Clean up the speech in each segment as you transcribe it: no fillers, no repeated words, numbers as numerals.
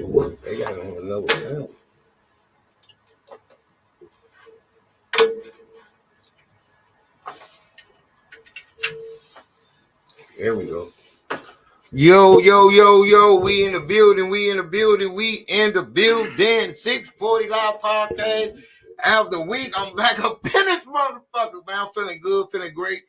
What? They got another one. There we go. Yo, yo, yo, yo, we in the building, we in the building, we in the building. 640 Live Podcast. After the week, I'm back up in this motherfucker, man. I'm feeling good, feeling great.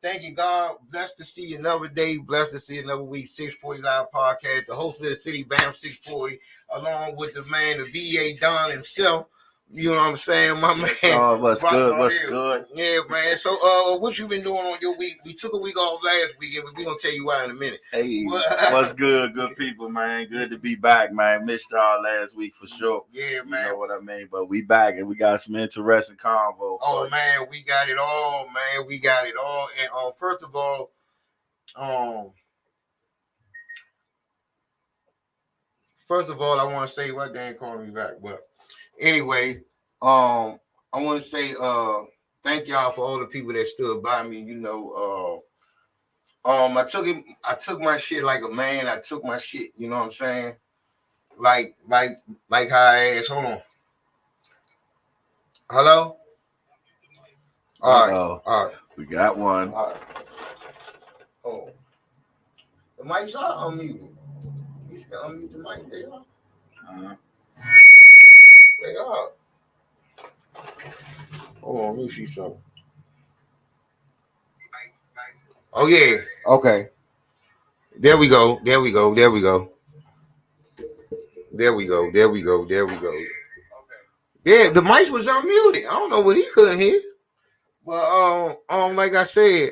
Thank you, God. Blessed to see another day. Blessed to see another week. 640 Live Podcast. The host of the city, Bam 640, along with the man, the VA Don himself. You know what I'm saying, my man? Oh, what's good? What's good? Yeah, man. So, what you been doing on your week? We took a week off last week, and we're gonna tell you why in a minute. Hey, what's good? Good people, man. Good to be back, man. Missed y'all last week for sure. Yeah, man. You know what I mean? But we back, and we got some interesting convo. Oh, man, we got it all, man. We got it all. And first of all, I want to say what Dan called me back, but anyway, I want to say thank y'all for all the people that stood by me. You know, I took my shit like a man. I took my shit. You know what I'm saying? Like how I asked. Hold on. Hello. All right. We got one. All right. Oh, the mics are unmuted. You should unmute the mics. They are. They are. Hold on, let me see something. Oh yeah. Okay. There we go. There we go. There we go. There we go. There we go. There we go. Okay. Yeah, the mic was unmuted. I don't know what he couldn't hear. But like I said,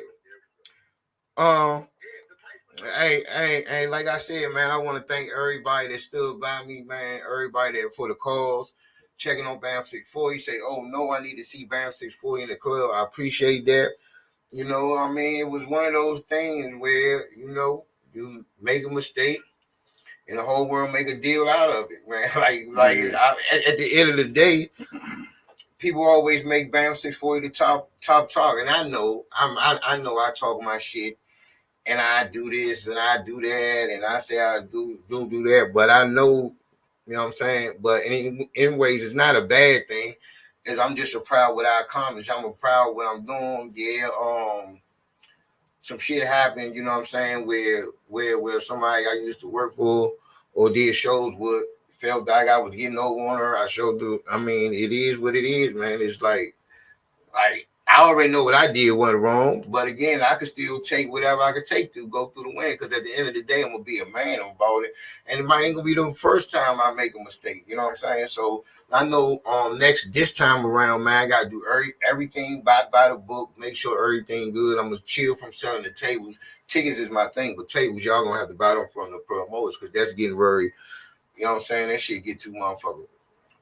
hey, like I said, man, I want to thank everybody that stood by me, man. Everybody that for the calls, checking on Bam 640. Say, oh no, I need to see Bam 640 in the club. I appreciate that. You know, I mean, it was one of those things where, you know, you make a mistake and the whole world make a deal out of it, man. At the end of the day, people always make Bam 640 the top talk, and I know I know I talk my shit, and I do this and I do that, and I say I do that, but I know, you know what I'm saying. But anyways, it's not a bad thing, as I'm just proud what I accomplished. I'm proud of what I'm doing. Yeah, some shit happened, you know what I'm saying, where somebody I used to work for or did shows with felt like I was getting over on her. I showed the, I mean, it is what it is, man. It's like I already know what I did went wrong, but again, I could still take whatever I could take to go through the win, because at the end of the day, I'm gonna be a man about it, and it might ain't gonna be the first time I make a mistake. You know what I'm saying? So I know this time around, man, I gotta do everything by the book, make sure everything good. I'm gonna chill from selling the tables. Tickets is my thing, but tables y'all gonna have to buy them from the promoters, because that's getting very, you know what I'm saying? That shit get too motherfucking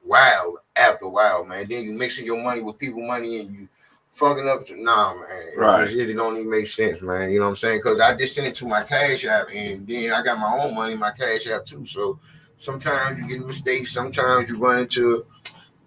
wild after a while, man. Then you mixing your money with people money and you fucking up. Nah, man. Right. It don't even make sense, man. You know what I'm saying? Because I just sent it to my Cash App, and then I got my own money in my Cash App too. So sometimes you get mistakes. Sometimes you run into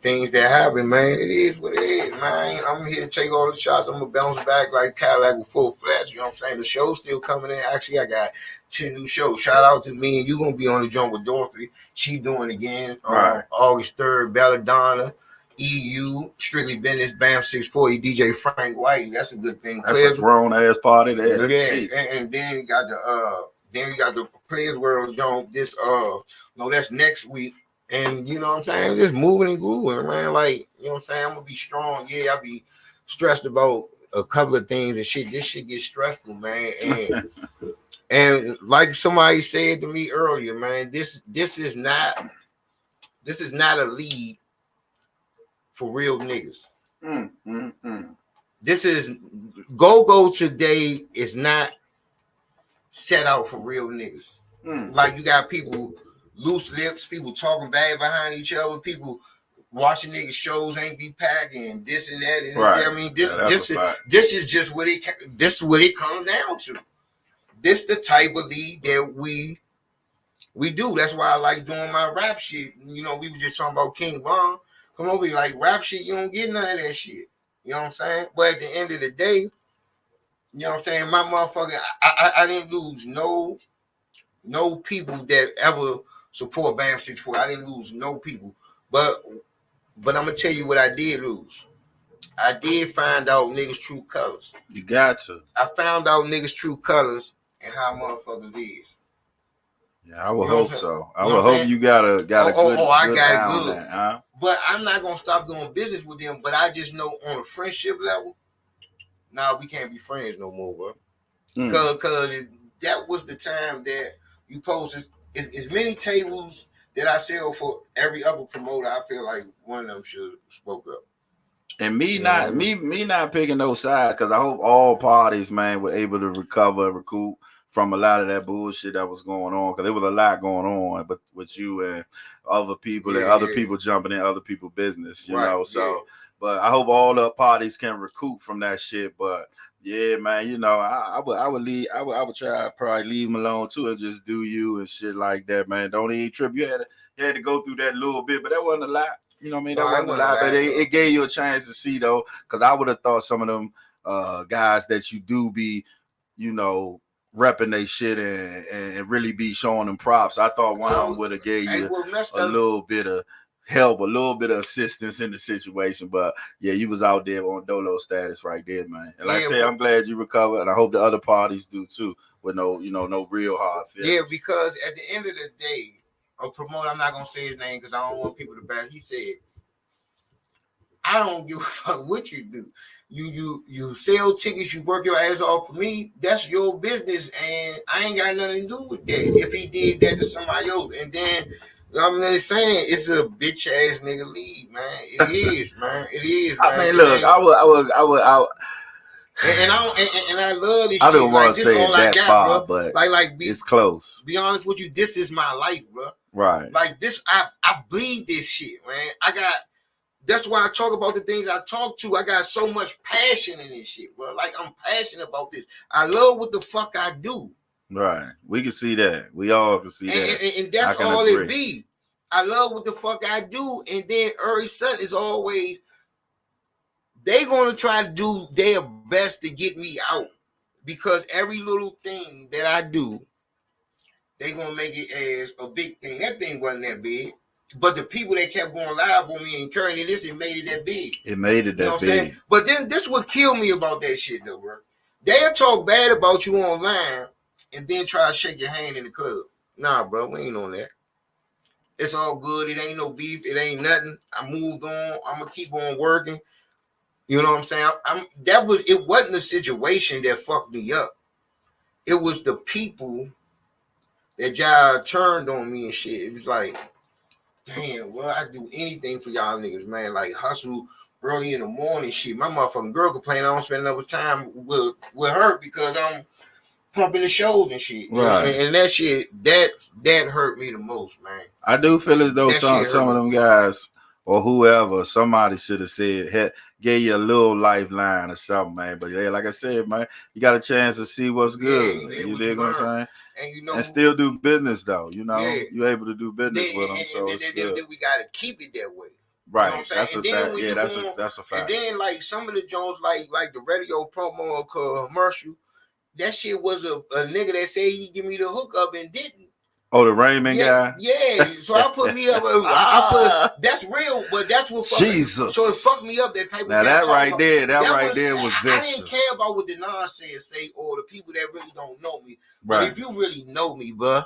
things that happen, man. It is what it is, man. I'm here to take all the shots. I'm gonna bounce back like Cadillac with full flash. You know what I'm saying? The show's still coming in. Actually, I got 10 new shows. Shout out to me, and you gonna be on the jump with Dorothy. She doing it again. Right. August 3rd, Belladonna, EU, Strictly Business, Bam 640, DJ Frank White. That's a good thing. That's a grown ass party there. Yeah, and then you got the Players World Jump. This no, that's next week. And you know what I'm saying? Just moving and grooving, man. Like, you know what I'm saying? I'm gonna be strong. Yeah, I'll be stressed about a couple of things and shit. This shit gets stressful, man. And and like somebody said to me earlier, man, this is not a lead for real niggas. This is Go Today is not set out for real niggas. Like, you got people loose lips, people talking bad behind each other, people watching niggas shows ain't be packing this and that. And right. I mean, this is just what it comes down to. This the type of lead that we do. That's why I like doing my rap shit. You know, we were just talking about King Von. Come over here, like rap shit, you don't get none of that shit. You know what I'm saying? But at the end of the day, you know what I'm saying? My motherfucker, I didn't lose no no people that ever support Bam 64. I didn't lose no people, but I'm gonna tell you what I did lose. I did find out niggas' true colors. You got to. I found out niggas' true colors and how motherfuckers is. Yeah, I would You know hope what I'm so. I You know would what I'm hope saying? you got a good I good got it eye on good. that, huh? But I'm not gonna stop doing business with them. But I just know on a friendship level, nah, we can't be friends no more, bro. Cause that was the time that you posted as many tables that I sell for every other promoter. I feel like one of them should have spoke up. And me You know what I not mean? me not picking no sides, because I hope all parties, man, were able to recover and recoup from a lot of that bullshit that was going on, because there was a lot going on, but with you and other people and other people jumping in other people's business, you know. So, but I hope all the parties can recoup from that shit. But yeah, man, you know, I would try to probably leave them alone too and just do you and shit like that, man. Don't even trip. You had to go through that little bit, but that wasn't a lot. You know what I mean? That wasn't a lot, but it gave you a chance to see, though, because I would have thought some of them guys that you do be, you know, repping they shit and really be showing them props. I thought one of them would have gave you a little bit of help, a little bit of assistance in the situation. But yeah, you was out there on dolo status right there, man. And like I said, I'm glad you recovered, and I hope the other parties do too, with no real hard feelings. Yeah, because at the end of the day, a promoter, I'm not gonna say his name because I don't want people to bash. He said, I don't give a fuck what you do. You sell tickets, you work your ass off for me, that's your business, and I ain't got nothing to do with that. If he did that to somebody else, and then I'm just saying it's a bitch ass nigga league, man. It is, man. It is, man. I mean, look, I would. And I love this I shit. don't want like, to say it that far, bro. But it's close. Be honest with you, this is my life, bro. Right. Like this, I bleed this shit, man. That's why I talk about the things I talk to. I got so much passion in this shit, bro. Like I'm passionate about this. I love what the fuck I do. Right. We can see that. We all can see that. And that's all it be. I love what the fuck I do. And then every son is always, they gonna try to do their best to get me out. Because every little thing that I do, they gonna make it as a big thing. That thing wasn't that big. But the people that kept going live on me and carrying this, it made it that big. It made it that big. But then this would kill me about that shit, though, bro. They'll talk bad about you online and then try to shake your hand in the club. Nah, bro, we ain't on that. It's all good. It ain't no beef. It ain't nothing. I moved on. I'm gonna keep on working. You know what I'm saying? It wasn't a situation that fucked me up. It was the people that y'all turned on me and shit. It was like, damn, well, I do anything for y'all niggas, man. Like hustle early in the morning, shit. My motherfucking girl complain I don't spend enough time with her because I'm pumping the shows and shit. Right. And that shit, that hurt me the most, man. I do feel as though some of them guys or whoever, somebody should have said, gave you a little lifeline or something, man. But yeah, like I said, man, you got a chance to see what's good. You dig what I'm saying? And still do business though. You know, you're able to do business with them. So it's good. Then we gotta keep it that way. Right. You know that's a fact. Yeah, that's a fact. And then like some of the Jones, like the radio promo or commercial, that shit was a nigga that said he give me the hookup and didn't. Oh, the Raymond guy? Yeah. So I put me up. That's real, but that's what fucked Jesus. So it fucked me up that people. Now that right there was vicious. I didn't care about what the nonsense say or the people that really don't know me. Right. But if you really know me, bro,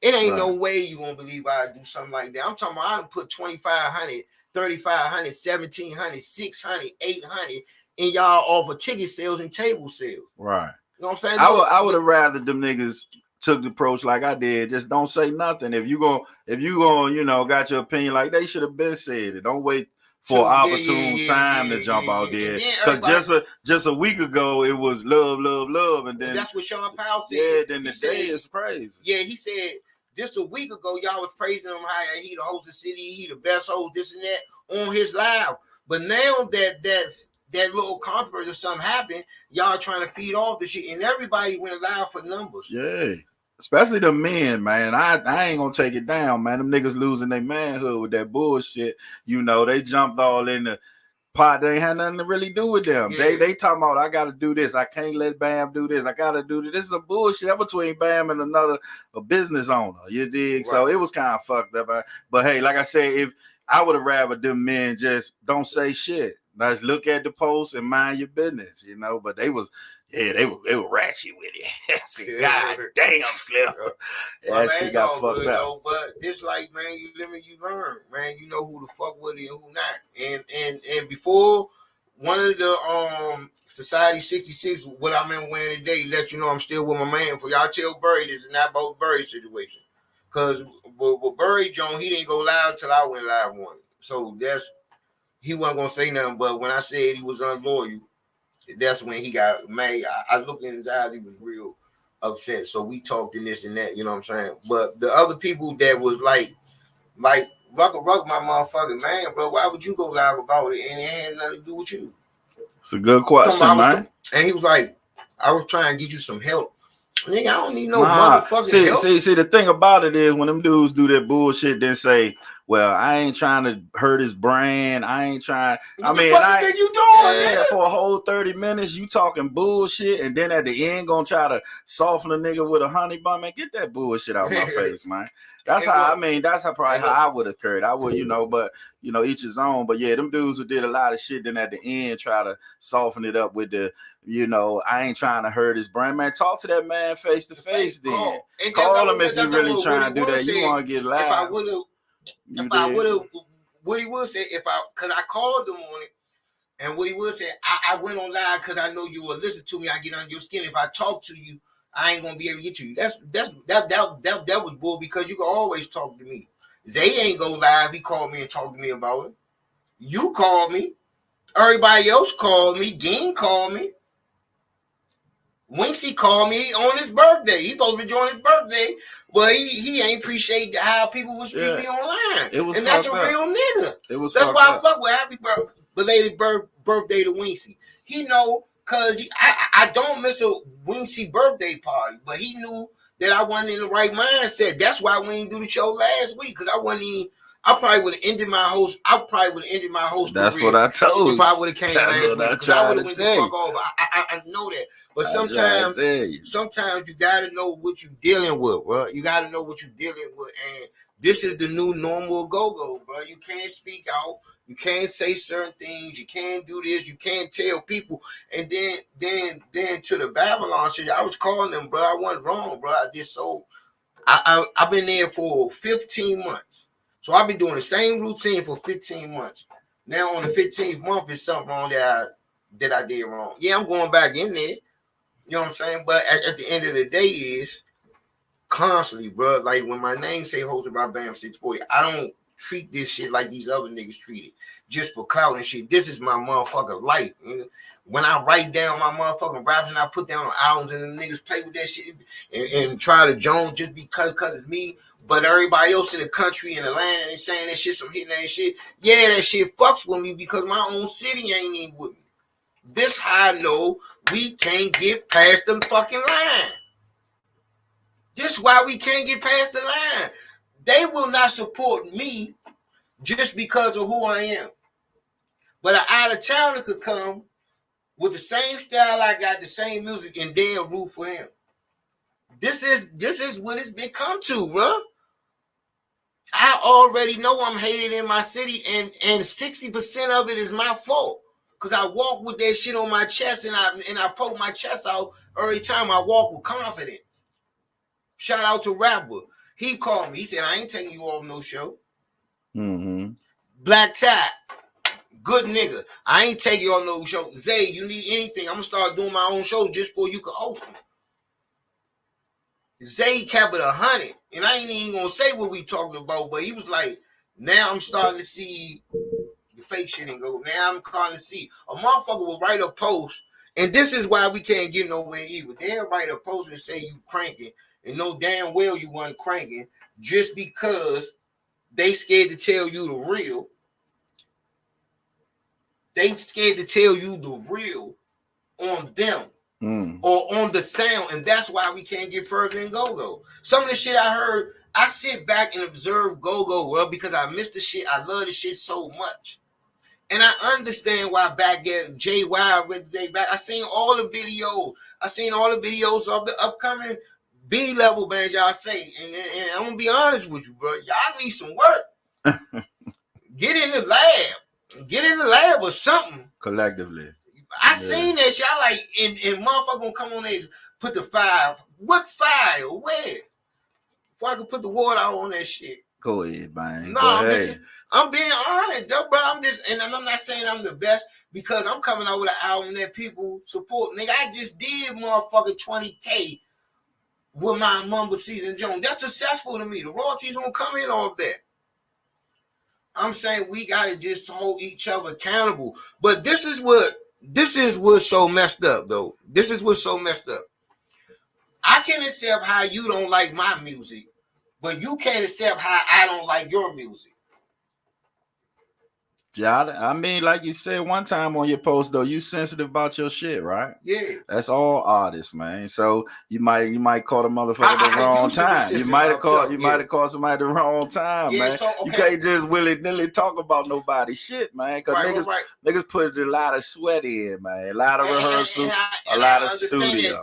it ain't no way you gonna believe I do something like that. I'm talking about I done put 2,500, 3,500, 1,700, 600, 800 in y'all off of ticket sales and table sales. Right. You know what I'm saying? I would have rather them niggas took the approach like I did. Just don't say nothing. If you going, you know, got your opinion, like they should have been said it. Don't wait for an opportune time to jump out there. Because just a week ago it was love, and then that's what Sean Powell said. Yeah, then the day is praise. Yeah, he said just a week ago y'all was praising him how he the host of the city, he the best host, this and that on his live. But now that little controversy or something happened, y'all trying to feed off the shit, and everybody went live for numbers. Yeah. Especially the men, man. I ain't gonna take it down, man. Them niggas losing their manhood with that bullshit. You know, they jumped all in the Pot, they ain't had nothing to really do with them. Yeah. They talking about I gotta do this. I can't let Bam do this. I gotta do this. This is a bullshit between Bam and a business owner. You dig? Right. So it was kind of fucked up. But hey, like I said, if I would have rather them men just don't say shit. Let's look at the post and mind your business, you know. But they was. Yeah, they were ratchet with it. God damn, Slim. Well, that shit got fucked up. Though, but this, like, man, you live and you learn, man. You know who the fuck with it and who not. And before one of the Society 66, what I'm in wearing today, let you know I'm still with my man. For y'all tell Burry this is not about Burry's situation, because with Burry Jones, he didn't go live till I went live one. So he wasn't gonna say nothing. But when I said he was unloyal, that's when he got mad. I looked in his eyes, he was real upset. So we talked in this and that, you know what I'm saying? But the other people that was like Ruck, my motherfucking man, bro, why would you go live about it and it had nothing to do with you? It's a good question, man. And he was like, I was trying to get you some help. Nigga, I don't need no motherfucking help. See, the thing about it is when them dudes do that bullshit, then say, well, I ain't trying to hurt his brand. I ain't trying. What the fuck you doing, for a whole 30 minutes, you talking bullshit, and then at the end gonna try to soften a nigga with a honey bun. Man, get that bullshit out my face, man. That's how I would have carried. I would, but each his own. But yeah, them dudes who did a lot of shit, then at the end try to soften it up with the, I ain't trying to hurt his brand. Man, talk to that man face to face. Then call him if you really trying to do that. You want to get loud. If I would have, what he would say, because I called him on it, and what he would say, I went on live because I know you will listen to me. I get under your skin. If I talk to you, I ain't gonna be able to get to you. That was bull, because you can always talk to me. Zay ain't go live. He called me and talked to me about it. You called me. Everybody else called me. Dean called me. Winksy called me on his birthday. He supposed to be doing his birthday, but he ain't appreciate how people was treating me online. And that's a real nigga. That's why I fuck with happy belated birthday to Winksy. He know, cause I don't miss a Winksy birthday party, but he knew that I wasn't in the right mindset. That's why we didn't do the show last week, because I probably would have ended my host. That's what I told you. If I would have came last week, because I would have went the fuck over. I know that. But sometimes you gotta know what you're dealing with, bro. You gotta know what you're dealing with, and this is the new normal go-go, bro. You can't speak out. You can't say certain things. You can't do this. You can't tell people. And then to the Babylon shit, I was calling them, bro. I wasn't wrong, bro. I did so. I've been there for 15 months. So I've been doing the same routine for 15 months. Now on the 15th month is something wrong that I did wrong. Yeah, I'm going back in there. You know what I'm saying? But at the end of the day is constantly, bro. Like when my name say hosted by Bam 640, I don't treat this shit like these other niggas treat it. Just for clout and shit. This is my motherfucking life. When I write down my motherfucking raps and I put down albums and the niggas play with that shit and try to Jones just because it's me. But everybody else in the country and the land and they saying that shit, some hitting that shit. Yeah, that shit fucks with me because my own city ain't even with me. This how I know we can't get past the fucking line. This is why we can't get past the line. They will not support me just because of who I am. But an out-of-towner could come with the same style I got, the same music, and they'll root for him. This is what it's become to, bro. I already know I'm hated in my city, and 60% of it is my fault. Because I walk with that shit on my chest, and I poke my chest out every time I walk with confidence. Shout out to Rapper. He called me. He said, I ain't taking you off no show. Mm-hmm. Black Tie. Good nigga. I ain't taking you on no show. Zay, you need anything, I'm going to start doing my own show just for you can host them. Zay kept it 100. And I ain't even going to say what we talking about, but he was like, now I'm starting to see the fake shit and go, now I'm starting to see. A motherfucker will write a post, and this is why we can't get nowhere either. They'll write a post and say you cranking, and know damn well you weren't cranking just because they scared to tell you the real. They scared to tell you the real on them or on the sound, and that's why we can't get further in go-go. Some of the shit I heard, I sit back and observe go-go, well, because I miss the shit. I love the shit so much. And I understand why back at JY with day back. I seen all the videos. I seen all the videos of the upcoming B level bands y'all say. And I'm gonna be honest with you, bro. Y'all need some work. Get in the lab. Get in the lab or something. Collectively. I seen that y'all like and motherfucker gonna come on there put the fire. What fire? Where? Before I can put the water out on that shit. Go ahead, man. No, I'm being honest, though, but I'm not saying I'm the best because I'm coming out with an album that people support. Nigga, I just did motherfucking 20K with my Mumble Season Jones. That's successful to me. The royalties won't come in off that. I'm saying we gotta just hold each other accountable. But this is what's so messed up, though. This is what's so messed up. I can accept how you don't like my music, but you can't accept how I don't like your music. Yeah, I mean, like you said one time on your post, though, you sensitive about your shit, right? Yeah. That's all artists, man. So you might call the motherfucker the wrong time. You might have called somebody the wrong time, man. So, okay. You can't just willy-nilly talk about nobody's shit, man. Because niggas put a lot of sweat in, man. A lot of rehearsal, a lot of studio.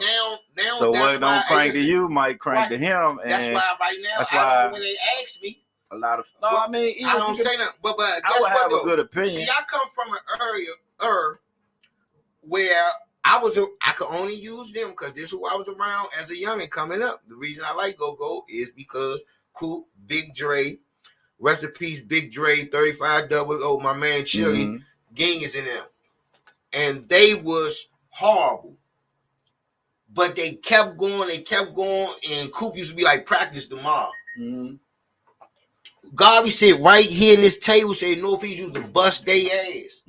Now, so what don't crank to you might crank to him. And that's why right now, when they ask me, a lot of I mean, I don't say nothing, but I would have a good opinion. See, I come from an area where I could only use them because this is who I was around as a youngin' coming up. The reason I like Go is because Coop, Big Dre, rest in peace, Big Dre, 3500, my man Chili, Gang is in them, and they was horrible. But they kept going, and Coop used to be like practice tomorrow. Garvey said right here in this table, said Northeast used to bust their ass.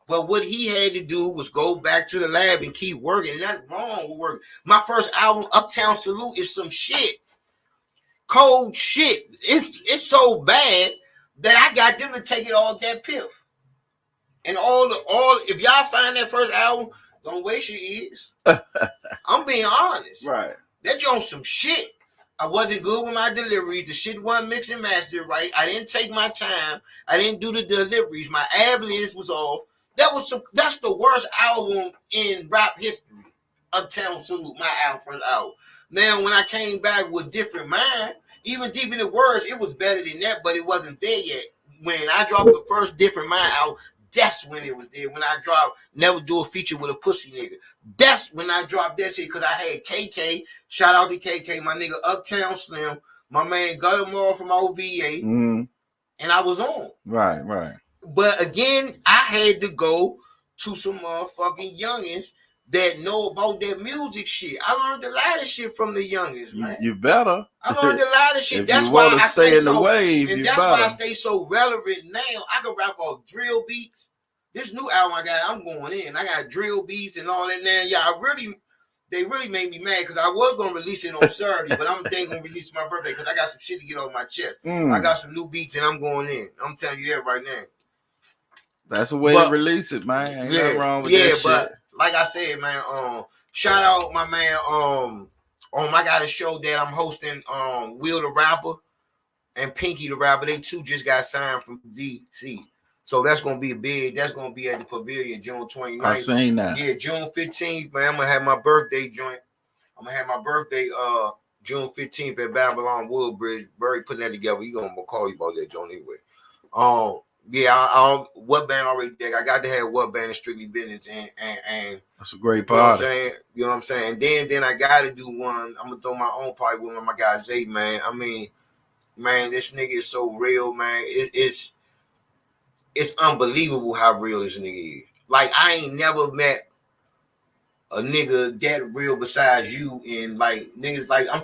But what he had to do was go back to the lab and keep working. Nothing wrong with working. My first album, Uptown Salute, is some shit. Cold shit. It's so bad that I got them to take it all that piff. And if y'all find that first album, don't waste your ears. I'm being honest. Right. That joint some shit. I wasn't good with my deliveries. The shit wasn't mixed and mastered right. I didn't take my time. I didn't do the deliveries. My ad-libs was off. That's the worst album in rap history. Uptown Salute, my first album. Now, when I came back with Different Mind, even Deep in the Words, it was better than that, but it wasn't there yet. When I dropped the first Different Mind album, that's when it was there. When I dropped Never Do a Feature with a Pussy Nigga, that's when I dropped that shit because I had KK. Shout out to KK, my nigga Uptown Slim, my man Guttermore from OVA, and I was on. Right. But again, I had to go to some motherfucking youngins that know about that music shit. I learned a lot of shit from the youngins, man. You better. I learned a lot of shit. If that's you why I stay in the wave. And that's why I stay so relevant now. I can rap about drill beats. This new album I got, I'm going in. I got drill beats and all that now. Yeah, they really made me mad because I was gonna release it on Saturday, but I'm thinking gonna release it my birthday because I got some shit to get off my chest. I got some new beats and I'm going in. I'm telling you that right now. That's the way to release it, man. Ain't nothing wrong with that but shit. Like I said, man, shout out my man, I got a show that I'm hosting, Will the Rapper and Pinky the Rapper. They two just got signed from DC. So that's gonna be that's gonna be at the Pavilion June 29th. I seen that. Yeah, June 15th, man. I'm gonna have my birthday joint. I'm gonna have my birthday June 15th at Babylon Woodbridge. Barry putting that together. He gonna call you about that joint anyway. What Band already did. I got to have What Band and Strictly Business and that's a great party. You know what I'm saying? Then I gotta do one. I'm gonna throw my own party with my guy Zay, man. I mean, man, this nigga is so real, man. It's unbelievable how real this nigga is. Like, I ain't never met a nigga that real besides you. And like niggas, like I'm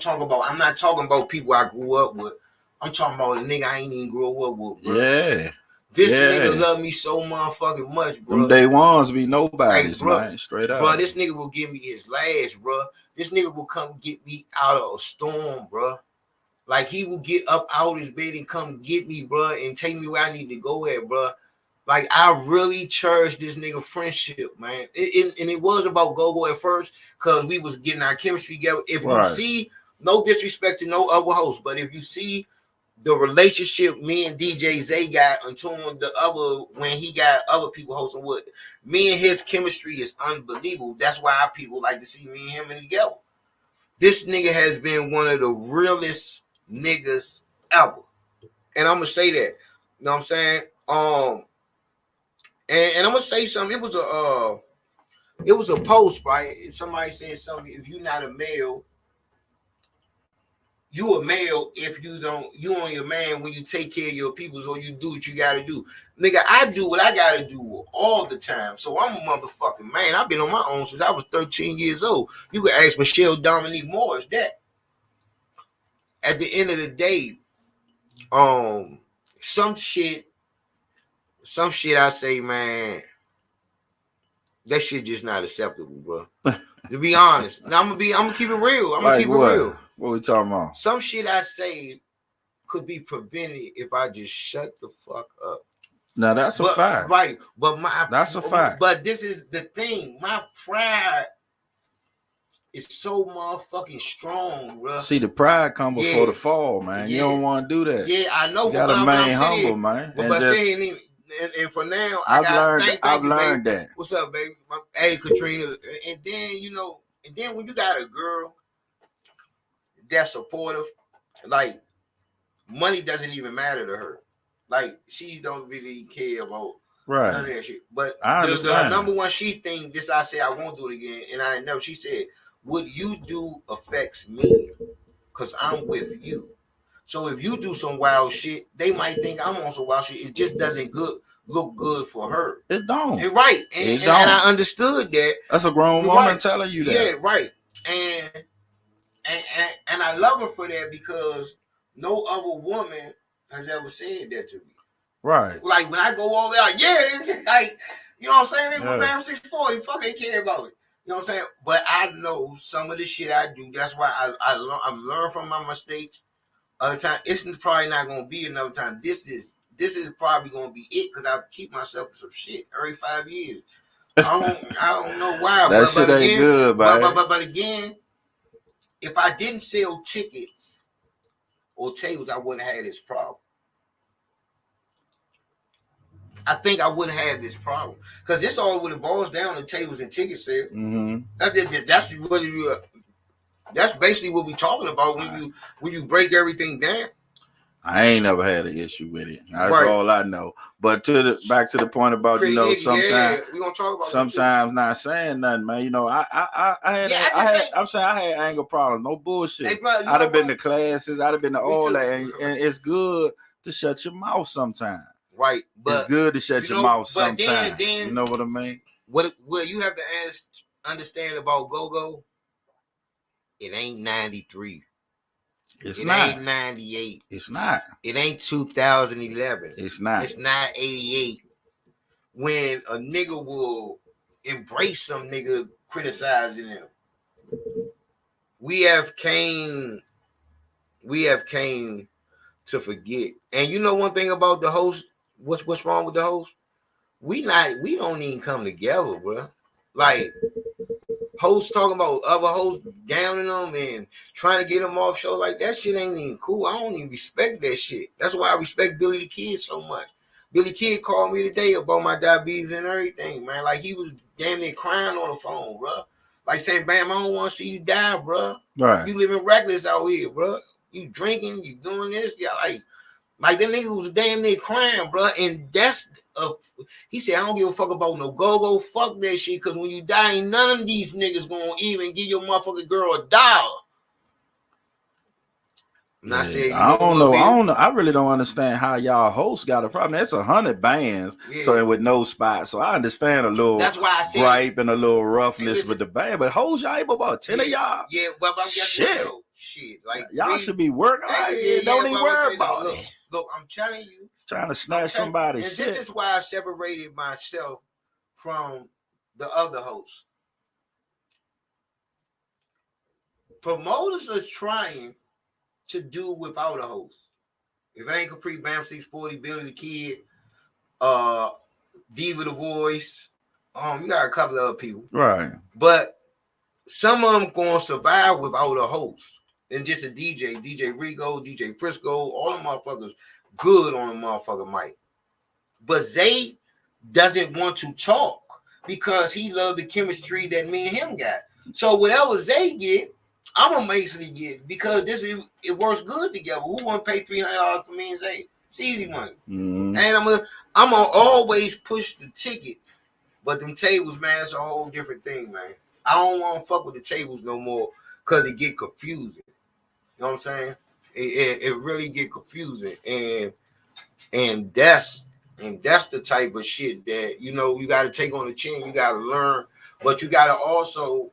not talking about people I grew up with. I'm talking about a nigga I ain't even grew up with, bro. Yeah. This nigga love me so motherfucking much, bro. Them day ones be nobody's, man. Straight up. Bro, this nigga will give me his last, bro. This nigga will come get me out of a storm, bro. Like, he will get up out of his bed and come get me, bro, and take me where I need to go at, bro. Like, I really cherish this nigga friendship, man. And it was about Go at first because we was getting our chemistry together. If you see, no disrespect to no other host, but if you see the relationship me and DJ Zay got until the other when he got other people hosting with me and his chemistry is unbelievable. That's why people like to see me and him together. This nigga has been one of the realest niggas ever. And I'm gonna say that. You know what I'm saying? And I'm gonna say something. It was a post, right? Somebody saying something, if you're not a male, you a male if you don't, you on your man when you take care of your peoples or you do what you gotta do. Nigga, I do what I gotta do all the time. So I'm a motherfucking man. I've been on my own since I was 13 years old. You could ask Michelle Dominique Morris that. At the end of the day, some shit I say, man, that shit just not acceptable, bro. To be honest. Now I'm gonna keep it real. I'm gonna keep it real. What we talking about? Some shit I say could be prevented if I just shut the fuck up. Now that's a fact. Right. That's a fact. But this is the thing. My pride is so motherfucking strong, bro. See, the pride come before the fall, man. You don't want to do that. Yeah, I know. You gotta remain humble, man. And for now, I've learned that. What's up, baby? Hey, Katrina. And then, when you got a girl that's supportive, like, money doesn't even matter to her. Like, she don't really care about none of that shit. But the number one she thing, this I say I won't do it again, and I know she said, what you do affects me because I'm with you. So if you do some wild shit, they might think I'm on some wild shit. It just doesn't look good for her. It don't. Right. And I understood that. That's a grown woman telling you that. Yeah, right. And I love her for that because no other woman has ever said that to me. Right. Like when I go all out, like, you know what I'm saying? They go down 6'4", you fucking care about it. You know what I'm saying? But I know some of the shit I do. That's why I'm learning from my mistakes. Other time, it's probably not gonna be another time. This is probably gonna be it because I keep myself in some shit every 5 years. I don't know why. That shit ain't good, but again, if I didn't sell tickets or tables, I wouldn't have had this problem. I think I wouldn't have this problem because this all would have boils down to tables and ticket sales. Mm-hmm. That's basically what we're talking about when you break everything down. I ain't never had an issue with it. That's all I know. But back to the point about sometimes we gonna talk about sometimes not saying nothing, man. I had anger problems, no bullshit. Hey, bro, I'd have been to classes, I'd have been to all that, and it's good to shut your mouth sometimes. Right, but it's good to shut your mouth sometimes. Then, you know what I mean? What you have to understand about go-go? It ain't 93. It ain't 98. It's not. It ain't 2011. It's not. It's not 88. When a nigga will embrace some nigga criticizing him. We have came to forget. And you know one thing about the host, what's wrong with the host? We don't even come together, bro. Like hosts talking about other hosts downing them and trying to get them off show, like that shit ain't even cool. I don't even respect that shit. That's why I respect Billy the Kid so much. Billy Kid called me today about my diabetes and everything, man. Like he was damn near crying on the phone, bro. Like saying, "Bam, I don't want to see you die, bro. Right. You living reckless out here, bro. You drinking, you doing this, yeah, like that nigga was damn near crying, bro." And he said, "I don't give a fuck about no go-go. Fuck that shit. Because when you die, ain't none of these niggas gonna even give your motherfucking girl $1." And I said, I don't know. I really don't understand how y'all hosts got a problem. That's 100 bands, so with no spots. So I understand a little gripe and a little roughness with the band, but hosts y'all ain't about 10 of y'all. Yeah, but I'm guessing shit. Like y'all should be working. Don't even worry about it. Look, I'm telling you, it's trying to snatch somebody's shit. This is why I separated myself from the other hosts. Promoters are trying to do without a host. If it ain't Capri, Bam 640, Billy the Kid, Diva the Voice, you got a couple of other people. Right. But some of them gonna survive without a host. and just a DJ, DJ Rigo, DJ Frisco, all the motherfuckers good on the motherfucker mic. But Zay doesn't want to talk because he loved the chemistry that me and him got. So whatever Zay get, I'm gonna basically get because it works good together. Who want to pay $300 for me and Zay? It's easy money. Mm-hmm. And I'm gonna always push the tickets, but them tables, man, it's a whole different thing, man. I don't want to fuck with the tables no more because it get confusing. You know what I'm saying? It really get confusing, and that's the type of shit that you got to take on the chin. You got to learn, but you got to also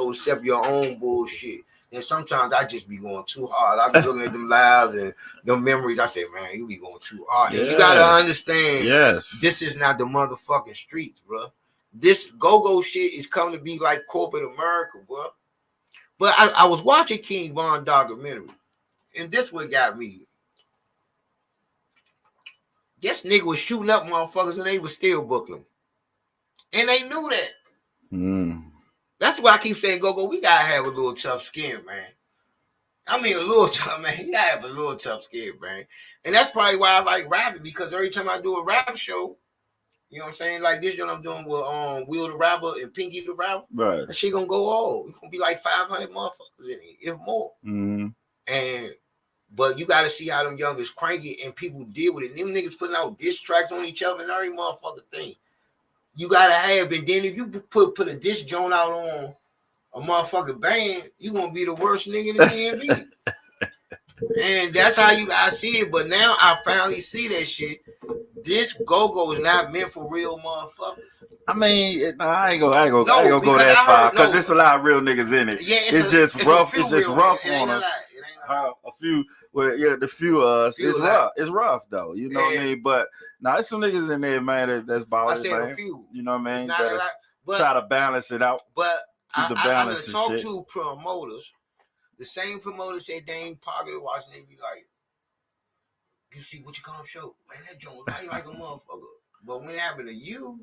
accept your own bullshit. And sometimes I just be going too hard. I be looking at them lives and them memories. I say, man, you be going too hard. Yeah. And you gotta understand, this is not the motherfucking streets, bro. This go-go shit is coming to be like corporate America, bro. But I was watching King Von documentary, and this what got me. This nigga was shooting up motherfuckers, and they was still booking them, and they knew that. Mm. That's why I keep saying, go. We gotta have a little tough skin, man. I mean, a little tough, man. You gotta have a little tough skin, man. And that's probably why I like rapping, because every time I do a rap show, you know what I'm saying? Like this show I'm doing with Will the Rapper and Pinky the Rapper. Right. That shit gonna go all. It's gonna be like 500 motherfuckers in it, if more. Mm-hmm. But you gotta see how them youngers crank it and people deal with it. Them niggas putting out diss tracks on each other and every motherfucking thing. You gotta have, and then if you put a diss joint out on a motherfucking band, you gonna be the worst nigga in the DMV. And that's how I see it. But now I finally see that shit. This go-go is not meant for real motherfuckers. I mean, I ain't gonna go that far because there's a lot of real niggas in it. Yeah, it's just rough. It's just rough on us. A few. Well, yeah, the few of us. It's rough. It's rough though. You know what I mean? But now there's some niggas in there, man. That's bothers, man. A few. You know what I mean? Not a lot, but, try to balance it out. But I talk to promoters. The same promoters say they ain't pocket watching. They be like, "You see what you come show, man? That joint like a motherfucker." But when it happened to you,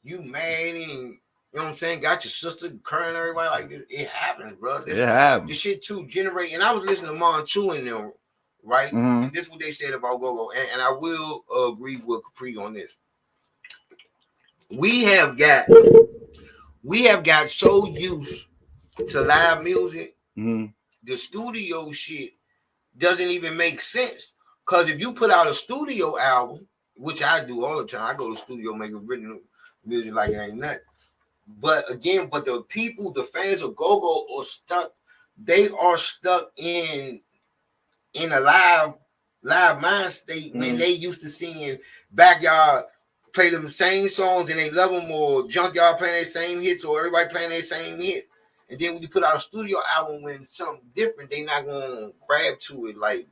you mad and you know what I'm saying? Got your sister current everybody like this. It happens, bro. It happens. This shit too generate. And I was listening to Montu in them, right? Mm-hmm. And this is what they said about Go-Go. And I will agree with Capri on this. We have got so used to live music, the studio shit doesn't even make sense. Because if you put out a studio album, which I do all the time, I go to the studio making written music like it ain't nothing. But again, the people, the fans of Go-Go are stuck. They are stuck in a live mind state when they used to seeing Backyard play them same songs and they love them, or Junkyard playing their same hits, or everybody playing their same hits. And then when you put out a studio album when something different, they not gonna grab to it like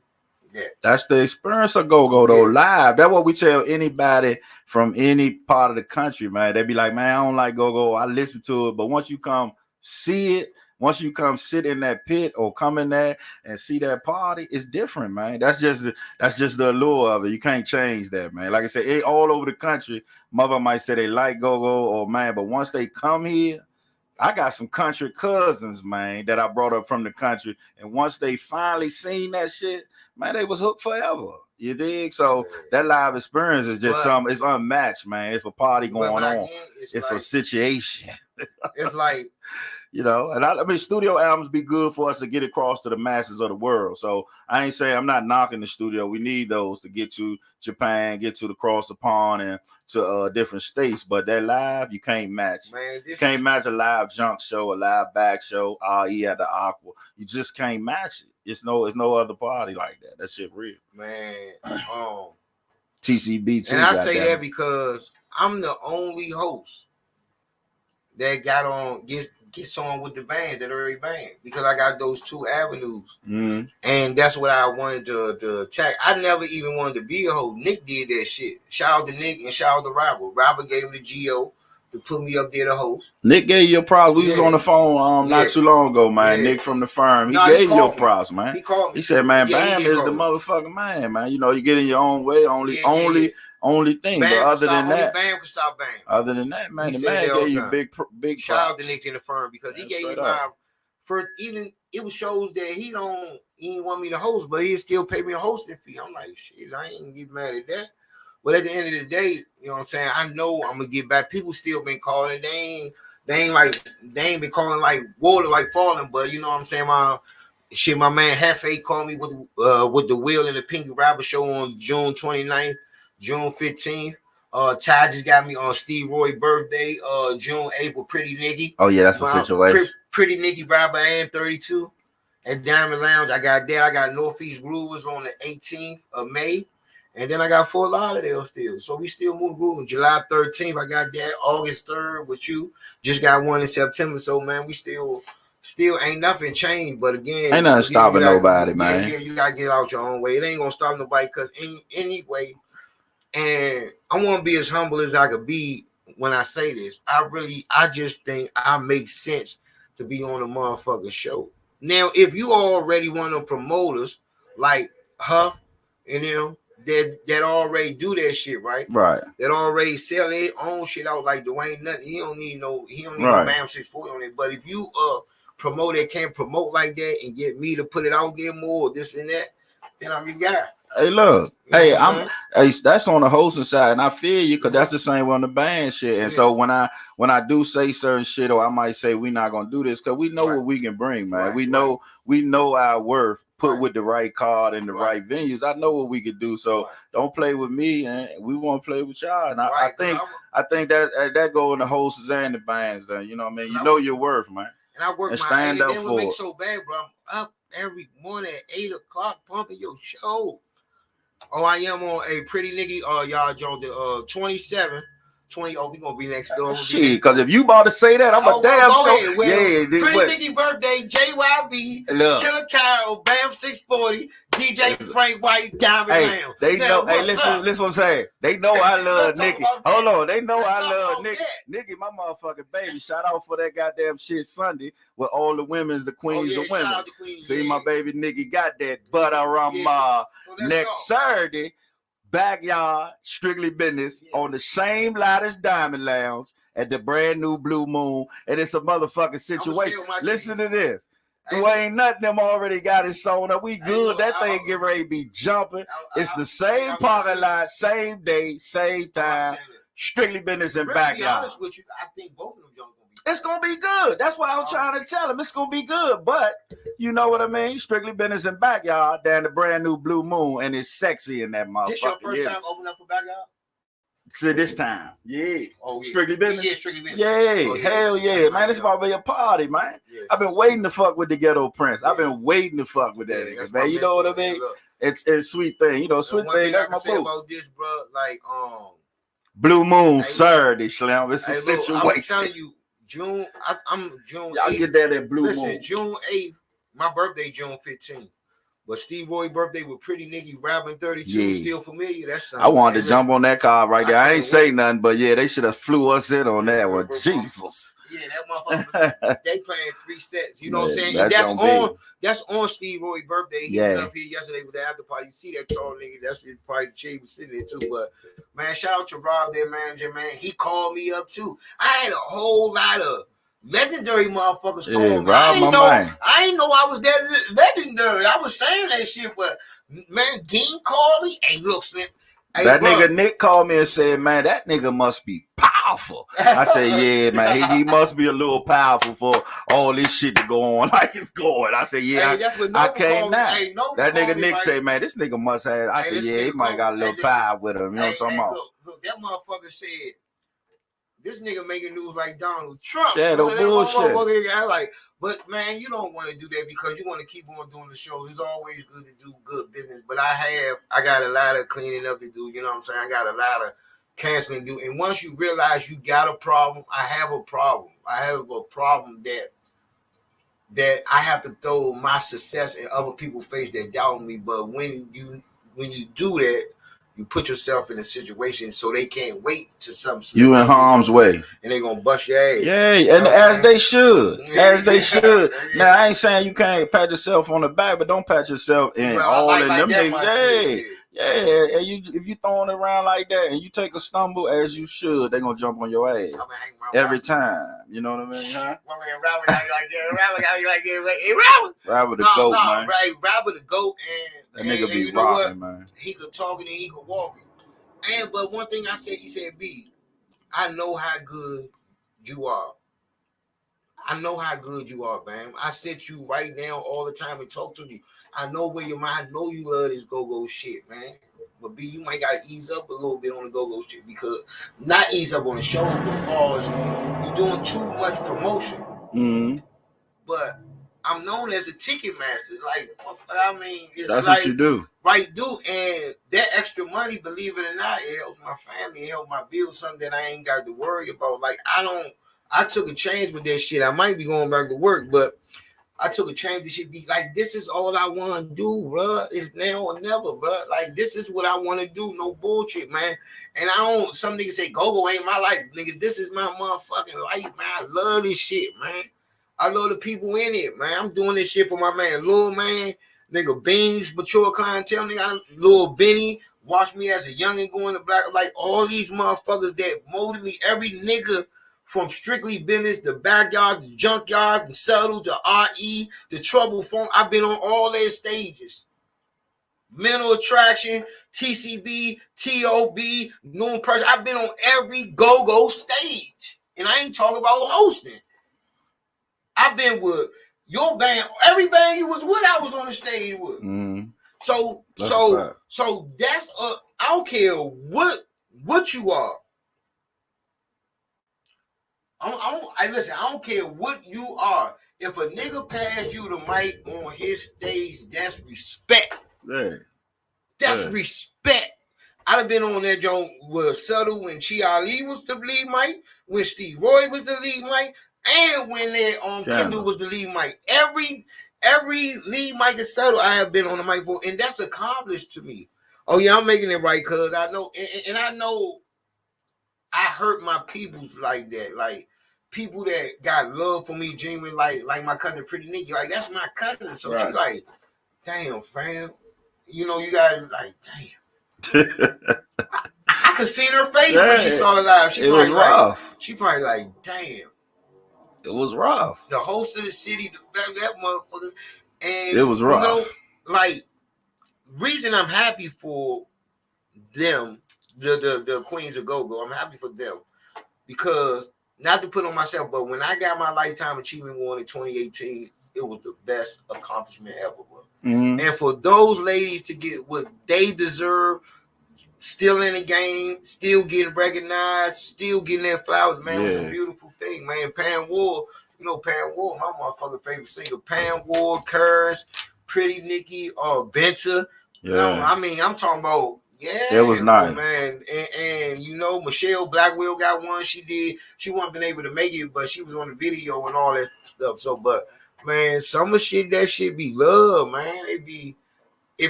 that. That's the experience of Go-Go though, live. That's what we tell anybody from any part of the country, man. They be like, man, I don't like Go-Go. I listen to it, but once you come see it, once you come sit in that pit or come in there and see that party, it's different, man. That's just the allure of it. You can't change that, man. Like I said, all over the country, mother might say they like Go-Go or man, but once they come here, I got some country cousins, man, that I brought up from the country. And once they finally seen that shit, man, they was hooked forever. You dig? So that live experience is just it's unmatched, man. It's a party going on. It's like, a situation. It's like, you know, and I mean, studio albums be good for us to get across to the masses of the world. So I ain't saying I'm not knocking the studio. We need those to get to Japan, get to the cross the pond and to different states. But that live, you can't match. Man, you can't match a live junk show, a live back show, RE at the Aqua. You just can't match it. It's no other party like that. That shit real. Man, TCB too. And I say that because I'm the only host that got on gets on with the band, that every band, because I got those two avenues. And that's what I wanted to attack. I never even wanted to be a host. Nick did that shit. Shout out to Nick and shout out to Robert. Robert gave him the GO to put me up there to host. Nick gave you a props. We was on the phone not too long ago, man. Nick from the firm. He gave you a props, man. He called me. He said, man, Bam is the motherfucking man. You know, you get in your own way, only thing. Bam, but other than that, Bam can stop Bam. Other than that, man, the man gave you big shout out to Nick in the firm because he gave me my first, even it was shows that he didn't want me to host, but he still pay me a hosting fee. I'm like, shit, I ain't get mad at that. But at the end of the day, you know what I'm saying? I know I'm gonna get back. People still been calling. They ain't been calling like water like falling, but you know what I'm saying? My man Hefe called me with the Will and the Pinky Rapper show on June 29th, June 15th. Ty just got me on Steve Roy birthday, June 8th with Pretty Nikki. Oh yeah, that's a situation. Pretty Nikki Rapper and 32 at Diamond Lounge. I got Northeast Groovers on the 18th of May. And then I got Fort Lauderdale still. So we still move grooving. July 13th, I got that. August 3rd with you. Just got one in September. So man, we still ain't nothing changed. But again, ain't nothing stopping nobody, man. Yeah, you gotta get out your own way. It ain't gonna stop nobody because anyway. And I want to be as humble as I could be when I say this. I just think I make sense to be on a motherfucking show. Now, if you already one of the promoters like Huff and them that already do that shit, right? Right. That already sell their own shit out like Dwayne Nothing. He don't need no right. BAM 640 on it. But if you promoter can't promote like that and get me to put it out there more, this and that, then I'm your guy. Hey, look. Hey, that's on the hosting side, and I feel you because that's the same way on the band shit. And so when I do say certain shit, or I might say we're not gonna do this because we know what we can bring, man. We know our worth put with the right card and the right venues. I know what we could do. So don't play with me, and we want to play with y'all. And I think that go in the hosts and the bands. You know what I mean? You know your worth, man. And I work and my stand up for it. So bad, bro. I'm up every morning at 8 o'clock pumping your show. Oh, I am on a Pretty Nikki. Y'all joined the 27. 20. Oh, we gonna be next door. Shit, because if you about to say that, I'm a damn so. Pretty Nikki birthday, JYB, Killer Kyle, BAM 640, DJ Frank White, Diamond Lamb. They know. Hey, listen what I'm saying. They know I love Nikki. Hold on, they know I love Nikki. Nikki, my motherfucking baby. Shout out for that goddamn shit Sunday with all the women's, the queens of women. See, my baby Nikki got that butter next Saturday. Backyard, strictly business on the same lot as Diamond Lounge at the brand new Blue Moon, and it's a motherfucking situation. Listen to this. Dwayne Nothing them already got it sewn up. We good. That thing get ready to be jumping. It's the same parking lot, same day, same time. Strictly business and backyard. To be honest with you, I think both of them gonna be good. It's gonna be good. That's what I'm trying to tell him. It's gonna be good, but you know what I mean? Strictly business and backyard down the brand new Blue Moon, and it's sexy in that motherfucker. This your first time opening up for backyard? So this time, yeah. Oh, yeah. Strictly business. Yeah, strictly business. Yeah, oh, yeah. Hell yeah, man. It's about to be a party, man. Yeah. I've been waiting to fuck with the Ghetto Prince. I've been waiting to fuck with that nigga, man. You know what I mean? It's a sweet thing. You know, sweet thing. That's my boo. About this, bro, like Blue Moon Saturday, Slim. It's a situation. I'm telling you, I'm June. Y'all 8th. get that at Blue Listen, Moon. June 8th. My birthday, June 15th. But Steve Roy birthday with Pretty Nikki, Rapping 32, still familiar. That's something. I wanted to jump on that car right there. I ain't say nothing, but yeah, they should have flew us in on that one. Jesus. Yeah, that motherfucker. They playing 3 sets. You know what I'm saying? That's on Steve Roy's birthday. He was up here yesterday with the after party. You see that tall nigga? That's probably the chief was sitting there too. But man, shout out to Rob, their manager, man. He called me up too. I had a whole lot of legendary motherfuckers call me. I ain't know I was that legendary. I was saying that shit, but man, Dean called me. Hey, look, Slim. Hey, that nigga Nick called me and said, man, that nigga must be powerful. I said, yeah, man, he must be a little powerful for all this shit to go on like it's going. I said, yeah, I came now. That nigga Nick said, man, this nigga must have. I said, yeah, he might got a little power with him. You know what I'm talking about? Look, that motherfucker said, this nigga making news like Donald Trump. Yeah, the bullshit. But man, you don't want to do that because you want to keep on doing the shows. It's always good to do good business. But I got a lot of cleaning up to do. You know what I'm saying? I got a lot of canceling to do. And once you realize you got a problem, I have a problem. I have a problem that I have to throw my success in other people's face that doubt me. But when you do that, you put yourself in a situation so they can't wait to something. You in harm's way. And they gonna bust your ass. Yeah, and as they should. As they should. Now, I ain't saying you can't pat yourself on the back, but don't pat yourself in all in them niggas. Yeah, and you if you throwing it around like that and you take a stumble as you should, they're gonna jump on your ass every time. You know what I mean? Huh? My man Robert got me like that. Robert got me like that. Hey, Robert. Robert the goat, man. Right. Robert the goat, that nigga be you know rocking, what? Man. He could talk and he could walk it. And but one thing I said, he said, B, I know how good you are. I know how good you are, man. I sit you right now all the time and talk to you. I know where your mind. I know you love this go-go shit, man. But B, you might gotta ease up a little bit on the go-go shit because not ease up on the show, but far as you're doing too much promotion. Mm-hmm. But I'm known as a ticket master. Like, I mean, it's that's like, what you do. Right, do. And that extra money, believe it or not, it helps my family, it helps my bills, something that I ain't got to worry about. Like, I took a change with that shit. I might be going back to work, but I took a change. This should be like, this is all I want to do, bro. It's now or never, bro. Like, this is what I want to do. No bullshit, man. And I don't, some niggas say, go ain't my life. Nigga, this is my motherfucking life, man. I love this shit, man. I love the people in it, man. I'm doing this shit for my man, Lil Man, nigga Beans, mature clientele, nigga, Lil Benny, watch me as a youngin' going to black, like all these motherfuckers that molded me, every nigga from Strictly Business, the Backyard, the Junkyard, the Subtle, to RE, the Trouble Phone. I've been on all their stages. Mental Attraction, TCB, TOB, Noon Pressure. I've been on every go-go stage. And I ain't talking about hosting. I've been with your band, every band you was with, I was on the stage with. Mm-hmm. So that's I don't care what you are. Listen, I don't care what you are. If a nigga pass you the mic on his stage, that's respect. Yeah. That's respect. I'd have been on that joint with Subtle when Chi Ali was the lead mic, when Steve Roy was the lead mic, and when Kendall was the lead mic. Every lead mic is Subtle I have been on the mic for, and that's accomplished to me. Oh yeah, I'm making it right, cuz I know, and I know I hurt my peoples like that, like people that got love for me genuine, like my cousin Pretty Nikki, like that's my cousin. So right. She like, damn fam, you know, you got like, damn. I could see in her face when she saw it live. It was rough. She probably like, damn. It was rough. The host of the city, that motherfucker, and it was rough. You know, like, reason I'm happy for them, the Queens of Go-Go, I'm happy for them because, not to put on myself, but when I got my Lifetime Achievement Award in 2018, it was the best accomplishment ever. Mm-hmm. And for those ladies to get what they deserve, still in the game, still getting recognized, still getting their flowers, man, it was a beautiful thing, man. Pam Ward, you know Pam Ward, my motherfucking favorite singer. Pam Ward, Curse, Pretty Nikki, Benta. Yeah. No, I mean, I'm talking about, it was nice, man. And you know, Michelle Blackwell got one. She wasn't been able to make it, but she was on the video and all that stuff. So, but man, some of shit that shit be love, man. It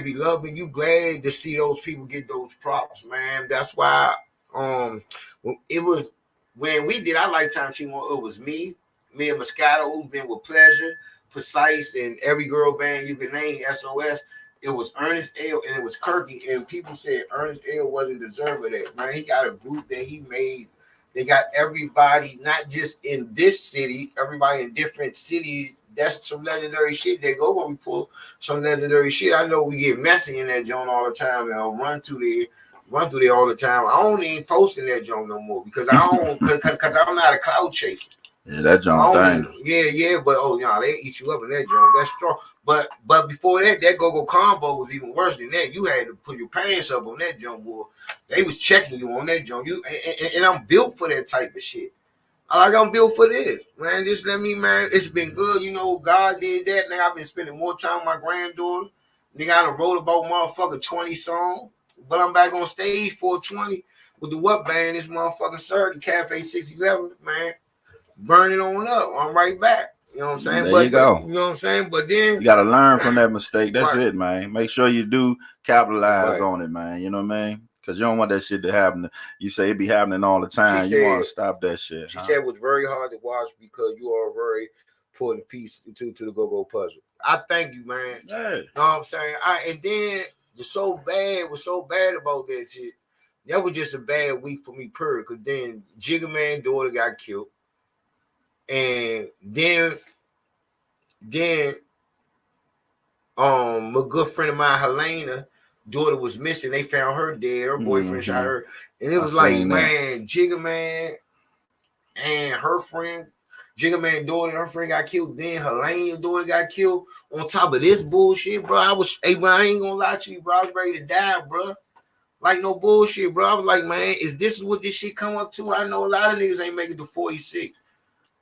be loving. You glad to see those people get those props, man. That's why it was when we did our Lifetime Achievement, it was me and Moscato, who's been with Pleasure, Precise, and every girl band you can name, SOS. It was Ernest L. and it was Kirky, and people said Ernest L. wasn't deserving of that. Man, he got a group that he made. They got everybody, not just in this city, everybody in different cities. That's some legendary shit. They go when we pull some legendary shit. I know we get messy in that joint all the time, and I'll run through there all the time. I don't even post in that joint no more because because I'm not a cloud chaser. Yeah, that joint dangerous. Yeah, but they eat you up in that joint. That's strong. But before that go-go combo was even worse than that. You had to put your pants up on that joint, boy. They was checking you on that joint. And I'm built for that type of shit. I'm built for this, man. Just let me, man. It's been good, you know. God did that. Now I've been spending more time with my granddaughter. Nigga, I done wrote about motherfucker 20 songs, but I'm back on stage for 20 with the what band? This motherfucker Sir, the Cafe 611, man. Burn it on up. I'm right back. You know what I'm saying? There you go. You know what I'm saying? But then you gotta learn from that mistake. That's right. It, man. Make sure you do capitalize on it, man. You know what I mean? Because you don't want that shit to happen. You say it be happening all the time. You want to stop that shit. She said it was very hard to watch because you are a very important piece to the go-go puzzle. I thank you, man. Hey. You know what I'm saying? And then was so bad about that shit. That was just a bad week for me, period. Cause then Jigga Man daughter got killed, and then my good friend of mine, Helena, daughter was missing. They found her dead. Her boyfriend shot her, and it was like, man, Jigga Man and her friend, Jigga Man daughter, her friend got killed. Then Helena's daughter got killed. On top of this bullshit, bro, I ain't gonna lie to you, bro. I was ready to die, bro. Like no bullshit, bro. I was like, man, is this what this shit come up to? I know a lot of niggas ain't making it to 46.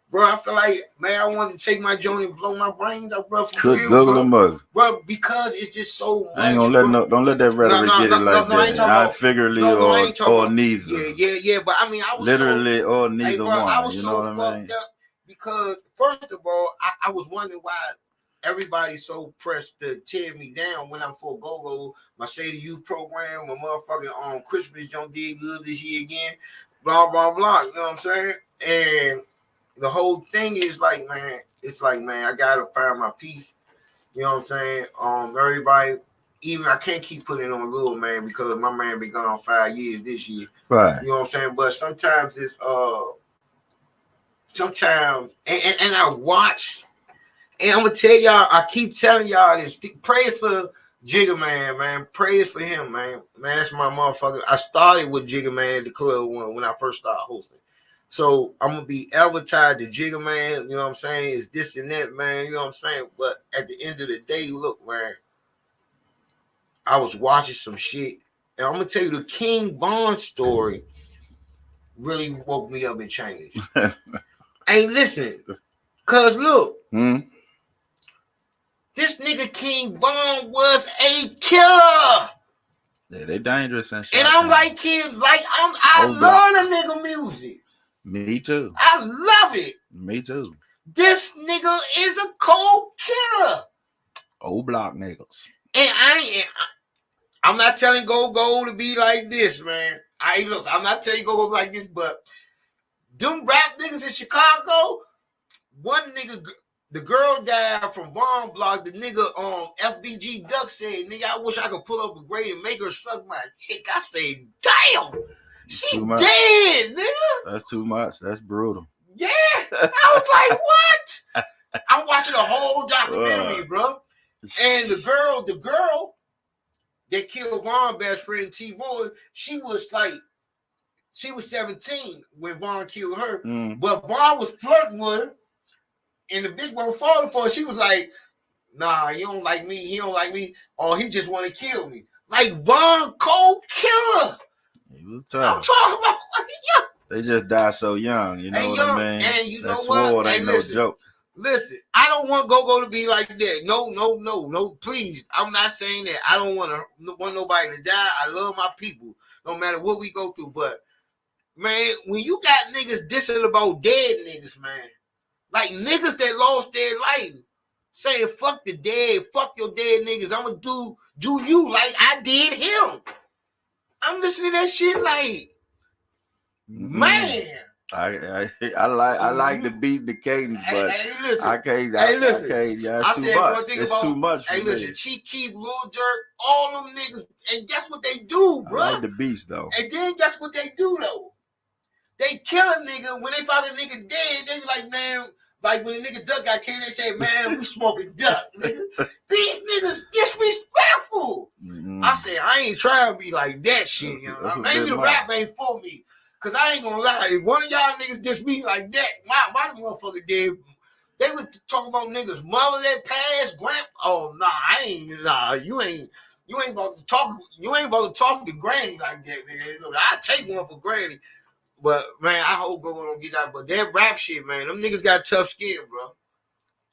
Bro, I feel like, man, I wanted to take my joint and blow my brains out, bro. Could Google them up, bro, because it's just so much. I ain't gonna don't let that rhetoric get it like that. Not figurally or neither. Yeah. But I mean, I was literally or neither one. I was you so know what I mean? fucked up because first of all, I was wondering why everybody's so pressed to tear me down when I'm for go-go, my Say the Youth program, my motherfucking Christmas don't did good this year again, blah, blah, blah. You know what I'm saying? And the whole thing is like, man, it's like, man, I gotta find my peace. You know what I'm saying? Everybody, even I can't keep putting it on Lil Man because my man been gone 5 years this year. Right. You know what I'm saying? But sometimes it's sometimes and I watch, and I'm gonna tell y'all, I keep telling y'all this. Pray for Jigga Man, man. Praise for him, man. Man, that's my motherfucker. I started with Jigga Man at the club when I first started hosting. So I'm gonna be advertised to Jigga Man, you know what I'm saying? It's this and that, man, you know what I'm saying? But at the end of the day, look, man, I was watching some shit, and I'm gonna tell you the King Von story really woke me up and changed. Hey, listen, cause look, this nigga King Von was a killer. Yeah, they dangerous and shit. And I'm like, kid, like I love the nigga music. Me too. I love it. Me too. This nigga is a cold killer. Old block niggas. And I'm not telling Go to be like this, man. I'm not telling Go like this, but them rap niggas in Chicago, one nigga, the girl died from Von Block. The nigga FBG Duck said, nigga, I wish I could pull up a grade and make her suck my dick. I say, damn. She dead, nigga. That's too much. That's brutal. Yeah. I was like, what? I'm watching the whole documentary, bro. And the girl that killed Von's best friend T-Roy, she was 17 when Von killed her. But Von was flirting with her. And the bitch wasn't falling for her. She was like, nah, you don't like me. He don't like me. Or he just want to kill me. Like Von, cold killer. He was tough. I'm talking about they just died so young, you know what I mean? And you know that what? Sword ain't no joke. Listen, I don't want Go to be like that. No, please. I'm not saying that. I don't want nobody to die. I love my people, no matter what we go through. But man, when you got niggas dissing about dead niggas, man, like niggas that lost their life, saying fuck the dead, fuck your dead niggas. I'ma do you like I did him. I'm listening to that shit like, man. I like the beat, the cadence, but listen, I can't. Yeah, it's too much. Hey, listen, Chief Keef, Lil Durk, all them niggas, and guess what they do, bro? I like the beast though. And then guess what they do though? They kill a nigga when they find a nigga dead. They be like, man, like when a nigga Duck got killed, they say, man, we smoking Duck, nigga. These niggas disrespectful. I said, I ain't trying to be like that shit. You know? Maybe the rap ain't for me. Cause I ain't gonna lie, if one of y'all niggas diss me like that, my motherfucker dead. They was talking about niggas mother that passed, grandpa. Oh you ain't about to talk. You ain't about to talk to Granny like that, nigga. I take one for Granny, but man, I hope Go don't get out. But that rap shit, man, them niggas got tough skin, bro.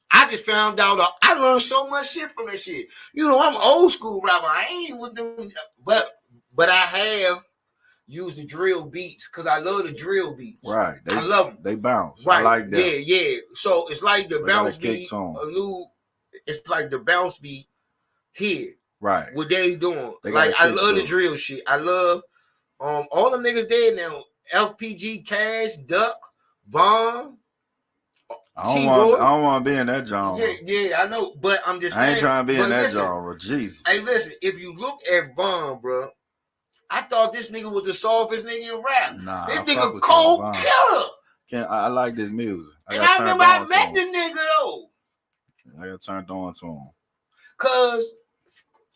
I just found out. I learned so much shit from that shit. You know, I'm old school rapper. I ain't with them, but I have. Use the drill beats because I love the drill beats. Right. I love them. They bounce. Right. I like that. Yeah. So it's like the bounce beat. It's like the bounce beat here. Right. What they doing. Like I love the drill shit. I love all them niggas dead now. LPG, Cash, Duck, Von, T-Boy. I don't want to be in that genre. Yeah, I know, but I'm just I saying. ain't trying to be in that listen, genre. Jesus. Hey, listen, if you look at Von, bro, I thought this nigga was the softest nigga in rap. Nah, This I fuck nigga with cold Von. killer. I like this music. And I remember I met the nigga though. I got turned on to him. Cause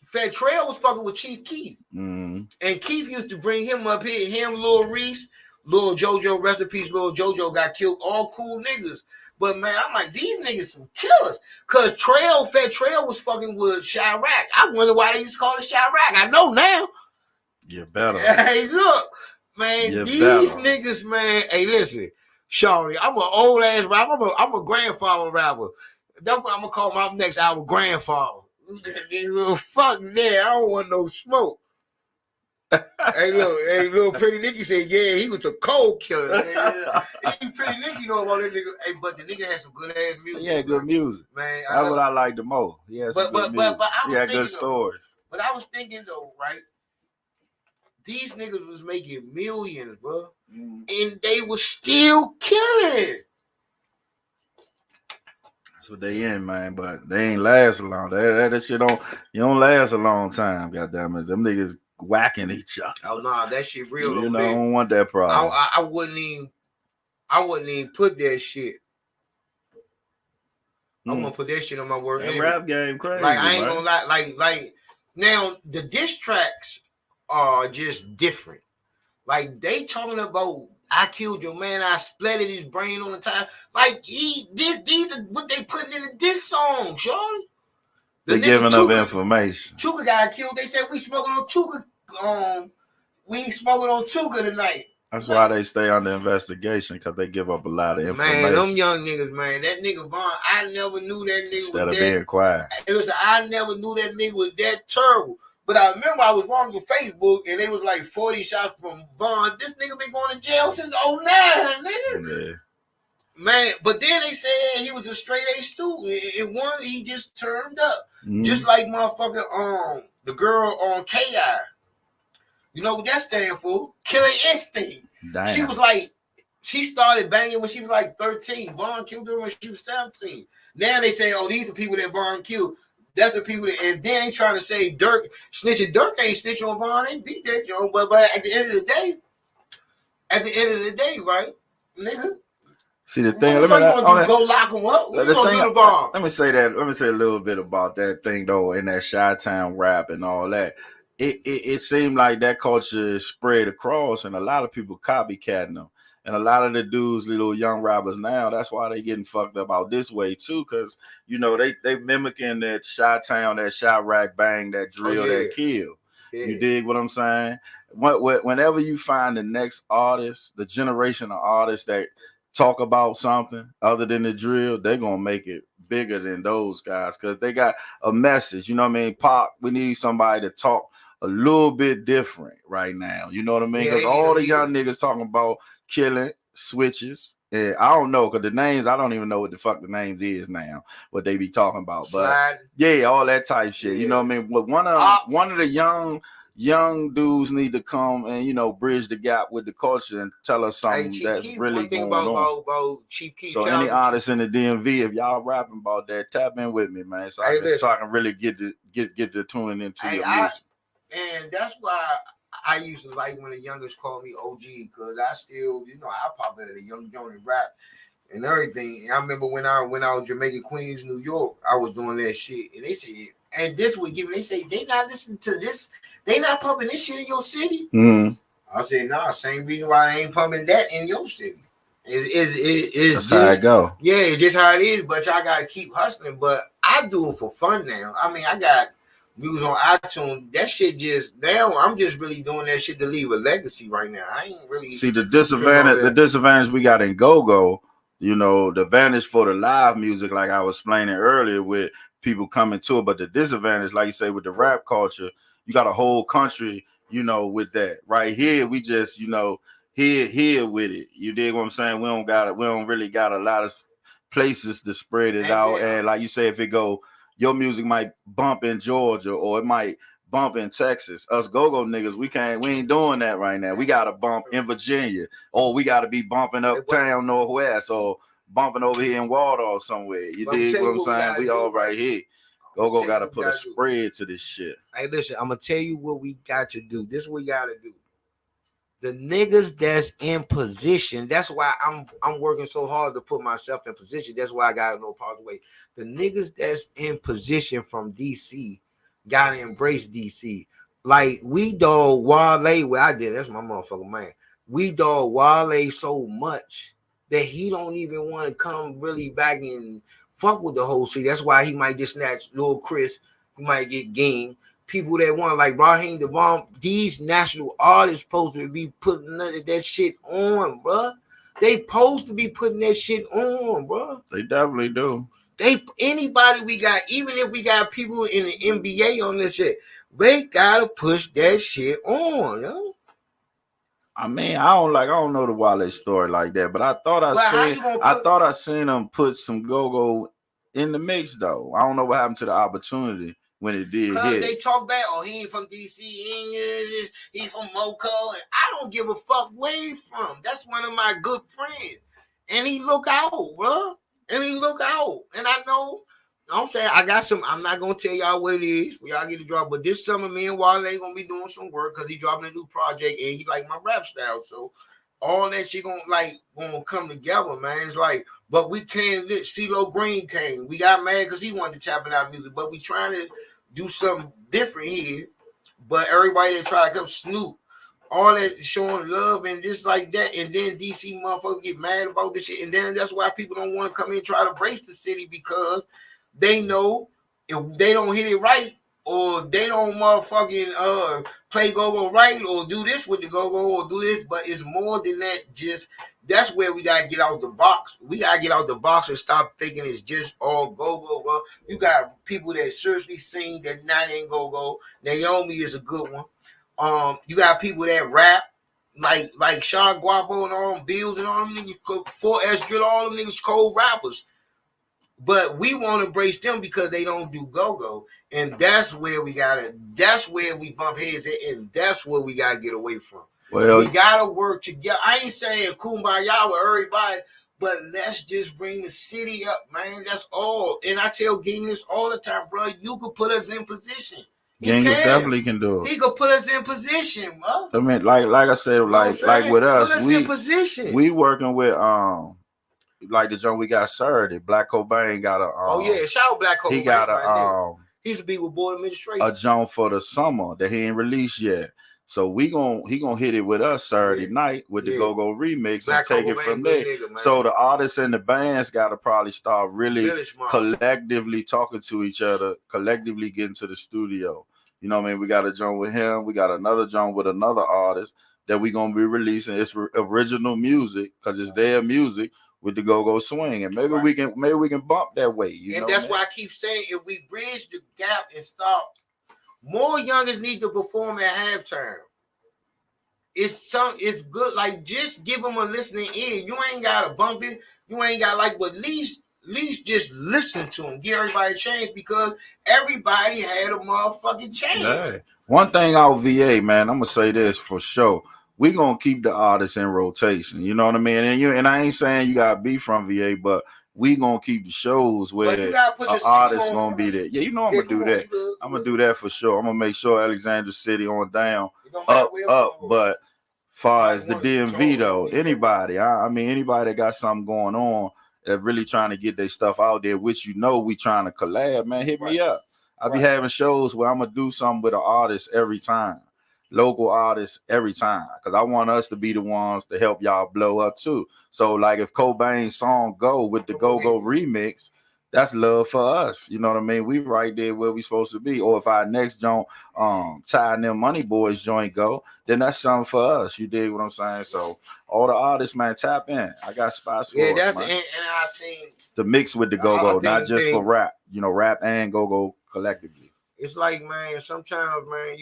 Fat Trail was fucking with Chief Keef. Mm-hmm. And Keef used to bring him up here. Him, Lil Reese, Lil JoJo, rest in peace, Lil JoJo got killed. All cool niggas. But man, I'm like, these niggas some killers. Cause Fat Trail was fucking with Chirac. I wonder why they used to call it Chirac. I know now. You better. Hey, look, man, these niggas, man. Hey, listen, Shawty, I'm an old ass rapper. I'm a grandfather rapper. That's what I'm gonna call my next album, Grandfather. Fuck that. I don't want no smoke. Hey, little Pretty Nicky said, yeah, he was a cold killer. Hey, Pretty Nicky know about that nigga. Hey, but the nigga had some good ass music. Yeah, good music. Man, that's what I like the most. Yeah, but he had good stories. But I was thinking though, right? These niggas was making millions, bro, and they was still killing. That's what they in, man. But they ain't last long. That shit you don't last a long time. Goddamn it, them niggas whacking each other. Oh nah, that shit real. You know, I don't want that problem. I wouldn't even put that shit. I want to put that shit on my work. That rap game crazy. Like I ain't gonna lie. Like now the diss tracks are just different. Like they talking about I killed your man, I splattered his brain on the time. Like these are what they putting in the diss song, Sean. They're giving up information. Tuka got killed. They said we smoking on Tuka. We ain't smoking on Tuka tonight. That's why they stay under investigation, because they give up a lot of information. Man, them young niggas, man. That nigga Von, I never knew that nigga Instead of being quiet. Listen, I never knew that nigga was that terrible. But I remember I was walking Facebook and they was like 40 shots from Von. This nigga been going to jail since 09, nigga. Yeah. Man, but then they said he was a straight A student. And one, he just turned up. Just like motherfucking the girl on KI. You know what that stand for? Killer Instinct. Damn. She was like, she started banging when she was like 13. Von killed her when she was 17. Now they say, oh, these are people that Von killed. That's the people that, and then they trying to say Dirk snitching. Dirk ain't snitching on Von. They beat that Joe. But at the end of the day, right, nigga. See the thing. Let me go lock him up. Let me say that. Let me say a little bit about that thing though. In that Chi-Town rap and all that, it seemed like that culture is spread across, and a lot of people copycatting them. And a lot of the dudes, little young rappers now, that's why they getting fucked up out this way too, because you know they mimicking that Chi-Town, that Chirac bang, that drill, that kill. Yeah. You dig what I'm saying? Whenever you find the next artist, the generation of artists that talk about something other than the drill, they're gonna make it bigger than those guys because they got a message. You know what I mean? Pop, we need somebody to talk a little bit different right now. You know what I mean? Because all the young niggas talking about killing, switches, and I don't know, because the names, I don't even know what the fuck the names is now, what they be talking about. But yeah, all that type shit. You know what I mean? But one of the young dudes need to come and, you know, bridge the gap with the culture and tell us something that's really going on. About Chief Keef. So any artists in the DMV, if y'all rapping about that, tap in with me, man, so I can really get the tuning into your music. And that's why I used to like when the youngest called me OG, because I still, you know, I pop at a young Johnny rap and everything. And I remember when I was Jamaica, Queens, New York, I was doing that shit. And they said, and this would give me, they say, they not listening to this, they not pumping this shit in your city. Mm-hmm. I said, nah, same reason why they ain't pumping that in your city. It's that's how it go. Yeah, it's just how it is, but y'all gotta keep hustling. But I do it for fun now. I mean, I got music on iTunes. That shit just now. I'm just really doing that shit to leave a legacy right now. I ain't really see the disadvantage. The disadvantage we got in go-go. You know, the advantage for the live music, like I was explaining earlier, with people coming to it. But the disadvantage, like you say, with the rap culture, you got a whole country. You know, with that right here, we just here with it. You dig what I'm saying? We don't really got a lot of places to spread it out. And like you say, if it go. Your music might bump in Georgia or it might bump in Texas. Us go-go niggas, we ain't doing that right now. We got to bump in Virginia or we got to be bumping uptown Northwest or bumping over here in Waldorf somewhere. You But I'm dig tell what you I'm what we saying? gotta We do, all right here. Go got to put a spread to this shit. Hey, listen, I'm gonna tell you what we got to do. This is what we gotta do. The niggas that's in position. That's why I'm working so hard to put myself in position. That's why I got no part of the way. The niggas that's in position from DC gotta embrace DC. Like we dog Wale, where I did. That's my motherfucking man. We dog Wale so much that he don't even want to come really back and fuck with the whole city. That's why he might just snatch Lil Chris. He might get Ging. People that want like Raheem DeVaughn, these national artists supposed to be putting that shit on, bro. They supposed to be putting that shit on, bro. They definitely do. Anybody we got, even if we got people in the NBA on this shit, they gotta push that shit on, yo. I mean, I don't know the Wale story like that, but I thought I seen him put some go-go in the mix though. I don't know what happened to the opportunity when it did hit. They talk back, oh, he ain't from DC, he from Moco, and I don't give a fuck where he from. That's one of my good friends. And he look out, bro. And he look out. And I know, I'm saying I got some, I'm not gonna tell y'all what it is for y'all get to drop, but this summer me and Wale gonna be doing some work because he dropping a new project and he like my rap style. So all that shit gonna come together, man. It's like, but we can't let CeeLo Green came. We got mad because he wanted to tap in our music, but we trying to do something different here. But everybody that try to come Snoop, all that showing love and this like that, and then DC motherfuckers get mad about this shit, and then that's why people don't want to come in and try to brace the city because they know if they don't hit it right or they don't motherfucking play go-go right or do this with the go-go or do this, but it's more than that. Just that's where we gotta get out the box. We gotta get out the box and stop thinking it's just all go-go, bro. You got people that seriously sing that not ain't go-go. Naomi is a good one. You got people that rap like Sean Guapo and all them Bills and all them niggas, 4S Drill, all them niggas cold rappers. But we want to embrace them because they don't do go-go. And that's where we bump heads at, and that's where we gotta get away from. Well, we gotta work together. I ain't saying kumbaya with everybody, but let's just bring the city up, man. That's all. And I tell Ging this all the time, bro. You could put us in position. Genghis definitely can do it. He could put us in position, bro. I mean, like I said, like with us, in position. We working with like the joint we got Saturday. Black Cobain got a shout out Black Cobain. He got a he used to be with Board Administration. A joint for the summer that he ain't released yet. So he gonna hit it with us Saturday night with the Go-Go remix Black and take it from there. So the artists and the bands gotta probably start really collectively talking to each other, collectively getting to the studio. You know what I mean? We got a joint with him. We got another joint with another artist that we gonna be releasing. It's original music because it's their music with the Go-Go swing, and maybe we can bump that way. You know that's why I keep saying if we bridge the gap and stop. More youngers need to perform at halftime. It's good. Like just give them a listening ear. You ain't gotta bump it. You ain't got but at least just listen to them. Give everybody a chance because everybody had a motherfucking chance. Hey, one thing out VA, man, I'm gonna say this for sure. We gonna keep the artists in rotation. You know what I mean? And I ain't saying you gotta be from VA, but we gonna keep the shows where the artists gonna be there. Yeah, you know I'm gonna do that. I'm gonna do that for sure. I'm gonna make sure Alexandria City on down, up. But far as the DMV though, anybody, I mean anybody that got something going on that really trying to get their stuff out there, which we trying to collab, man, hit me up. I be having shows where I'm gonna do something with an artist every time. Local artists every time, because I want us to be the ones to help y'all blow up too. So like if Cobain's song go with the Go-Go remix, that's love for us. You know what I mean? We right there where we supposed to be. Or if our next joint, Ty and them Money Boys joint go, then that's something for us. You dig what I'm saying? So all the artists, man, tap in. I got spots for us, man. And I think the mix with the Go-Go, not just for rap. You know, rap and Go-Go collectively. It's like, man, sometimes, man,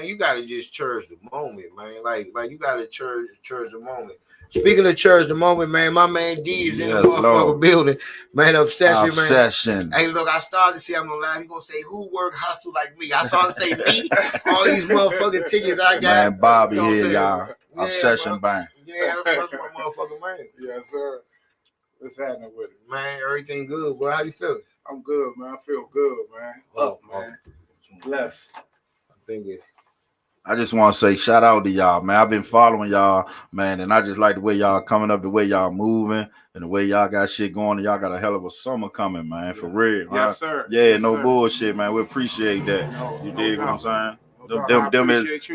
you gotta just cherish the moment, man. Like you gotta cherish the moment. Speaking of cherish the moment, man, my man D is in the motherfucking building. Man, obsession. Hey, look, I started to see I'm gonna lie. You gonna say who work hustle like me? I started to say me. All these motherfucking tickets I got. Man, Bobby here, y'all. Obsession bang. Yeah, that's my motherfucking man. Yes, sir. What's happening with it? Man, everything good, bro. How you feeling? I'm good, man. I feel good, man. Up, man. Blessed. I think it. I just want to say shout out to y'all, man. I've been following y'all, man, and I just like the way y'all coming up, the way y'all moving, and the way y'all got shit going. And y'all got a hell of a summer coming, man, for real. Yes, sir. Yeah, yes, no sir. bullshit, man. We appreciate that. You dig what I'm saying?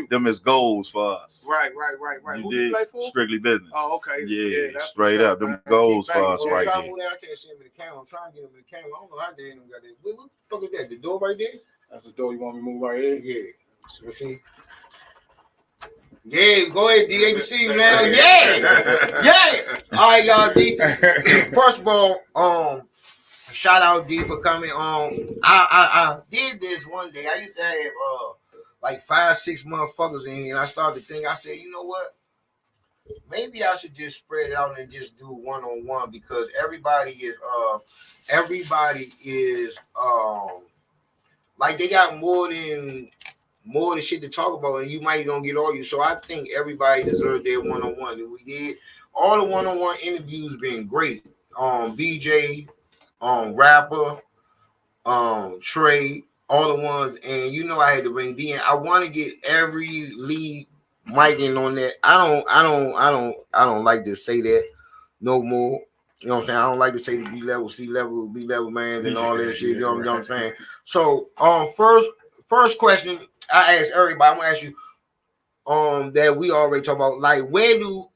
Them is goals for us. Right. You Who dig? you play for? Strictly business. Oh, okay. Yeah, that's straight up. Them goals for us right there. I can't see him in the camera. I'm trying to get him in the camera. I don't know how they got that. What the fuck is that? The door right there? That's the door you want me to move right here? Yeah. Let's see. Yeah, go ahead, D. They can see you now. Yeah. All right, y'all, D. First of all, shout out D for coming on. I did this one day. I used to have like 5-6 motherfuckers in here, and I started to think. I said, you know what? Maybe I should just spread it out and just do one-on-one because everybody is like they got more than shit to talk about, and you might don't get all you. So I think everybody deserves their one-on-one. And we did all the one-on-one interviews been great. BJ, Rapper, Trey, all the ones, and you know I had to bring D in. I want to get every lead mic in on that. I don't like to say that no more. You know what I'm saying? I don't like to say the B level, C level, B level man, and all that shit. You know what I'm saying? So, first question I ask everybody. I'm gonna ask you, that we already talked about. Like, where do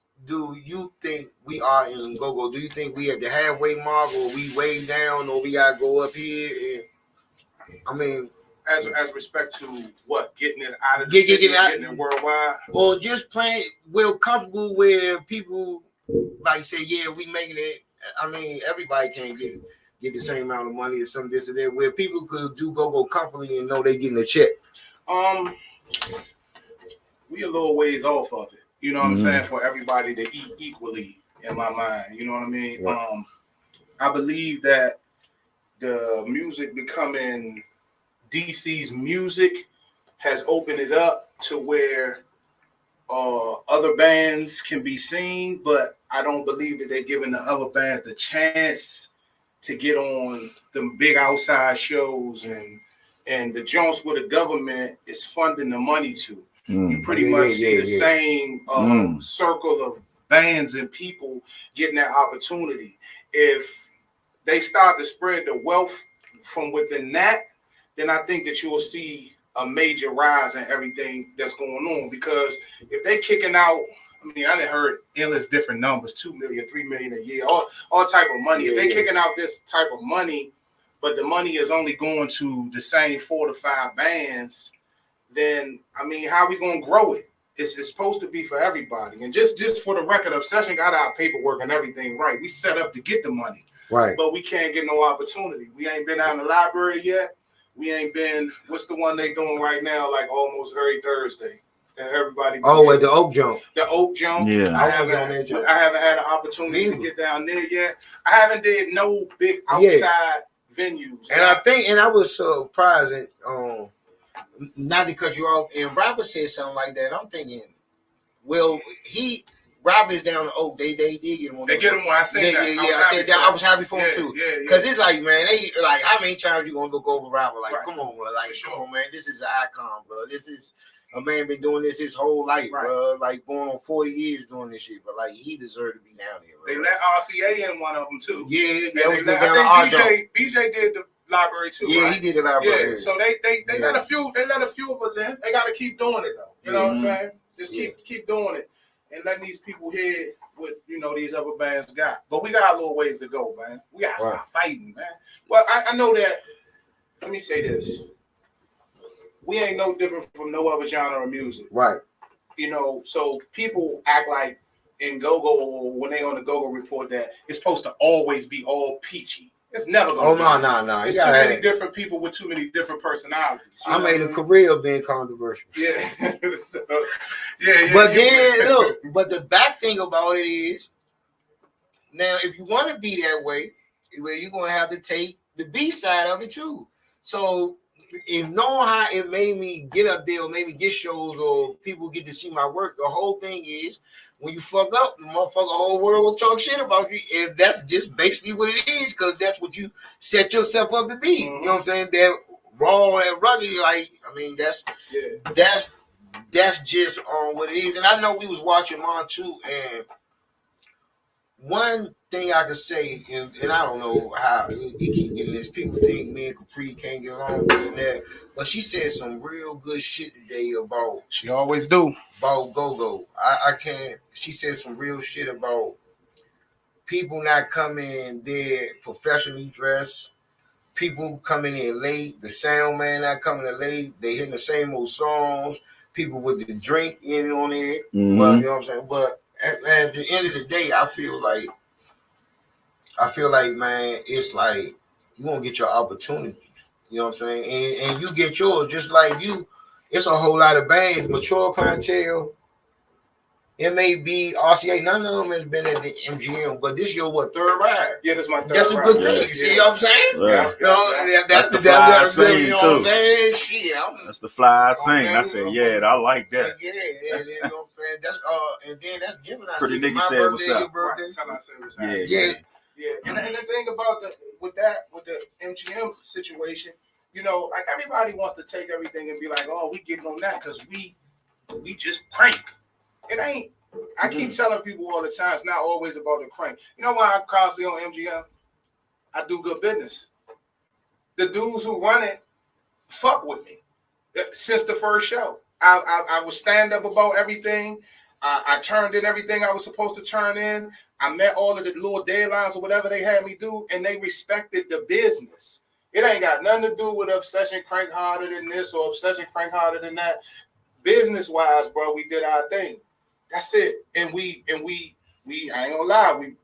you think we are in go-go? Do you think we at the halfway mark, or we way down, or we gotta go up here? And, I mean, as respect to what, getting it out of the city, getting it worldwide, or just playing well comfortable where people like say, yeah, we making it. I mean, everybody can't get the same amount of money or some this or that, where people could do go comfortably and know they getting a check. We a little ways off of it. You know what I'm saying? For everybody to eat equally, in my mind. You know what I mean? Right. I believe that the music becoming DC's music has opened it up to where other bands can be seen, but I don't believe that they're giving the other bands the chance to get on them big outside shows and the joints where the government is funding the money to. You pretty much see the same circle of bands and people getting that opportunity. If they start to spread the wealth from within that, then I think that you will see a major rise in everything that's going on. Because if they kicking out, I mean, I done heard endless different numbers, 2 million, 3 million a year, all type of money. If they kicking out this type of money, but the money is only going to the same 4 to 5 bands, then, I mean, how are we going to grow it? It's supposed to be for everybody. And just for the record, Obsession got our paperwork and everything right. We set up to get the money. Right. But we can't get no opportunity. We ain't been out in the library yet. We ain't been, what's the one they doing right now, like almost every Thursday? And everybody. At the Oak Jump. The Oak Jump. Yeah. I haven't had an opportunity to get down there yet. I haven't did no big outside venues. And I was surprised, not because you're off, and Robert said something like that. I'm thinking, well, Robert's down the Oak. They did get him on. They get him when I said that. I said that. I was happy for him too. Because it's like, man, they like, how many times you gonna look over Robert? Like, come on, bro. Like, come on, man. This is an icon, bro. This is a man been doing this his whole life, bro. Like going on 40 years doing this shit, but like he deserved to be down here. Bro. They let RCA in one of them too. Yeah, I think BJ did the library too. Yeah, right? he did the library. Yeah, so they let a few of us in. They got to keep doing it though. You know what I'm saying? Just keep doing it and letting these people hear what these other bands got. But we got a little ways to go, man. We gotta stop fighting, man. Well, I know that. Let me say this: we ain't no different from no other genre of music, right? So people act like in go-go when they on the go-go report that it's supposed to always be all peachy. It's never going to be. No. It's too many different people with too many different personalities. I made a career of being controversial. Yeah. But then, look, but the bad thing about it is, now, if you want to be that way, you're going to have to take the B side of it, too. So, if knowing how it made me get up there or maybe get shows or people get to see my work, the whole thing is when you fuck up, the motherfucker whole world will talk shit about you. And that's just basically what it is, because that's what you set yourself up to be. You know what I'm saying? That raw and rugged, like, I mean, that's just what it is. And I know we was watching mine too, and one thing I could say, and I don't know how you keep getting this. People think me and Capri can't get along, this and that. But she said some real good shit today about. She always do. About Go-Go. I can't. She said some real shit about people not coming there professionally dressed. People coming in late. The sound man not coming in late. They hitting the same old songs. People with the drink in on it. Mm-hmm. Well, you know what I'm saying? But at the end of the day, I feel like, man, it's like you won't get your opportunities. You know what I'm saying? And you get yours just like you. It's a whole lot of bands, mature clientele. It may be RCA. None of them has been at the MGM, but this your third ride? Yeah, that's my third. That's a good thing. See what I'm saying? Yeah. You know, that's the fly scene you know too. What I'm saying? Shit, that's the fly scene. I said, yeah, I like that. Yeah, and you know what I'm saying? That's and then that's Gemini. Pretty nigga said what's up. Right, tell I said what's up. Yeah. And the thing about with the MGM situation, you know, like everybody wants to take everything and be like, oh, we getting on that because we just crank. It ain't. I keep telling people all the time, it's not always about the crank. You know why I'm constantly on MGM? I do good business. The dudes who run it fuck with me since the first show. I was stand up about everything. I turned in everything I was supposed to turn in. I met all of the little deadlines or whatever they had me do, and they respected the business. It ain't got nothing to do with obsession crank harder than this or obsession crank harder than that. Business wise, bro, we did our thing. That's it. And we I ain't gonna lie, we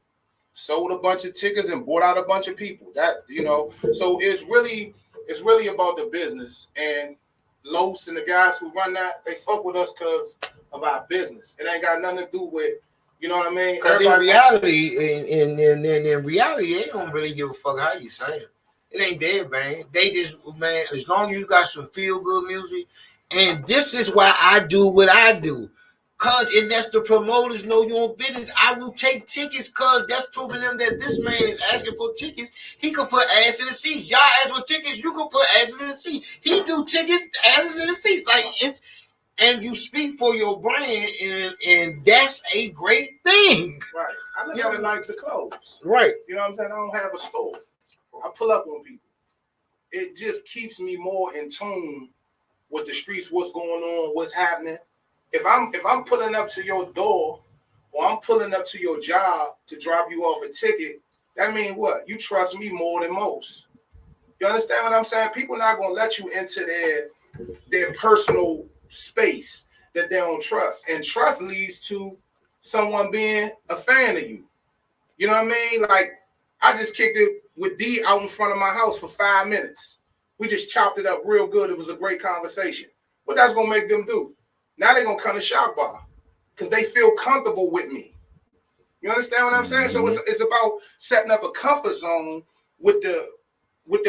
sold a bunch of tickets and bought out a bunch of people. That, you know, so it's really about the business. And Los and the guys who run that, they fuck with us because of our business. It ain't got nothing to do with, you know what I mean? Because in reality, in reality, they don't really give a fuck how you sing. It ain't their band. They just, man, as long as you got some feel good music, and this is why I do what I do. Cause it lets the promoters know your own business. I will take tickets because that's proving them that this man is asking for tickets. He could put ass in the seats. Y'all ask for tickets, you can put asses in the seat. He do tickets, asses in the seats. Like it's, and you speak for your brand, and that's a great thing. Right. I look at it like the clothes. Right. You know what I'm saying? I don't have a store. I pull up on people. It just keeps me more in tune with the streets, what's going on, what's happening. If I'm pulling up to your door or I'm pulling up to your job to drop you off a ticket, that means what? You trust me more than most. You understand what I'm saying? People not gonna let you into their personal space that they don't trust. And trust leads to someone being a fan of you. You know what I mean? Like, I just kicked it with D out in front of my house for 5 minutes. We just chopped it up real good. It was a great conversation. What that's gonna make them do? Now they're gonna come to Shock Bar because they feel comfortable with me. You understand what I'm saying? So it's about setting up a comfort zone with the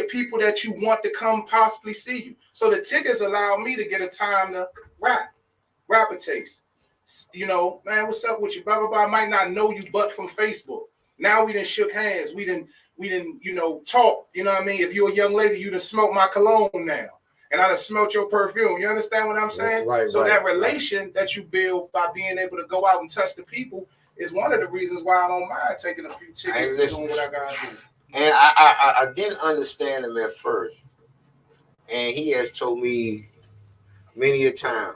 people that you want to come possibly see you. So the tickets allow me to get a time to rap a taste. You know, man, what's up with you? Blah blah blah. I might not know you, but from Facebook. Now we done shook hands. We done, you know, talk. You know what I mean? If you're a young lady, you done smoked my cologne now. And I done smelt your perfume. You understand what I'm saying? Right, so that relation that you build by being able to go out and touch the people is one of the reasons why I don't mind taking a few tickets and doing what I gotta do. And I didn't understand him at first. And he has told me many a time,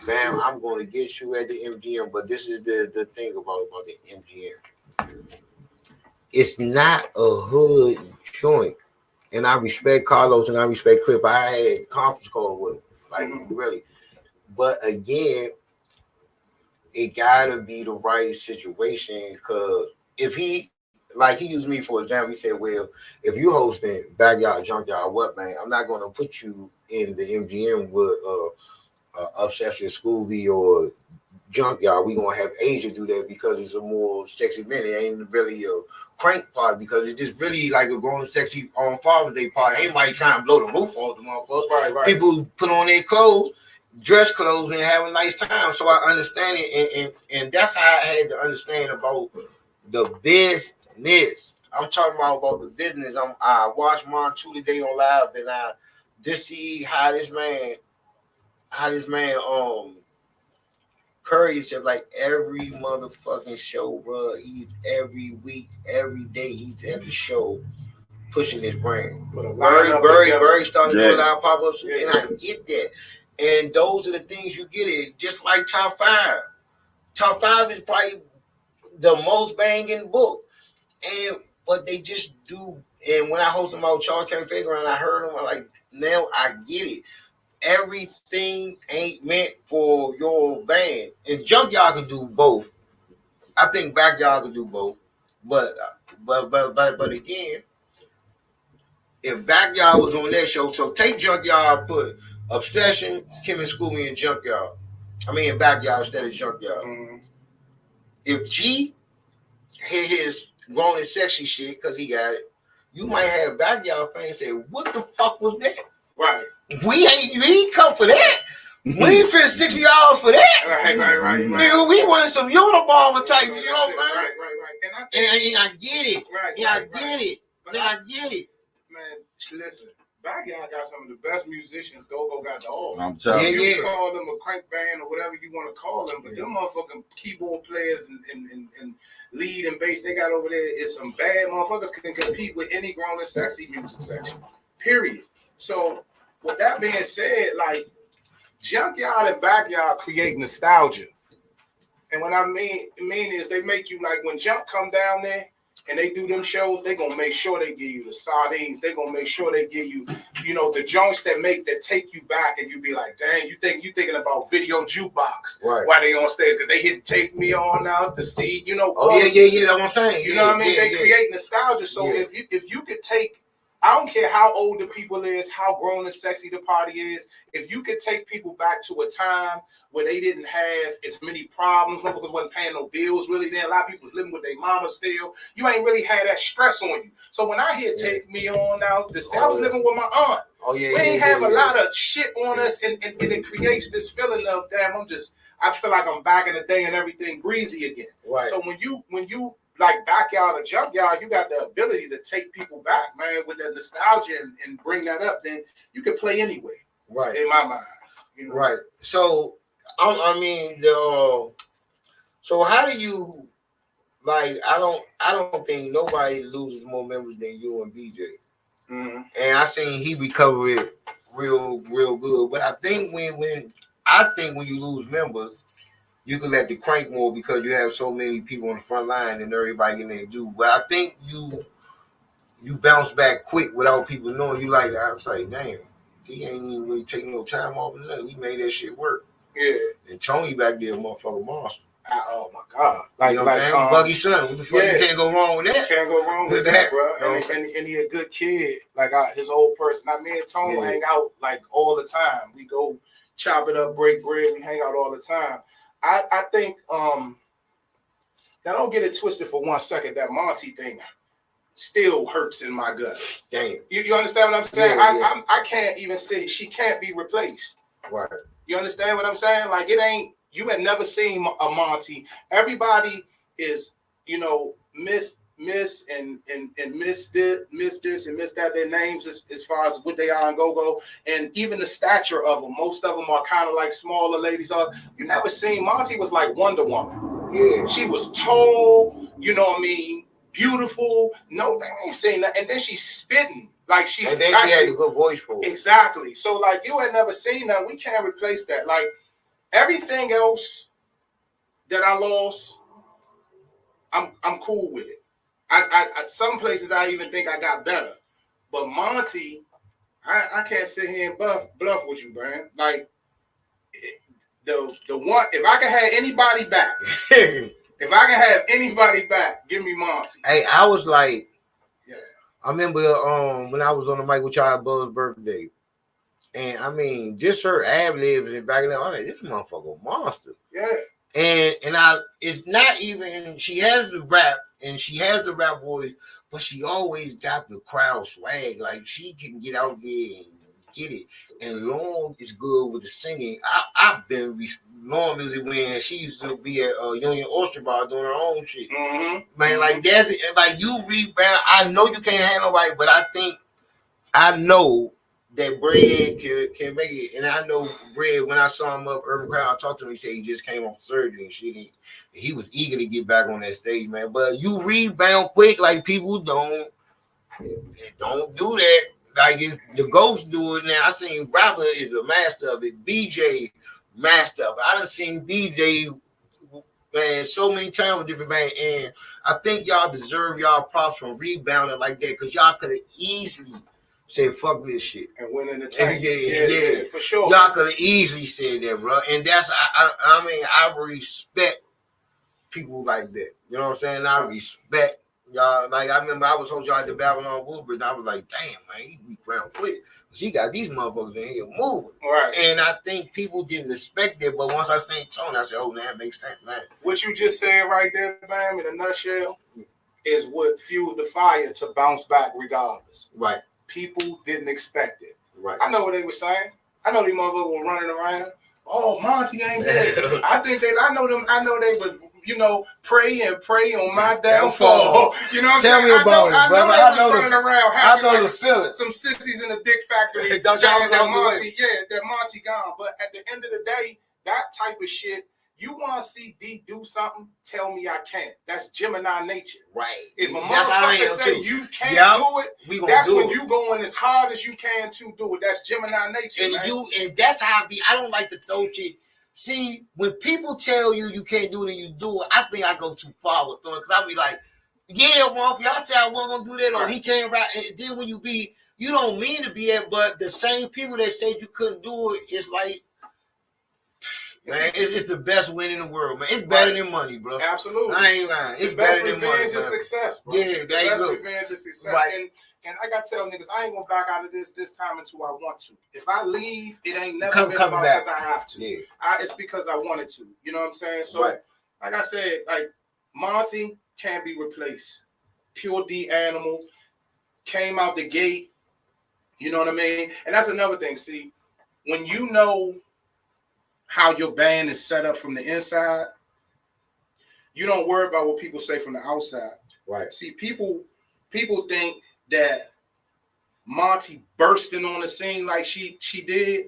man, I'm going to get you at the MGM. But this is the thing about the MGM. It's not a hood joint. And I respect Carlos and I respect Clip. I had conference call with him, like really. But again, it gotta be the right situation because if he used me for example, he said, well, if you hosting Backyard Junkyard, what man? I'm not gonna put you in the MGM with Obsession Scooby or Junkyard. We gonna have Asia do that because it's a more sexy man. It ain't really a crank part because it's just really like a grown sexy on Father's Day party. Ain't nobody trying to blow the roof off the motherfucker. Right. People put on their clothes, dress clothes, and have a nice time. So I understand it, and that's how I had to understand about the business. I'm talking about the business. I watched Montu today on live, and I just see how this man Curry said like every motherfucking show, bro. He's every week, every day. He's at the show pushing his brand. Barry started doing a lot of pop-ups, and I get that. And those are the things you get it. Just like Top 5. Top 5 is probably the most banging book, but they just do. And when I hosted my Charles K. Fager and I heard him, I'm like, now I get it. Everything ain't meant for your band, and Junkyard can do both. I think Backyard can do both, but again, if Backyard was on that show, so take Junkyard, put Obsession, Kim and Scooby in Junkyard. I mean, in Backyard instead of Junkyard. Mm-hmm. If G hit his grown and sexy shit because he got it, you might have Backyard fans say, "What the fuck was that?" Right. We ain't come for that. We ain't fit $60 for that. Right. Nigga, we wanted some Unabomber type, you know, man. Right. And I get it. I get it. Man, listen, Backyard got some of the best musicians Go-Go got to offer. I'm telling you. You call them a crank band or whatever you want to call them, but them motherfucking keyboard players and lead and bass they got over there is some bad motherfuckers can compete with any grown and sexy music section. Period. So with that being said, like Junkyard and Backyard create nostalgia. And what I mean is they make you like when Junk come down there and they do them shows, they gonna make sure they give you the sardines. They gonna make sure they give you, the joints that take you back and you be like, dang, you thinking about Video Jukebox while they on stage because they hit Take Me On Out to See, yeah, that's what I'm saying. You know what I mean? They create nostalgia. So if you could take, I don't care how old the people is, how grown and sexy the party is. If you could take people back to a time where they didn't have as many problems, motherfuckers wasn't paying no bills really. Then a lot of people was living with their mama still. You ain't really had that stress on you. So when I hear Take Me On Now, I was living with my aunt. We ain't have a lot of shit on us, and it creates this feeling of damn. I feel like I'm back in the day and everything breezy again. Right. So when you like Backyard or Junkyard, you got the ability to take people back, man, with that nostalgia and bring that up. Then you can play anyway, right? In my mind, Right. So so how do you like? I don't think nobody loses more members than you and BJ. Mm-hmm. And I seen he recover it real good. But I think when you lose members, you can let the crank more because you have so many people on the front line and everybody can they do. But I think you bounce back quick without people knowing. You like, I was like, damn, he ain't even really taking no time off and nothing. We made that shit work. Yeah. And Tony back there, motherfucking monster. Oh my God. Like Buggy Son. What the fuck? You can't go wrong with that. Can't go wrong with that, bro. And he a good kid. Like his old person. Like me and Tony hang out like all the time. We go chop it up, break bread. We hang out all the time. I think now don't get it twisted for 1 second. That Monty thing still hurts in my gut. Damn. You understand what I'm saying? I can't even say she can't be replaced. Right. You understand what I'm saying? Like it ain't. You had never seen a Monty. Everybody is, Miss and Miss this and Miss that. Their names as far as what they are in Go-Go, and even the stature of them. Most of them are kind of like smaller ladies. You never seen Monty was like Wonder Woman. Yeah, she was tall. You know what I mean? Beautiful. No, they ain't seen that. And then she's spitting like she. And then she had a good voice for it. Exactly. So like you had never seen that. We can't replace that. Like everything else that I lost, I'm cool with it. I some places I even think I got better, but Monty, I can't sit here and bluff with you, man. Like the one, if I can have anybody back, give me Monty. Hey, I was like, I remember when I was on the mic with Child Buzz birthday, and I mean just her ad libs and back then, I was like, this motherfucker monster. Yeah. And it's not even, she has the rap and she has the rap voice, but she always got the crowd swag. Like she can get out there and get it. And Lauren is good with the singing. I've been Lauren music when she used to be at Union Orchard Bar doing her own shit. Man, like that's it. Like you rebound. I know you can't handle nobody, but I know that Brad can make it. And I know Brad, when I saw him up Urban Crowd, I talked to him, he said he just came off surgery and shit. He was eager to get back on that stage, man. But you rebound quick, like people don't do that. Like it's the Ghost do it now. I seen Rapper is a master of it. BJ master of it. I done seen BJ, man, so many times with different bands, and I think y'all deserve y'all props from rebounding like that, because y'all could have easily said fuck this shit and went in the tank. Yeah, for sure. Y'all could have easily said that, bro. And that's I mean, I respect people like that. You know what I'm saying? I respect y'all. Like I remember I was told y'all at the Babylon Woodbridge, and I was like, damn, man, he be ground quick. She got these motherfuckers in here moving. Right. And I think people didn't expect it, but once I seen Tony, I said, oh, that makes sense, man. What you just said right there, man, in a nutshell, is what fueled the fire to bounce back regardless. Right. People didn't expect it. Right. I know what they were saying. I know these motherfuckers were running around. Oh, Monty ain't dead. I know them. I know they was, pray on my downfall. You know what I'm saying? Tell me about it, brother. I know they was running around. I know like the feeling. some sissies in the dick factory saying that Monty gone. But at the end of the day, that type of shit, you want to see D do something, tell me I can't. That's Gemini nature. Right. If a motherfucker say you can't do it, that's when you going as hard as you can to do it. That's Gemini nature. And that's how I be. I don't like to throw shit. See, when people tell you you can't do it and you do it, I think I go too far with it. Because I be like, yeah, well, y'all say I wasn't going to do that, or he can't rap. And then when you don't mean to be that, but the same people that said you couldn't do it, it's like, man, it's the best win in the world, man. It's better than money, bro. Absolutely. I ain't lying. It's better than money. Revenge is success, bro. Yeah, there you go. Revenge is success. Right. And I got to tell niggas, I ain't going to back out of this time until I want to. If I leave, it ain't never been about because I have to. Yeah. It's because I wanted to. You know what I'm saying? So, like I said, like, Monty can't be replaced. Pure D animal. Came out the gate. You know what I mean? And that's another thing. See, when you know how your band is set up from the inside, you don't worry about what people say from the outside. Right. See, people think that Monty bursting on the scene like she did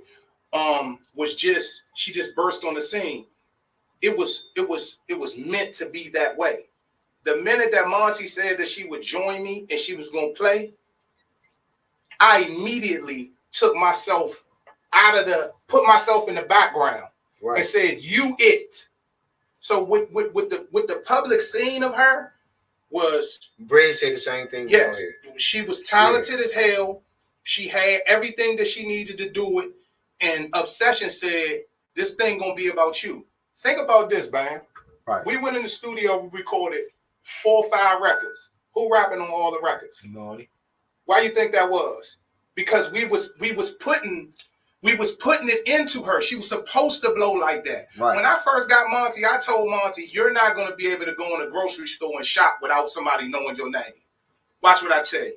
was just, she just burst on the scene. It was meant to be that way. The minute that Monty said that she would join me and she was gonna play, I immediately took myself put myself in the background. Right. And said, you it. So with the public scene of her was, Brad said the same thing. Yes, she was talented as hell. She had everything that she needed to do it. And Obsession said, this thing gonna be about you. Think about this, man. Right. We went in the studio, we recorded 4 or 5 records. Who rapping on all the records? Monty. Why you think that was? Because we was putting it into her. She was supposed to blow like that. Right. When I first got Monty, I told Monty, you're not going to be able to go in a grocery store and shop without somebody knowing your name. Watch what I tell you.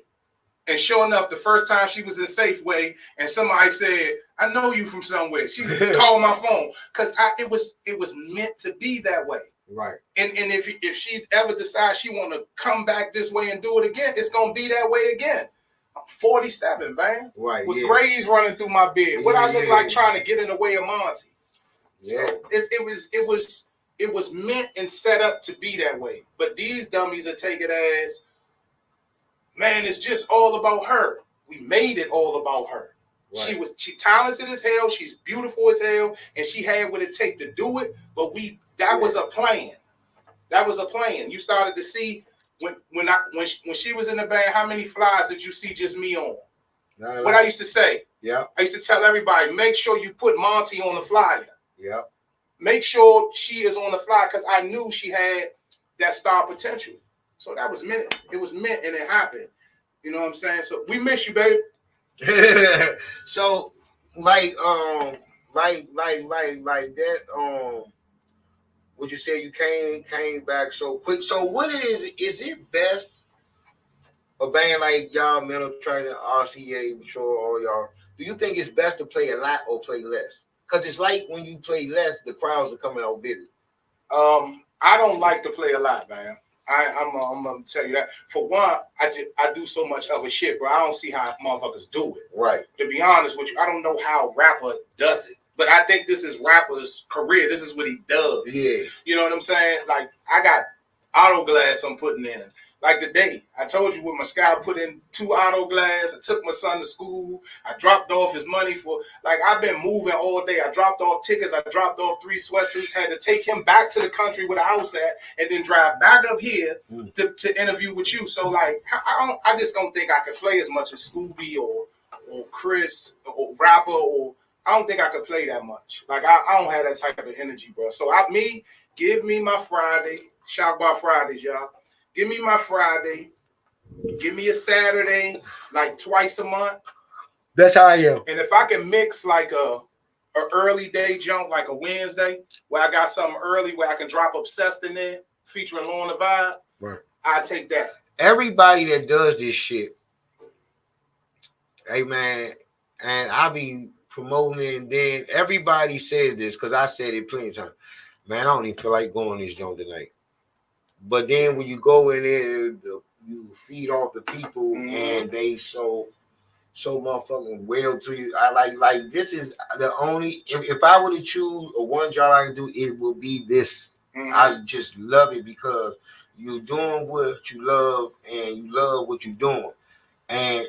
And sure enough, the first time she was in Safeway and somebody said, I know you from somewhere. She called my phone because it was meant to be that way. Right. And if she ever decides she want to come back this way and do it again, it's going to be that way again. 47, man. Right. With grays running through my beard. What I look like trying to get in the way of Monty. Yeah. So it was meant and set up to be that way. But these dummies will take it as, man, it's just all about her. We made it all about her. Right. She talented as hell, she's beautiful as hell, and she had what it take to do it, but that was a plan. That was a plan. You started to see when she was in the band, how many flyers did you see just me on? What I used to say. Yeah. I used to tell everybody, make sure you put Monty on the flyer. Yeah. Make sure she is on the flyer because I knew she had that star potential. So that was meant. It was meant and it happened. You know what I'm saying? So we miss you, baby. So like that, Would you say you came back so quick? So what it is it best a band like y'all, Mental Trainer, RCA, Patrol, all y'all, do you think it's best to play a lot or play less? Because it's like when you play less, the crowds are coming out bigger. I don't like to play a lot, man. I'm gonna tell you that. For one, I do so much other shit, bro. I don't see how motherfuckers do it. Right. To be honest with you, I don't know how a rapper does it. But I think this is rapper's career. This is what he does. Yeah. You know what I'm saying? Like, I got auto glass I'm putting in. Like today, I told you with my sky, I put in 2 auto glass. I took my son to school. I dropped off his money for, like, I've been moving all day. I dropped off tickets. I dropped off 3 sweatsuits. Had to take him back to the country where the house at and then drive back up here to interview with you. So, like, I just don't think I could play as much as Scooby or Chris or rapper or I don't think I could play that much. Like, I don't have that type of energy, bro. So, give me my Friday. Shout out Fridays, y'all. Give me my Friday. Give me a Saturday, like twice a month. That's how I am. And if I can mix like a early day jump, like a Wednesday, where I got something early where I can drop Obsessed in there, featuring On the Vibe, right, I take that. Everybody that does this shit, hey man, and I be promoting, and then everybody says this because I said it plenty of times. Man, I don't even feel like going this joint tonight. But then when you go in there, you feed off the people, and they so motherfucking well to you. I like this is the only. If I were to choose a one job I can do, it will be this. I just love it because you're doing what you love, and you love what you're doing. And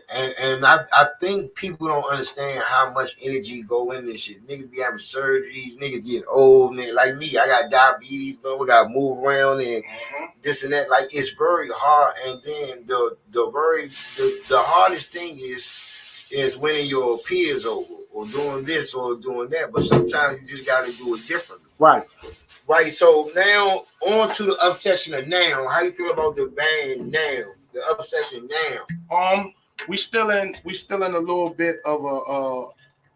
I think people don't understand how much energy go in this shit. Niggas be having surgeries, niggas getting old, niggas like me. I got diabetes, but we gotta move around and this and that. Like, it's very hard. And then the hardest thing is winning your peers over or doing this or doing that. But sometimes you just gotta do it differently. Right. Right. So now on to the Obsession of Now. How you feel about the band now? The Obsession now. We still in a little bit of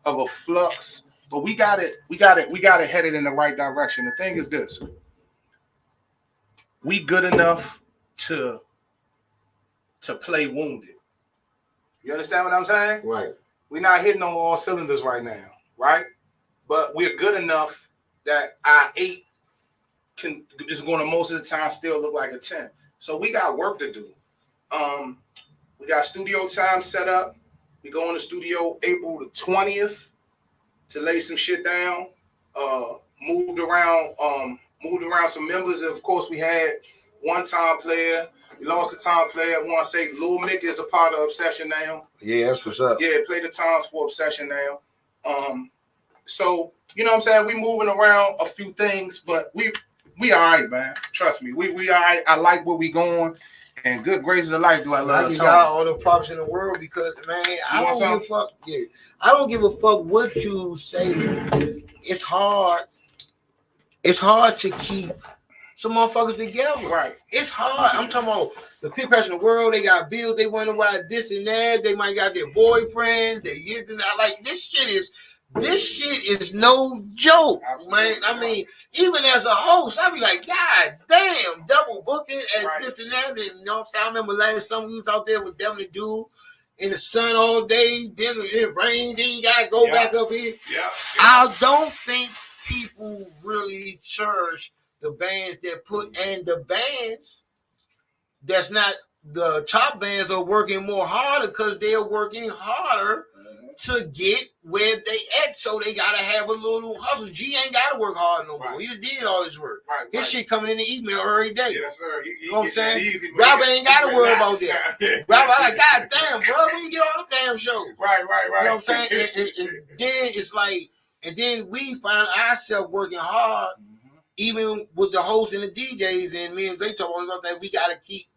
a flux, but we got it headed in the right direction. The thing is this: we good enough to play Wounded. You understand what I'm saying? Right. We're not hitting on all cylinders right now, right? But we're good enough that our 8 is going to most of the time still look like a 10. So we got work to do. We got studio time set up. We go in the studio April the 20th to lay some shit down. Moved around some members. Of course, we had one time player. We lost a time player. I want to say Lil Mick is a part of Obsession now. Yeah, that's what's up. Yeah, play the times for Obsession now. So you know what I'm saying? We moving around a few things, but we all right, man. Trust me, we all right. I like where we going. And good graces of life, do I love give y'all all the props in the world because, man, I don't give a fuck. Yeah, I don't give a fuck what you say. It's hard. It's hard to keep some motherfuckers together. Right. It's hard. I'm talking about the people in the world. They got bills. They wonder why this and that. They might got their boyfriends. They get and that. Like, this shit is no joke, man. I mean, even as a host, I be like, God damn, double booking and this and that. And you know what I'm saying? I remember last summer we was out there with Devin the Dude in the sun all day. Then it rained. Then you gotta go back up here. Yeah. I don't think people really cherish the bands that put and the bands that's not the top bands are working more harder because they're working harder to get where they at, so they gotta have a little hustle. G ain't gotta work hard no more. He done did all this work. His shit coming in the email every day. Yes, sir. You know what I'm saying? Rapper ain't gotta worry about that. Rapper, I like, God damn, bro, when you get on the damn show. Right. You know what I'm saying? And then it's like, and then we find ourselves working hard, even with the hosts and the DJs, and me and Zay talk about that. We gotta keep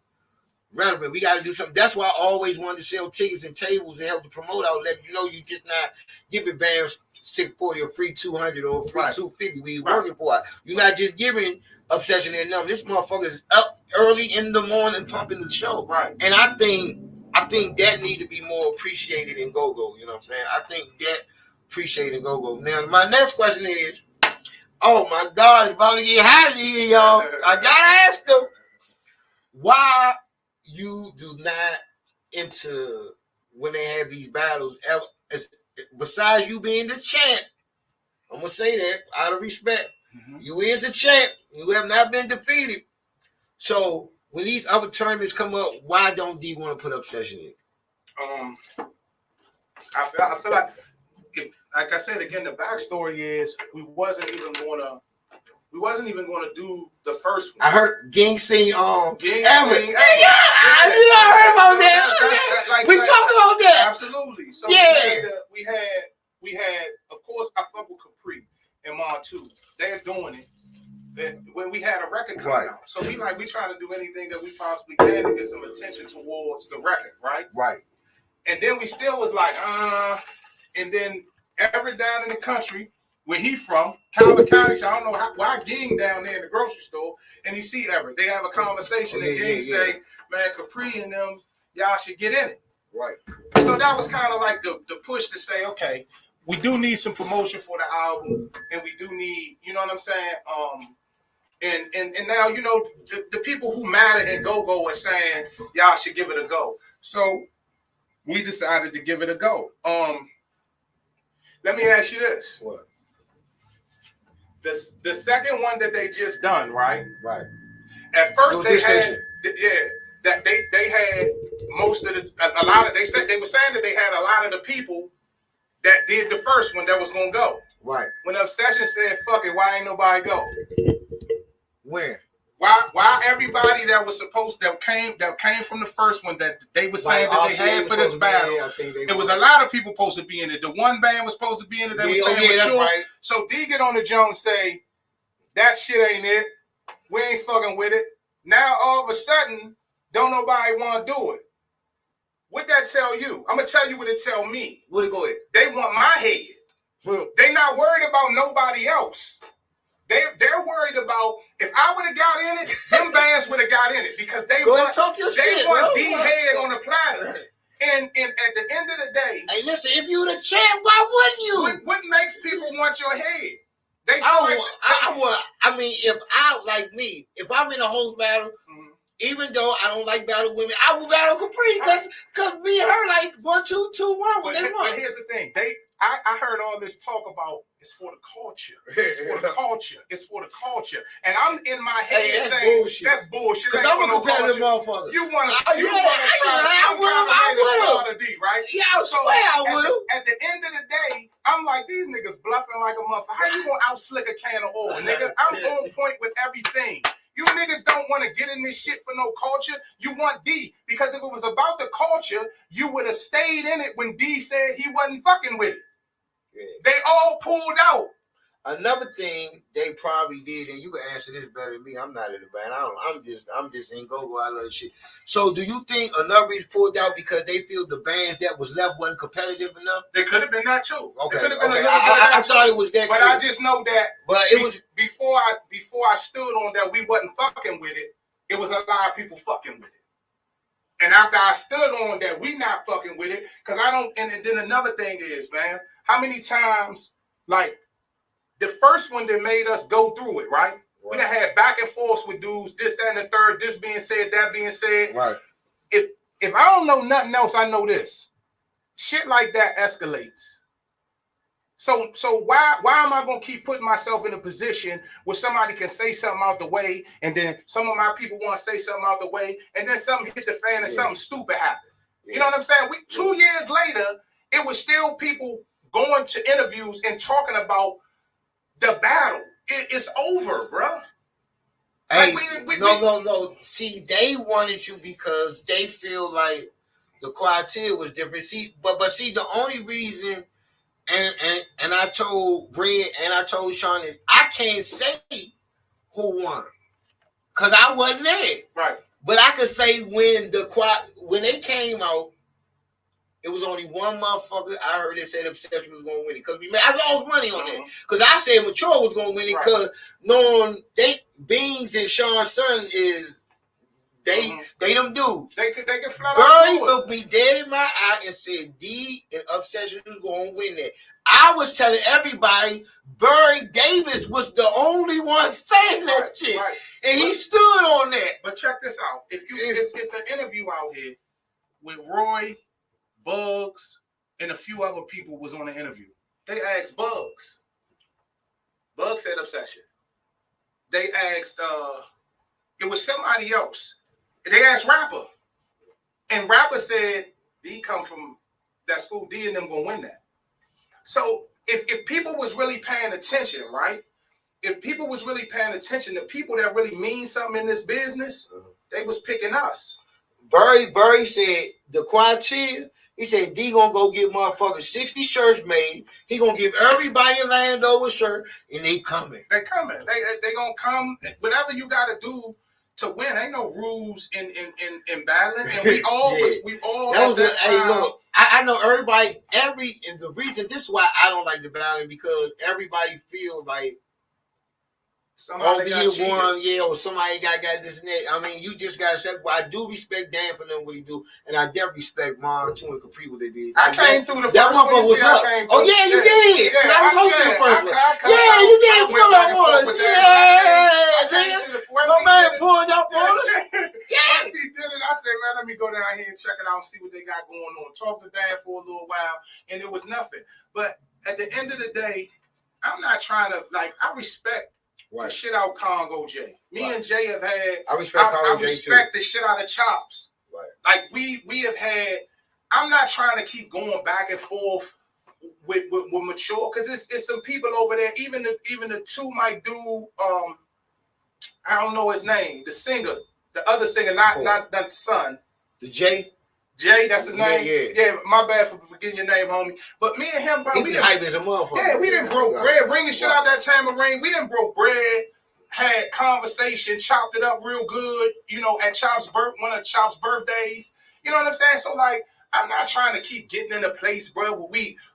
relevant. We got to do something. That's why I always wanted to sell tickets and tables and help to promote out. Let you know you just not giving bands $640 or free $200 or free $250. We working for it. You're not just giving Obsession their number. This motherfucker is up early in the morning pumping the show. Right. And I think that need to be more appreciated in go-go. You know what I'm saying? I think that appreciated in go-go. Now, my next question is, Oh my God, it's about to get hot in here, y'all. I gotta ask them why you do not enter when they have these battles. Besides you being the champ, I'm gonna say that out of respect. Mm-hmm. You is the champ. You have not been defeated. So when these other tournaments come up, why don't D want to put Obsession in? I feel like, like I said again, the backstory is we wasn't even gonna do the first one. I heard Ging sing Ging Ever. sing Yeah, I heard about that. We talked about that. Absolutely. So yeah, we had of course I fuck with Capri and Mon too. They're doing it. When we had a record coming out. So we trying to do anything that we possibly can to get some attention towards the record, right? Right. And then we still was like, and then Everett down in the country, where he from, Calvin County, so I don't know why Ging down there in the grocery store, and he see Everett. They have a conversation, and Ging say, man, Capri and them, y'all should get in it. Right. So that was kind of like the push to say, okay, we do need some promotion for the album, and we do need, you know what I'm saying? And now, you know, the people who matter in Go-Go are saying, y'all should give it a go. So we decided to give it a go. Let me ask you this. What? The second one that they just done, right? Right. At first they had, that they had most of a lot of, they were saying that they had a lot of the people that did the first one that was gonna go. Right. When Obsession said, fuck it, why ain't nobody go? Where? Why everybody that came from the first one that they were saying that they had for this battle, it was a lot of people supposed to be in it. The one band was supposed to be in it. They were saying that's right. So D get on the jump and say, that shit ain't it. We ain't fucking with it. Now all of a sudden, don't nobody want to do it. What that tell you? I'm gonna tell you what it tell me. What it go ahead? They want my head. Well, they not worried about nobody else. They're worried about if I would have got in it, them bands would have got in it because they want D head on the platter. And at the end of the day, hey, listen, if you the champ, why wouldn't you? What makes people want your head? If I'm in a host battle, even though I don't like battle women, I will battle Capri because me and her like 1, 2, 2, 1. But here's the thing, I heard all this talk about it's for the culture. It's for the culture. It's for the culture. And I'm in my head saying that's bullshit. Because I'm a competitive motherfucker. You want to try to D, right? Yeah, I swear I would. At the end of the day, I'm like, these niggas bluffing like a motherfucker. How you gonna out-slick a can of oil, nigga? I'm on point with everything. You niggas don't want to get in this shit for no culture. You want D. Because if it was about the culture, you would have stayed in it when D said he wasn't fucking with it. Yeah. They all pulled out. Another thing they probably did, and you can answer this better than me. I'm not in the band. I'm just in Go-Go. I love shit. So do you think another reason pulled out because they feel the bands that was left wasn't competitive enough? It could have been that too. Okay. It could have been I thought it was that. But I just know that. But it was before I stood on that we wasn't fucking with it. It was a lot of people fucking with it. And after I stood on that we not fucking with it, because I don't. And then another thing is, man, how many times like. The first one that made us go through it, right? We done had back and forth with dudes, this, that, and the third, this being said, that being said. Right. If I don't know nothing else, I know this. Shit like that escalates. So why am I gonna keep putting myself in a position where somebody can say something out the way, and then some of my people want to say something out the way, and then something hit the fan and something stupid happened. You know what I'm saying? 2 years later, it was still people going to interviews and talking about the battle. It's over, bro. Hey, no. See, they wanted you because they feel like the criteria was different. See, but see, the only reason, and I told Brad and I told Sean is I can't say who won because I wasn't there. Right. But I could say when they came out. It was only one motherfucker I heard that said Obsession was going to win it. Because I lost money on that. Because I said Mature was going to win it because knowing Beans and Sean's son is, they them dudes. They can flat out. Bernie looked me dead in my eye and said D and Obsession was going to win that. I was telling everybody Barry Davis was the only one saying that shit. Right. And he stood on that. But check this out. It's an interview out here with Roy, Bugs, and a few other people was on the interview. They asked Bugs. Bugs said Obsession. They asked it was somebody else. They asked Rapper. And Rapper said D come from that school, D and them gonna win that. So if people was really paying attention, right? If people was really paying attention, the people that really mean something in this business, they was picking us. Barry said the quiet chill. He said D gonna go get motherfuckers 60 shirts made. He gonna give everybody in Orlando a shirt, and they coming. They coming. They gonna come. Whatever you gotta do to win. Ain't no rules in battling. And we all that was hey, look, I know everybody. And the reason this is why I don't like the battling because everybody feels like. Somebody got cheated. One, yeah, or somebody got this and that. I mean, you just got to say, well, I do respect Dan for them what he do, and I definitely respect Mon too and Capri what they did. I came through the that first one. Was up. Oh, yeah, you did. Yeah, I was hosting the first one. Yeah, you did pull up on us. Yeah, my man pulled up on us. Yes, he did it. I said, man, let me go down here and check it out and see what they got going on. Talk to Dan for a little while, and it was nothing. But at the end of the day, I'm not trying to, like, I respect the shit out Congo J. Me and Jay have had. I respect Congo J too. I respect the shit out of Chops. Right. Like we have had. I'm not trying to keep going back and forth with mature because it's some people over there. Even the two might do. I don't know his name. The singer, the other singer, not the son. The Jay. Jay, that's his name. Yeah. My bad for forgetting your name, homie. But me and him, bro, we didn't hype as a motherfucker. Yeah, we didn't broke bread. Ring the shit out that tambourine. We didn't broke bread. Had conversation, chopped it up real good. You know, at one of Chop's birthdays. You know what I'm saying? So like, I'm not trying to keep getting in a place, bro, where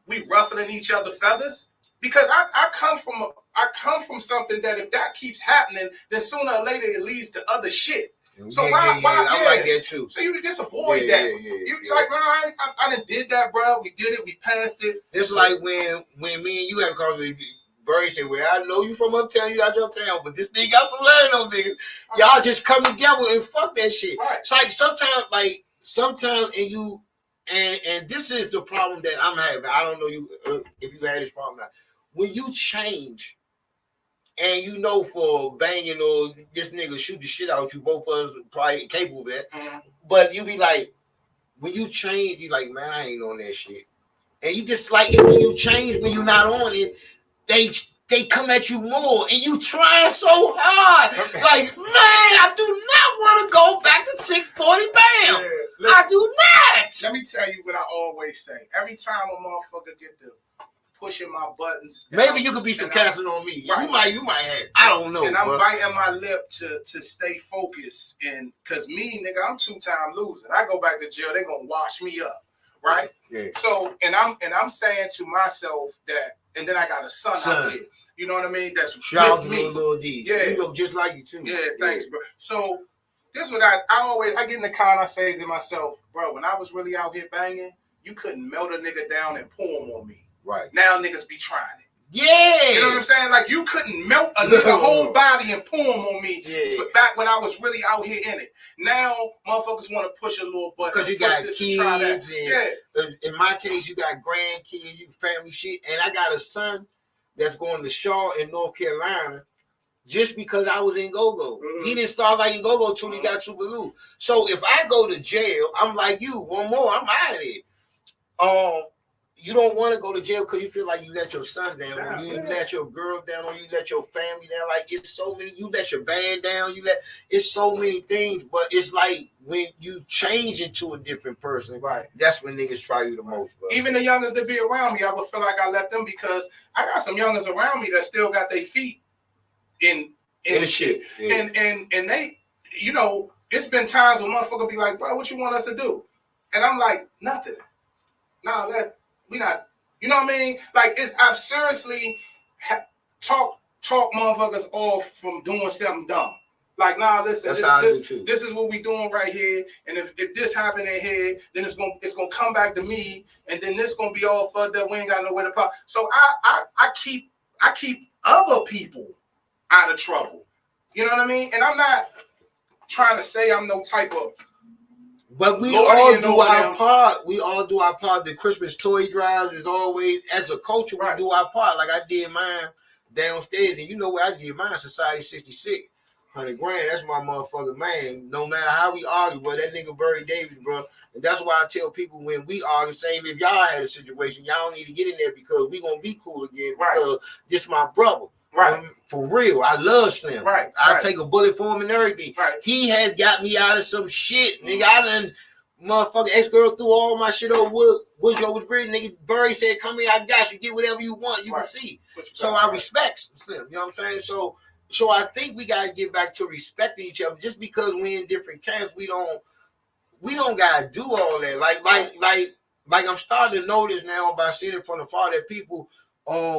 we ruffling each other feathers. Because I come from something that if that keeps happening, then sooner or later it leads to other shit. So why I like that too. So you just avoid that. You like, man, I done did that, bro. We did it. We passed it. It's like when me and you had a conversation. Barry said, "Well, I know you from uptown. You out your town, but this nigga got some land on niggas. Y'all just come together and fuck that shit." Right. It's like sometimes, and this is the problem that I'm having. I don't know if you had this problem now. When you change. And you know for banging or this nigga shoot the shit out you, both of us probably capable of that. Mm-hmm. But you be like, when you change, you like, man, I ain't on that shit. And you just like it when you change, when you're not on it, they come at you more and you trying so hard. Like, man, I do not want to go back to 640 bam. Yeah, I do not. Let me tell you what I always say. Every time a motherfucker get the pushing my buttons. Maybe you could be sarcastic on me. Right. You might have. I don't know. And I'm biting my lip to stay focused. And because me, nigga, I'm 2-time losing. I go back to jail, they're gonna wash me up. Right? Yeah. So and I'm saying to myself that, and then I got a son out here. You know what I mean? That's shout with out me. to Lil D. Yeah. He look just like you too. Yeah, thanks, bro. So this is what I get in the car and I say to myself, bro, when I was really out here banging, you couldn't melt a nigga down and pour him on me. Right. Now niggas be trying it. Yeah. You know what I'm saying? Like you couldn't melt a nigga whole body and pour him on me. Yeah. But back when I was really out here in it. Now motherfuckers want to push a little button. Because you got kids and in my case you got grandkids, you family shit. And I got a son that's going to Shaw in North Carolina just because I was in Go-Go. Mm-hmm. He didn't start like in Go-Go till he got Super Lou. So if I go to jail, I'm like you, one more, I'm out of there. You don't want to go to jail because you feel like you let your son down, or you let your girl down, or you let your family down. Like it's so many. You let your band down. It's so many things. But it's like when you change into a different person, right? That's when niggas try you the most. Bro. Even the youngers that be around me, I would feel like I let them because I got some youngers around me that still got their feet in the shit. Yeah. And they, you know, it's been times when motherfucker be like, bro, what you want us to do? And I'm like, nothing. Nah, we not, you know what I mean? Like I've seriously talk motherfuckers off from doing something dumb. Like, nah, listen, this is what we doing right here. And if this happened in here, then it's gonna come back to me and then this gonna be all fucked up. We ain't got nowhere to pop. So I keep other people out of trouble. You know what I mean? And I'm not trying to say I'm no type of. But we all do our part. We all do our part. The Christmas toy drives is always, as a culture, we do our part. Like I did mine downstairs, and you know where I did mine, Society 66. 100 grand, that's my motherfucking man. No matter how we argue, bro, that nigga Barry Davis, bro. And that's why I tell people when we argue, same if y'all had a situation, y'all don't need to get in there because we gonna be cool again. Because this my brother. Right. For real. I love Slim. Right. I take a bullet for him and everything. Right. He has got me out of some shit. Nigga, I done motherfucking ex-girl threw all my shit over Woods over Bridge. Nigga, Barry said, come here, I got you. Get whatever you want. You can see. So I respect Slim. You know what I'm saying? So I think we gotta get back to respecting each other. Just because we in different camps, we don't gotta do all that. Like I'm starting to notice now by seeing it from the far that people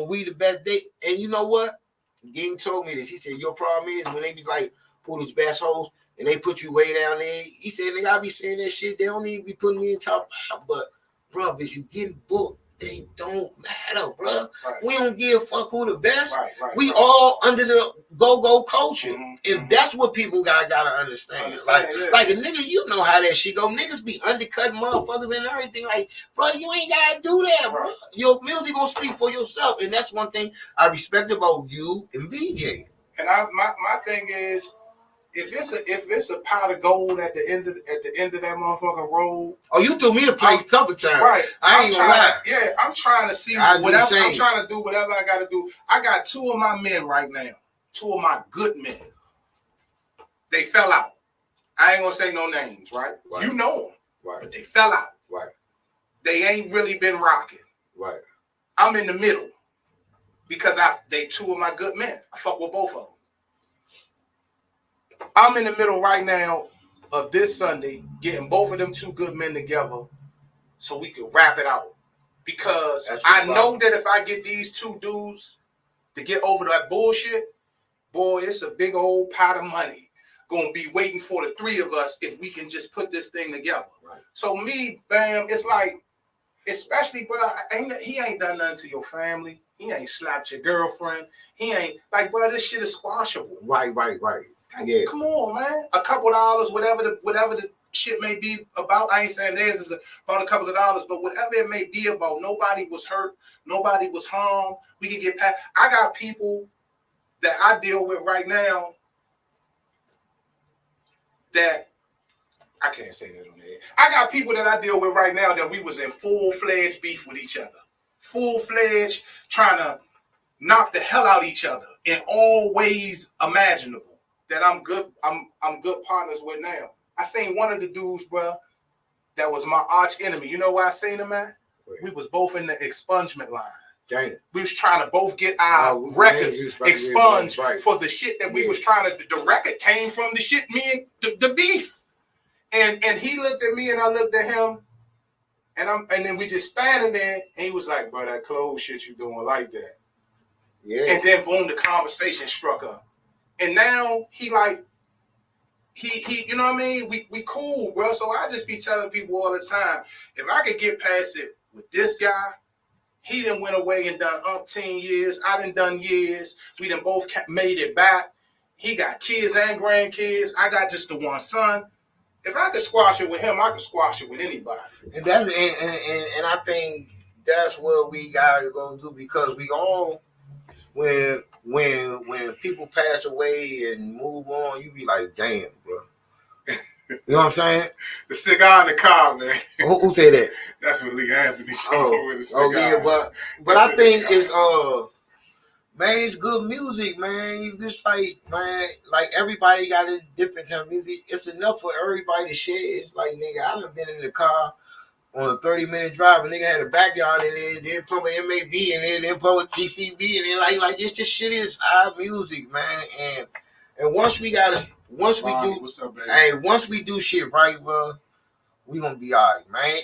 we the best date. And you know what? Ging told me this. He said, your problem is when they be like, who those best hoes, and they put you way down there. He said, nigga, I be saying that shit. They don't even be putting me in top five. But, bro, if you getting booked, they don't matter, bro. Right. We don't give a fuck who the best. We all under the go-go culture. And that's what people gotta understand. Like a nigga, you know how that shit go. Niggas be undercutting motherfuckers and everything. Like, bro, you ain't gotta do that, bro. Your music gonna speak for yourself. And that's one thing I respect about you and BJ. And my thing is, if it's a pot of gold at the end of that motherfucking road. Oh, you threw me the place a couple times. Right. I ain't gonna lie. Yeah, I'm trying to see whatever. I'm trying to do whatever I gotta do. I got two of my men right now. Two of my good men. They fell out. I ain't gonna say no names, right? You know them. Right. But they fell out. Right. They ain't really been rocking. Right. I'm in the middle. Because they two of my good men. I fuck with both of them. I'm in the middle right now of this Sunday getting both of them two good men together so we can wrap it out. Because I know that if I get these two dudes to get over that bullshit, boy, it's a big old pot of money going to be waiting for the three of us if we can just put this thing together. Right. So me, bam, it's like, especially, bro, he ain't done nothing to your family. He ain't slapped your girlfriend. He ain't, like, bro, this shit is squashable. Right. Yeah. Come on, man. A couple of dollars, whatever the shit may be about. I ain't saying theirs is about a couple of dollars, but whatever it may be about, nobody was hurt. Nobody was harmed. We can get past. I got people that I deal with right now that I can't say that on the air. I got people that I deal with right now that we was in full-fledged beef with each other. Full-fledged trying to knock the hell out of each other in all ways imaginable. That I'm good partners with now. I seen one of the dudes, bro, that was my arch enemy. You know why I seen him, man? We was both in the expungement line. Dang. We was trying to both get our records expunged for the shit that we was trying to. The record came from the shit, me and the beef. And he looked at me and I looked at him, and then we just standing there, and he was like, "Bro, that clothes shit you doing like that?" Yeah. And then boom, the conversation struck up. And now he like, he you know what I mean? We cool, bro. So I just be telling people all the time, if I could get past it with this guy, he done went away and done umpteen years. I done years. We done both made it back. He got kids and grandkids. I got just the one son. If I could squash it with him, I could squash it with anybody. And that's and I think that's what we gotta go do, because we all when people pass away and move on, you be like, damn, bro. You know what I'm saying? The cigar in the car, man. Who said that? That's what Lee Anthony said with the cigar. Oh yeah, but I think it's man, it's good music, man. You just like, man, like everybody got a different type of music. It's enough for everybody to share. It's like, nigga, I done been in the car on a 30-minute drive, and nigga had a backyard in there, then put a MAB in there, then put a TCB, and then like this shit is our music, man. And once we do shit right, bro, we gonna be all right, man.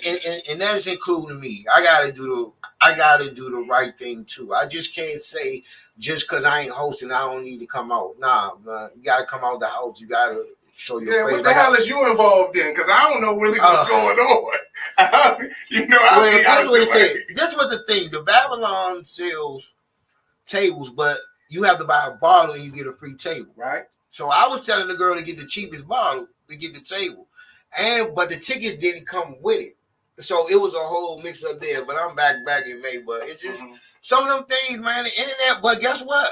And that's including me. I gotta do the right thing too. I just can't say just because I ain't hosting, I don't need to come out. Nah, man, you gotta come out the house. You gotta show your Yeah, face. what the hell is you involved in? Because I don't know really what's going on. You know, This was the thing. The Babylon sells tables, but you have to buy a bottle and you get a free table. Right. So I was telling the girl to get the cheapest bottle to get the table, but the tickets didn't come with it. So it was a whole mix up there. But I'm back in May. But it's just some of them things, man. The internet. But guess what?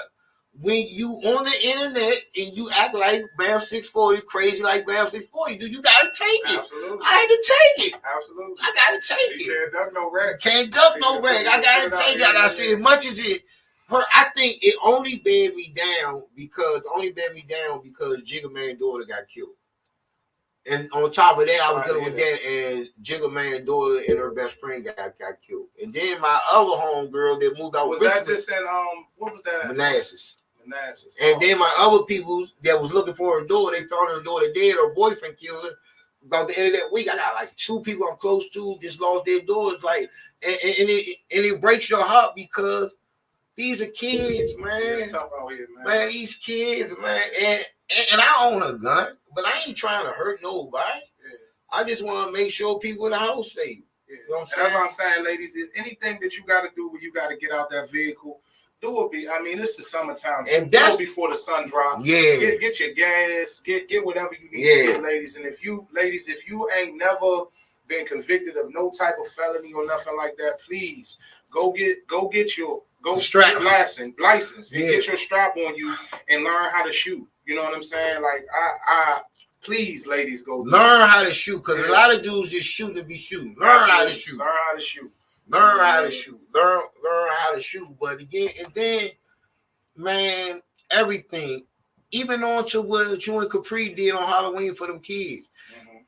When you on the internet and you act like Bam 640, crazy like Bam 640, dude, you gotta take it. Absolutely. I had to take it. Absolutely. I gotta take it. Can't duck no rag. Can't duck no rag. I gotta take it. I gotta say as much as it hurt. I think it only bared me down because Jigga Man's daughter got killed. And on top of that, I was dealing with that, and Jigga Man's daughter and her best friend got killed. And then my other homegirl that moved out was with that just in what was that? Manassas. Manassas. And then my other people that was looking for her daughter, they found her daughter dead. Her boyfriend killed her. About the end of that week, I got like 2 people I'm close to just lost their daughters. Like, and it breaks your heart because these are kids, man. It's tough out here, man. Man, these kids, man. And I own a gun, but I ain't trying to hurt nobody. Yeah. I just want to make sure people in the house safe. Yeah. You know what I'm saying? That's what I'm saying, ladies. Is anything that you got to do when you got to get out that vehicle, do it. I mean, it's the summertime. And that's before the sun drops. Yeah. Get your gas. Get whatever you need to get, ladies. And if you ain't never been convicted of no type of felony or nothing like that, please go get your strap license and get your strap on you and learn how to shoot. You know what I'm saying? Like I please, ladies, go learn how to shoot, because a lot of dudes just shoot to be shooting. Learn how to shoot. Learn how to shoot. Learn how to shoot. Learn how to shoot. But again, and then, man, everything, even on to what you and Capri did on Halloween for them kids,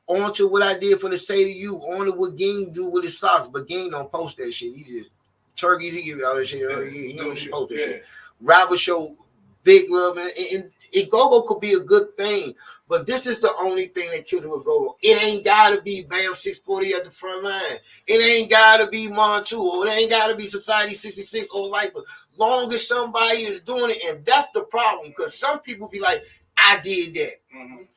on to what I did for the Say to You, on to what Ging do with his socks. But Ging don't post that shit. He just turkeys. He give you all that shit. He don't post that shit. Robert show big love, and Go-Go could be a good thing, but this is the only thing that killed it with Go-Go. It ain't gotta be Bam 640 at the front line. It ain't gotta be Montu, or it ain't gotta be Society 66 or Lifer. Long as somebody is doing it, and that's the problem, because some people be like, I did that.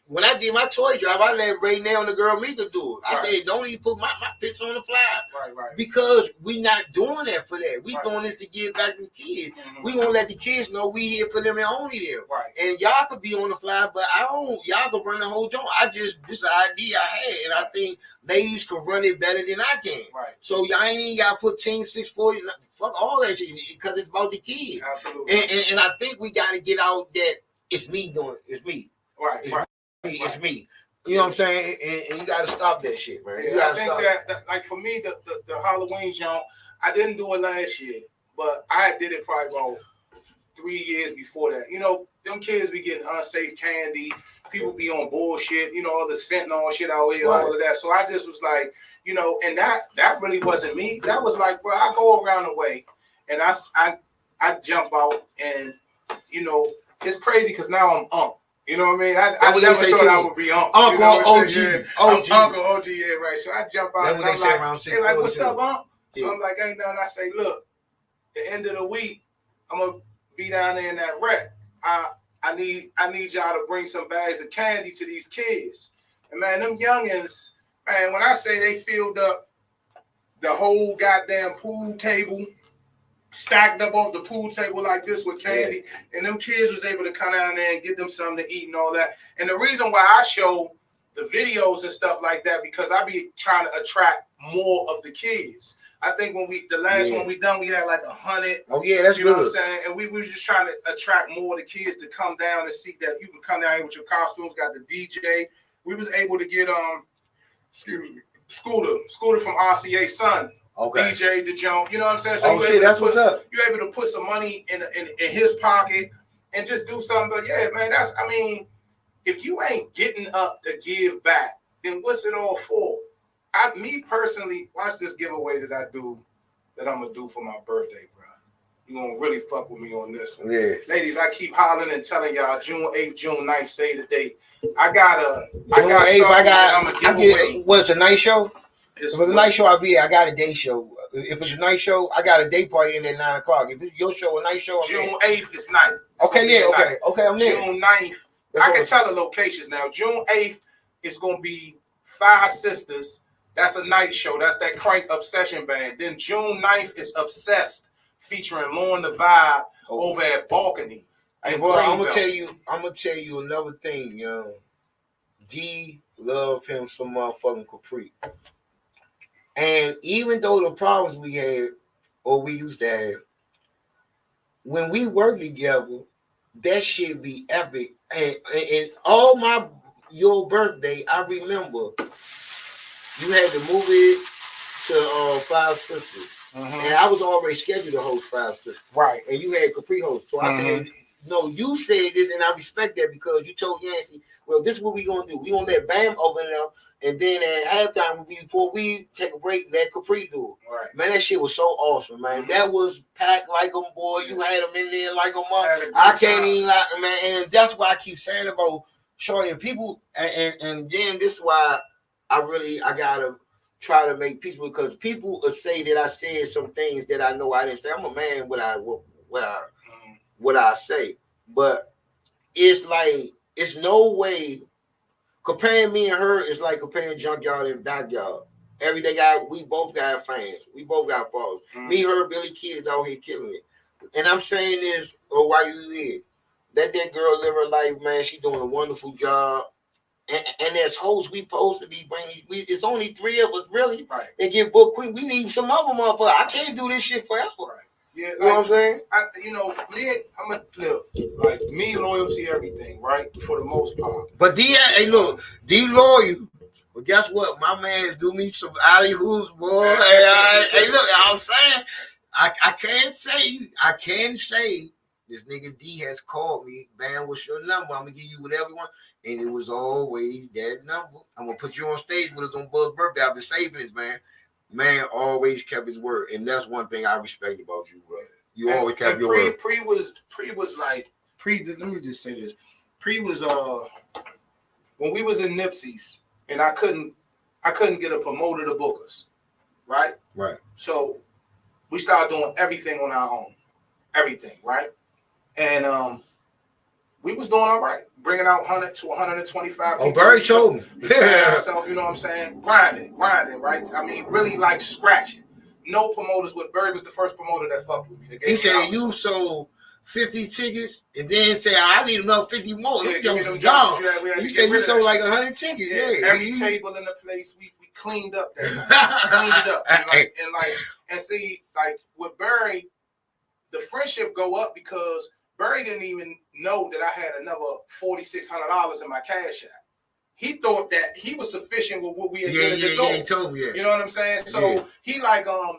When I did my toy drive, I let Ray Nail and the girl Mika do it. I said, don't even put my picture on the flyer. Right. Because we not doing that for that. We doing this to give back to the kids. We gonna let the kids know we here for them and only them. Right. And y'all could be on the flyer, but y'all could run the whole joint. This is an idea I had, and I think ladies could run it better than I can. Right. So y'all ain't even gotta put Team 640, fuck all that shit, because it's about the kids. Absolutely. And I think we gotta get out that it's me doing it. It's me. Right. It's me. You know what I'm saying? And you got to stop that shit, man. Yeah, I think that, like for me, the Halloween jump, I didn't do it last year, but I did it probably about 3 years before that. You know, them kids be getting unsafe candy. People be on bullshit. You know, all this fentanyl shit out here, all of that. So I just was like, you know, and that really wasn't me. That was like, bro, I go around the way, and I jump out, and you know, it's crazy because now I'm up. You know what I mean? I never thought I would be Uncle. Uncle, you know OG. Uncle OG, yeah, right. So I jump out and I'm like, they're like, what's up, Uncle? So I'm like, ain't nothing. I say, look, the end of the week, I'm going to be down there in that wreck. I need y'all to bring some bags of candy to these kids. And man, them youngins, man, when I say they filled up the whole goddamn pool table, stacked up off the pool table like this with candy, and them kids was able to come down there and get them something to eat and all that. And the reason why I show the videos and stuff like that, because I be trying to attract more of the kids. I think when the last one we done, we had like 100. Oh yeah, that's you good. know what I'm saying? And we was just trying to attract more of the kids to come down and see that you can come down here with your costumes, got the DJ. We was able to get Scooter from RCA's son. Okay. DJ the Jones, you know what I'm saying? So that's what's up. You're able to put some money in his pocket and just do something. But yeah, man, if you ain't getting up to give back, then what's it all for? Me personally, watch this giveaway that I'm gonna do for my birthday, bro. You gonna really fuck with me on this one. Yeah. Ladies, I keep hollering and telling y'all June 8th, June 9th, say the date. I'm gonna give away. What's a night show? If it's a night show, I'll be there. I got a day show. If it's a night show, I got a day party in at 9:00. If it's your show, a night show, June 8th is night. Okay, yeah, okay, I'm there. June 9th, I can tell the locations now. June 8th is going to be Five Sisters. That's a night show. That's that Crank Obsession band. Then June 9th is Obsessed, featuring Lauren the Vibe over at Balcony. Hey, boy, I'm gonna tell you another thing, yo. D love him some motherfucking Capri. And even though the problems we had, or we used to have, when we work together, that shit be epic. And all your birthday, I remember you had to move it to Five Sisters. And I was already scheduled to host Five Sisters. Right. And you had Capri host. So I said, no, you said this, and I respect that because you told Yancey, well, this is what we're going to do. We're going to let Bam open it up, and then at halftime, before we take a break, let Capri do it. Right. Man, that shit was so awesome, man. That was packed like them, boy. You had them in there like them. I can't even like, man. And that's why I keep saying about Shorty and people, and then this is why I got to try to make peace, because people will say that I said some things that I know I didn't say. I'm a man what I say, but it's like it's no way comparing me and her is like comparing Junkyard and Backyard. Every day, we both got fans, we both got followers. Me, her, Billy Kid is out here killing it, and I'm saying this, why you here? Let that girl live her life, man. She doing a wonderful job, and as hosts, we supposed to be bringing. It's only 3 of us, really, right? And get booked quick. We need some other motherfucker. I can't do this shit forever. Right. Yeah, you know what I'm saying? Like me, loyalty, everything, right? For the most part. But D loyal. But guess what? My man's do me some alley hoops, boy. Hey, look, I'm saying, I can say this nigga D has called me. Bam, what's your number? I'm gonna give you whatever you want. And it was always that number. I'm gonna put you on stage with us on Buzz birthday. I've been saving this, man. Man always kept his word, and that's one thing I respect about you, bro. You always kept your word. Pre was like let me just say this. Pre was when we was in Nipsey's, and I couldn't get a promoter to book us, right? Right. So we started doing everything on our own, everything, right? And we was doing all right, bringing out 100 to 125 people. Oh, Barry told me. Ourselves, you know what I'm saying? Grinding, right? I mean, really like scratching. No promoters with Barry was the first promoter that fucked with me. He said you sold 50 tickets and then say I need another 50 more. Yeah, you said you sold like 100 tickets. Yeah. Every table in the place, we cleaned up that and see, like with Barry, the friendship go up because Barry didn't even know that I had another $4,600 in my cash app. He thought that he was sufficient with what we had done to go. Yeah, he told me, You know what I'm saying? So he like, all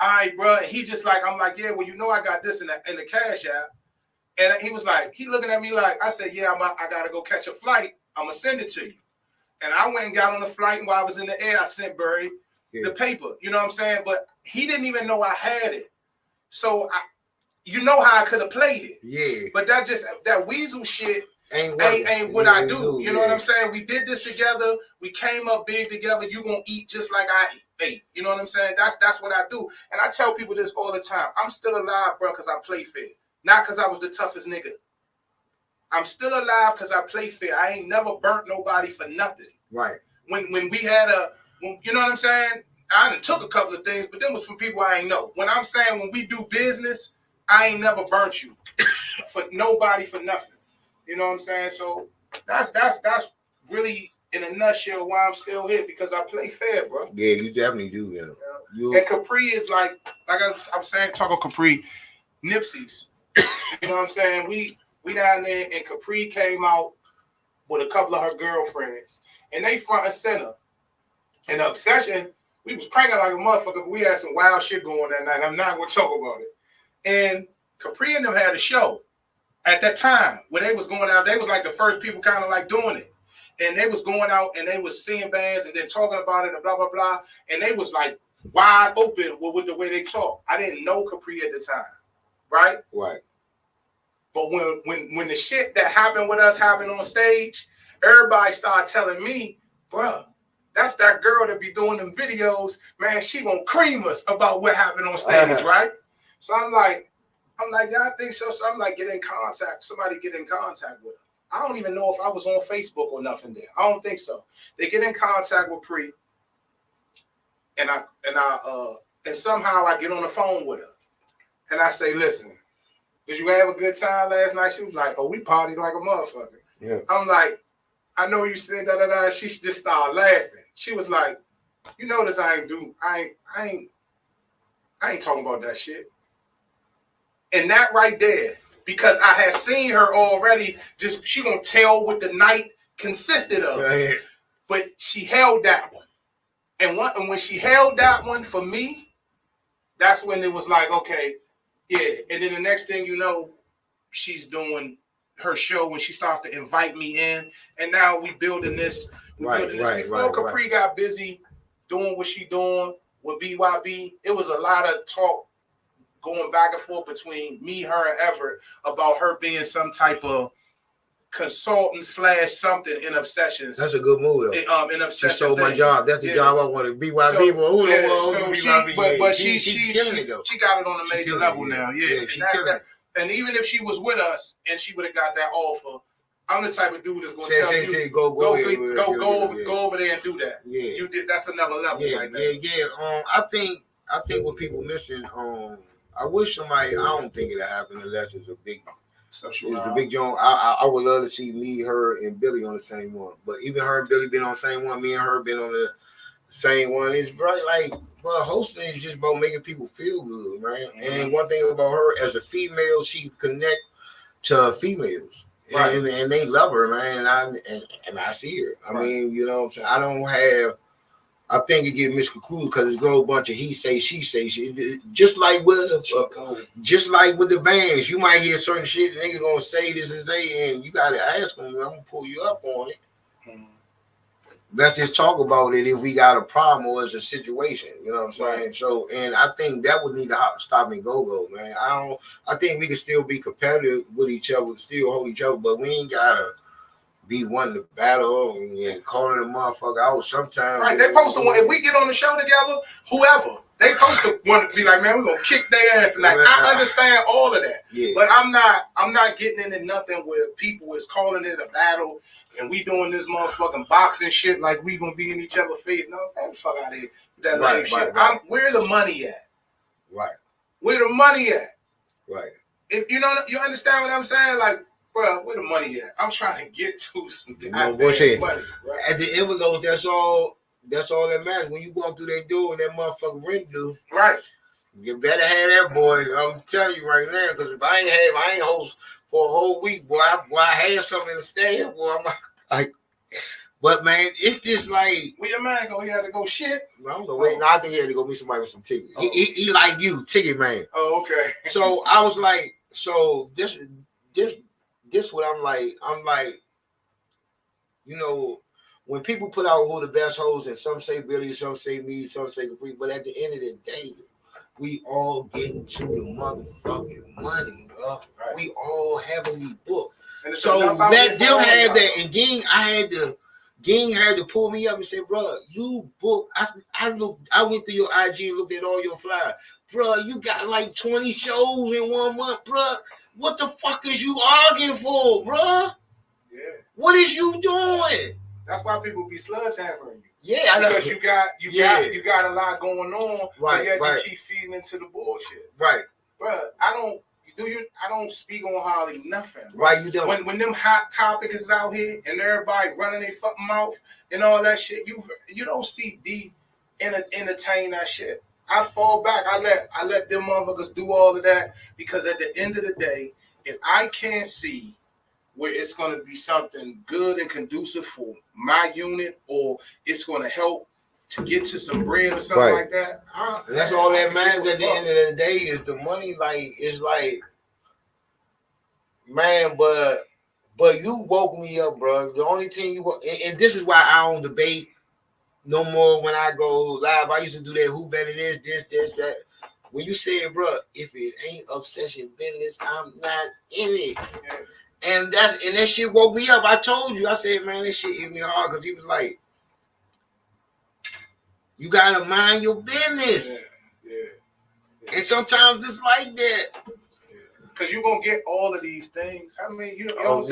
right, bro. He just like, I'm like, yeah, well, you know, I got this in the cash app. And he was like, he looking at me like, I said, yeah, I got to go catch a flight. I'm going to send it to you. And I went and got on the flight, and while I was in the air, I sent Barry the paper. You know what I'm saying? But he didn't even know I had it. So you know how I could have played it. Yeah. But that weasel shit ain't what I do. You know what I'm saying? We did this together. We came up big together. You gonna eat just like I ate. You know what I'm saying? That's what I do. And I tell people this all the time. I'm still alive, bro, because I play fair. Not because I was the toughest nigga. I'm still alive because I play fair. I ain't never burnt nobody for nothing. Right. When we had you know what I'm saying? I done took a couple of things, but them was from people I ain't know. When I'm saying when we do business, I ain't never burnt you for nobody for nothing. You know what I'm saying? So that's really in a nutshell why I'm still here, because I play fair, bro. Yeah, you definitely do, yeah. And Capri is like I'm saying, talking Capri, Nipsey's. You know what I'm saying? We down there, and Capri came out with a couple of her girlfriends, and they front and center. And the Obsession, we was cranking like a motherfucker, but we had some wild shit going that night. I'm not gonna talk about it. And Capri and them had a show at that time where they was going out. They was like the first people kind of like doing it. And they was going out and they was seeing bands and then talking about it and blah, blah, blah. And they was like wide open with the way they talk. I didn't know Capri at the time. Right? Right. But when the shit that happened with us happened on stage, everybody started telling me, bruh, that's that girl that be doing them videos. Man, she gonna cream us about what happened on stage, right? So I'm like, yeah, I think so. So I'm like, get in contact. Somebody get in contact with her. I don't even know if I was on Facebook or nothing there. I don't think so. They get in contact with Pre, and somehow I get on the phone with her, and I say, "Listen, did you have a good time last night?" She was like, "Oh, we partied like a motherfucker." Yeah. I'm like, "I know you said da da da." She just started laughing. She was like, "You notice I ain't talking about that shit." And that right there, because I had seen her already, just she gonna tell what the night consisted of. Yeah. But she held that one. And when she held that one for me, that's when it was like, okay, yeah. And then the next thing you know, she's doing her show when she starts to invite me in. And now we building this. Before Capri got busy doing what she doing with BYB, it was a lot of talk going back and forth between me, her, and Everett about her being some type of consultant / something in Obsessions. That's a good move, though. In Obsessions. She stole my job. That's the job I wanted. BYB. She killing it, though. She got it on a major level now. Yeah. She killing it. And even if she was with us and she would have got that offer, I'm the type of dude that's going to tell you, go over there and do that. Yeah. You did. That's another level right there. Yeah. I think what people missing. I wish somebody. I don't think it'll happen unless it's a big. It's a big joint. I would love to see me, her, and Billy on the same one. But even her and Billy been on the same one. Me and her been on the same one. It's right, like, bro, hosting is just about making people feel good, man. Mm-hmm. And one thing about her, as a female, she connect to females. Right. And they love her, man. And I see her. I mean, you know what I'm saying? I think it get misconstrued because it's a whole bunch of he say, she say shit. Just like with the bands, you might hear certain shit, and nigga gonna say this and say, and you gotta ask them. I'm gonna pull you up on it. Mm-hmm. Let's just talk about it if we got a problem or it's a situation. You know what I'm saying? Right. So, and I think that would need to stop and go, man. I think we can still be competitive with each other, still hold each other, but we ain't gotta be one to battle and calling a motherfucker out sometimes. Right, they supposed to want, if we get on the show together, whoever, they supposed to want to be like, man, we're gonna kick their ass tonight. I understand all of that. But I'm not getting into nothing where people is calling it a battle and we doing this motherfucking boxing shit like we gonna be in each other's face. No, man, fuck out of here. That lame shit. Right. Where the money at? Right. Where the money at? Right. If you know, you understand what I'm saying? Like, bro, where the money at? I'm trying to get to some goddamn money. Bro. At the end of those, that's all that matters. When you walk through that door and that motherfucking rent due, right? You better have that, boy. I'm telling you right now, because if I ain't host for a whole week, boy, I had something to stay, boy. I'm like, but man, it's just like, where your man go? He had to go shit. I don't know. Wait, no, I think he had to go meet somebody with some tickets. Oh. He like you, ticket man. Oh, okay. So I was like, so this what I'm like, you know, when people put out who the best hoes, and some say Billy, some say me, some say Capri, but at the end of the day, we all getting to the motherfucking money, bro. Right. We all heavily booked. So let them have that. And Ging had to pull me up and say, bro, you booked. I went through your IG and looked at all your flyers. Bro, you got like 20 shows in 1 month, bro. What the fuck is you arguing for, bro? Yeah. What is you doing? That's why people be sludge hammering you. Yeah, because you got a lot going on, right? And you keep feeding into the bullshit, right? Bro, I don't speak on hardly nothing, bro. Right? You don't. When them hot topics is out here and everybody running their fucking mouth and all that shit, you don't see D entertain that shit. I fall back. I let them motherfuckers do all of that, because at the end of the day, if I can't see where it's going to be something good and conducive for my unit, or it's going to help to get to some bread or something like that, that's all that matters at the end of the day is the money. Like, it's like, man, but you woke me up, bro. The only thing and this is why I don't debate no more when I go live. I used to do that. Who better this, that. When you say, bro, if it ain't Obsession business, I'm not in it. Yeah. And that shit woke me up. I told you. I said, man, this shit hit me hard, because he was like, you gotta mind your business. Yeah. And sometimes it's like that. Yeah. Because you're going to get all of these things. I mean, you know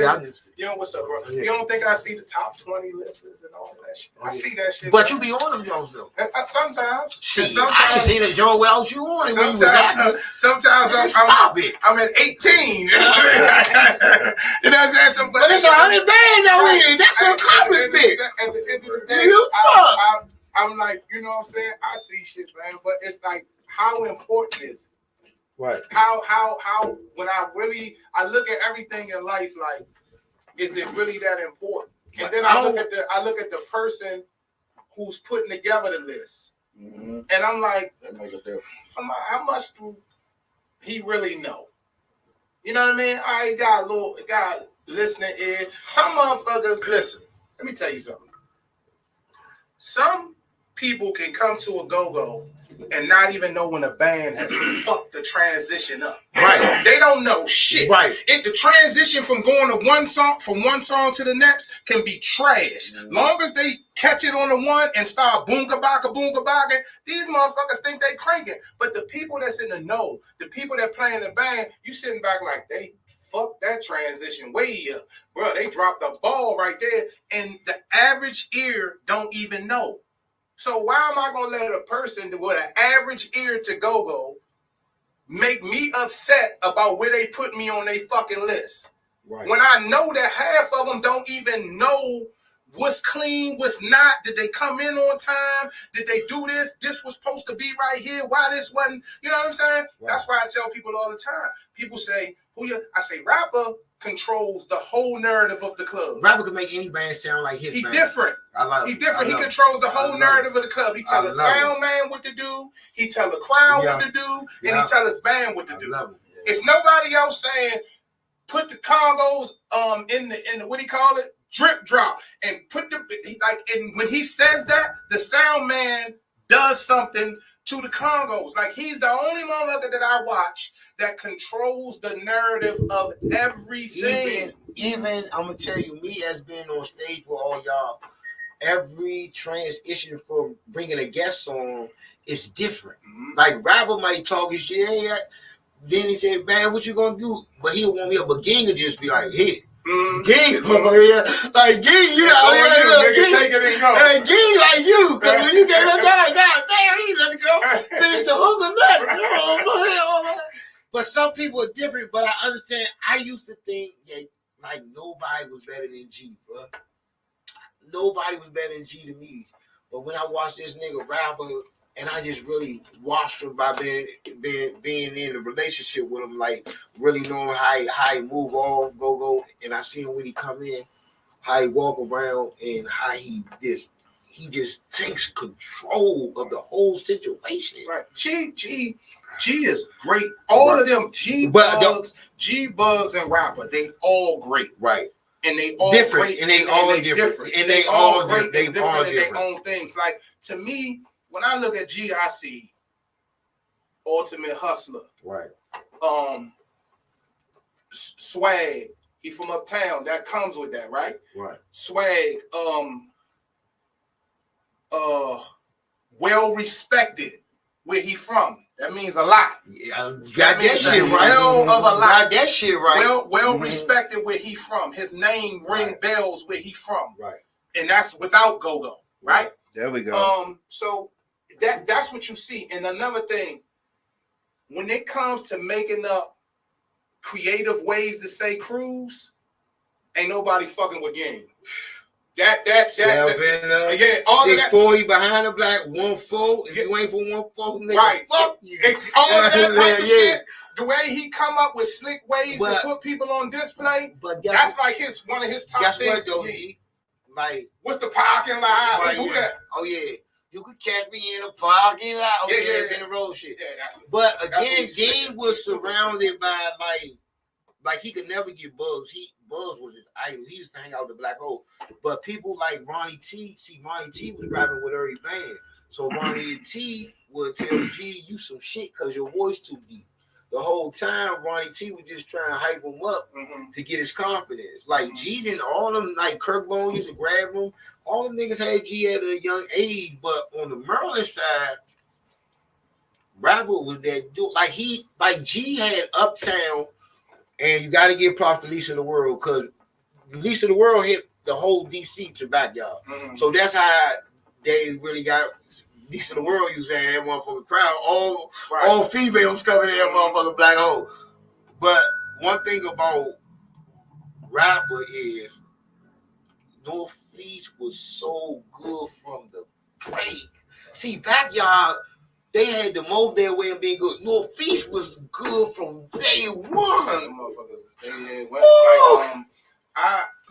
what's up, bro? Yeah. You don't think I see the top 20 lists and all that shit? I see that shit. But man. you be on them Jones though. Sometimes. Shit, Sometimes. I ain't seen a Joe without you on it. When you was active. Sometimes Stop it. I'm at 18. You know what I'm saying? But it's 100 bands out here. That's an accomplishment. At the end of the day, You fuck. I'm like, you know what I'm saying? I see shit, man. But it's like, how important is it? Right. How when I look at everything in life, like, is it really that important? And then I look at the person who's putting together the list, and I'm like, That make a difference. how much do he really know? You know what I mean? I got listening ear. Some motherfuckers listen. Let me tell you something. Some people can come to a go-go and not even know when a band has fucked the transition up. Right. They don't know shit. Right. If the transition from going to one song to the next can be trash. Long as they catch it on the one and start boonga baka, these motherfuckers think they cranking. But the people that's in the know, the people that play in the band, you sitting back like they fucked that transition way up. Bro, they dropped the ball right there, and the average ear don't even know. So why am I gonna let a person with an average ear to go make me upset about where they put me on their fucking list? Right. When I know that half of them don't even know what's clean, what's not. Did they come in on time? Did they do this? This was supposed to be right here. Why this wasn't? You know what I'm saying? Right. That's why I tell people all the time. People say, I say, rapper controls the whole narrative of the club. Rapper can make any band sound like his He band. different. I love He it. different. He I love controls the it. whole I love narrative of the club. He tell I the love sound man what to do. He tell the crowd what to do, and Yeah. he tell his band what to I do. love it. It's nobody else saying put the Congos in the what do you call it? Drip drop and put the and when he says that, the sound man does something to the Congos. Like he's the only motherfucker that I watch that controls the narrative of everything. Even I'm gonna tell you, me as being on stage with all y'all, every transition from bringing a guest on is different. Mhm. Like rapper might talk his shit, hey, then he said, "Man, what you gonna do?" But he'll want me up, but Ging will just be like, "Here." Ging, like Ging, you know, Ging, take it and go. Hey, Ging, like you, because when you get up there, like, God damn, he let it go, finish the hook or nothing. But some people are different. But I understand. I used to think that like nobody was better than G, bro. Nobody was better than G to me. But when I watched this nigga rapper, and I just really watched him by being in a relationship with him, like really knowing how he move off, go, and I see him when he come in, how he walk around, and how he just takes control of the whole situation. Right. G is great. All of them, G Bugs and Rapper, they all great. Right. And they all different, great, and they all different, and they all great. They all different. Their own things. Like to me, when I look at G, I see Ultimate Hustler. Right. Swag. He from uptown. That comes with that, right? Right. Swag. Well respected. Where he from? That means a lot. Yeah, got that shit right. Hell of a lot. Got that shit right. Well respected where he from. His name ring bells where he from. Right. And that's without go-go, right? There we go. So that's what you see. And another thing, when it comes to making up creative ways to say cruise, ain't nobody fucking with Game. Yeah, all 640 behind the black, 1-4. If you ain't for 1-4, nigga, right? Fuck you. All of that type of shit. The way he come up with slick ways to put people on display, but that's like one of his top things to me. Like, what's the parking lot? Right, Who that? Oh yeah, you could catch me in a parking lot. Oh yeah, in the road shit. Yeah, but again, Game was surrounded by like he could never get Bugs. Bugs was his idol. He used to hang out with the Black Hole. But people like Ronnie T, Ronnie T was rapping with every band. So Ronnie T would tell G, you some shit because your voice too deep. The whole time, Ronnie T was just trying to hype him up to get his confidence. Like G didn't, all them, like Kirk Bone used to grab him. All them niggas had G at a young age. But on the Maryland side, Rapper was that dude. Like G had Uptown And you got to give props to Lisa the World because Lisa the World hit the whole DC to Backyard. Mhm. So that's how they really got Lisa the World. You saying that motherfucking crowd, all females coming in that motherfucking black hole. But one thing about rapper is Northeast was so good from the break. See, Backyard, they had the mold their way of being good. Northeast was good from day one. Motherfuckers,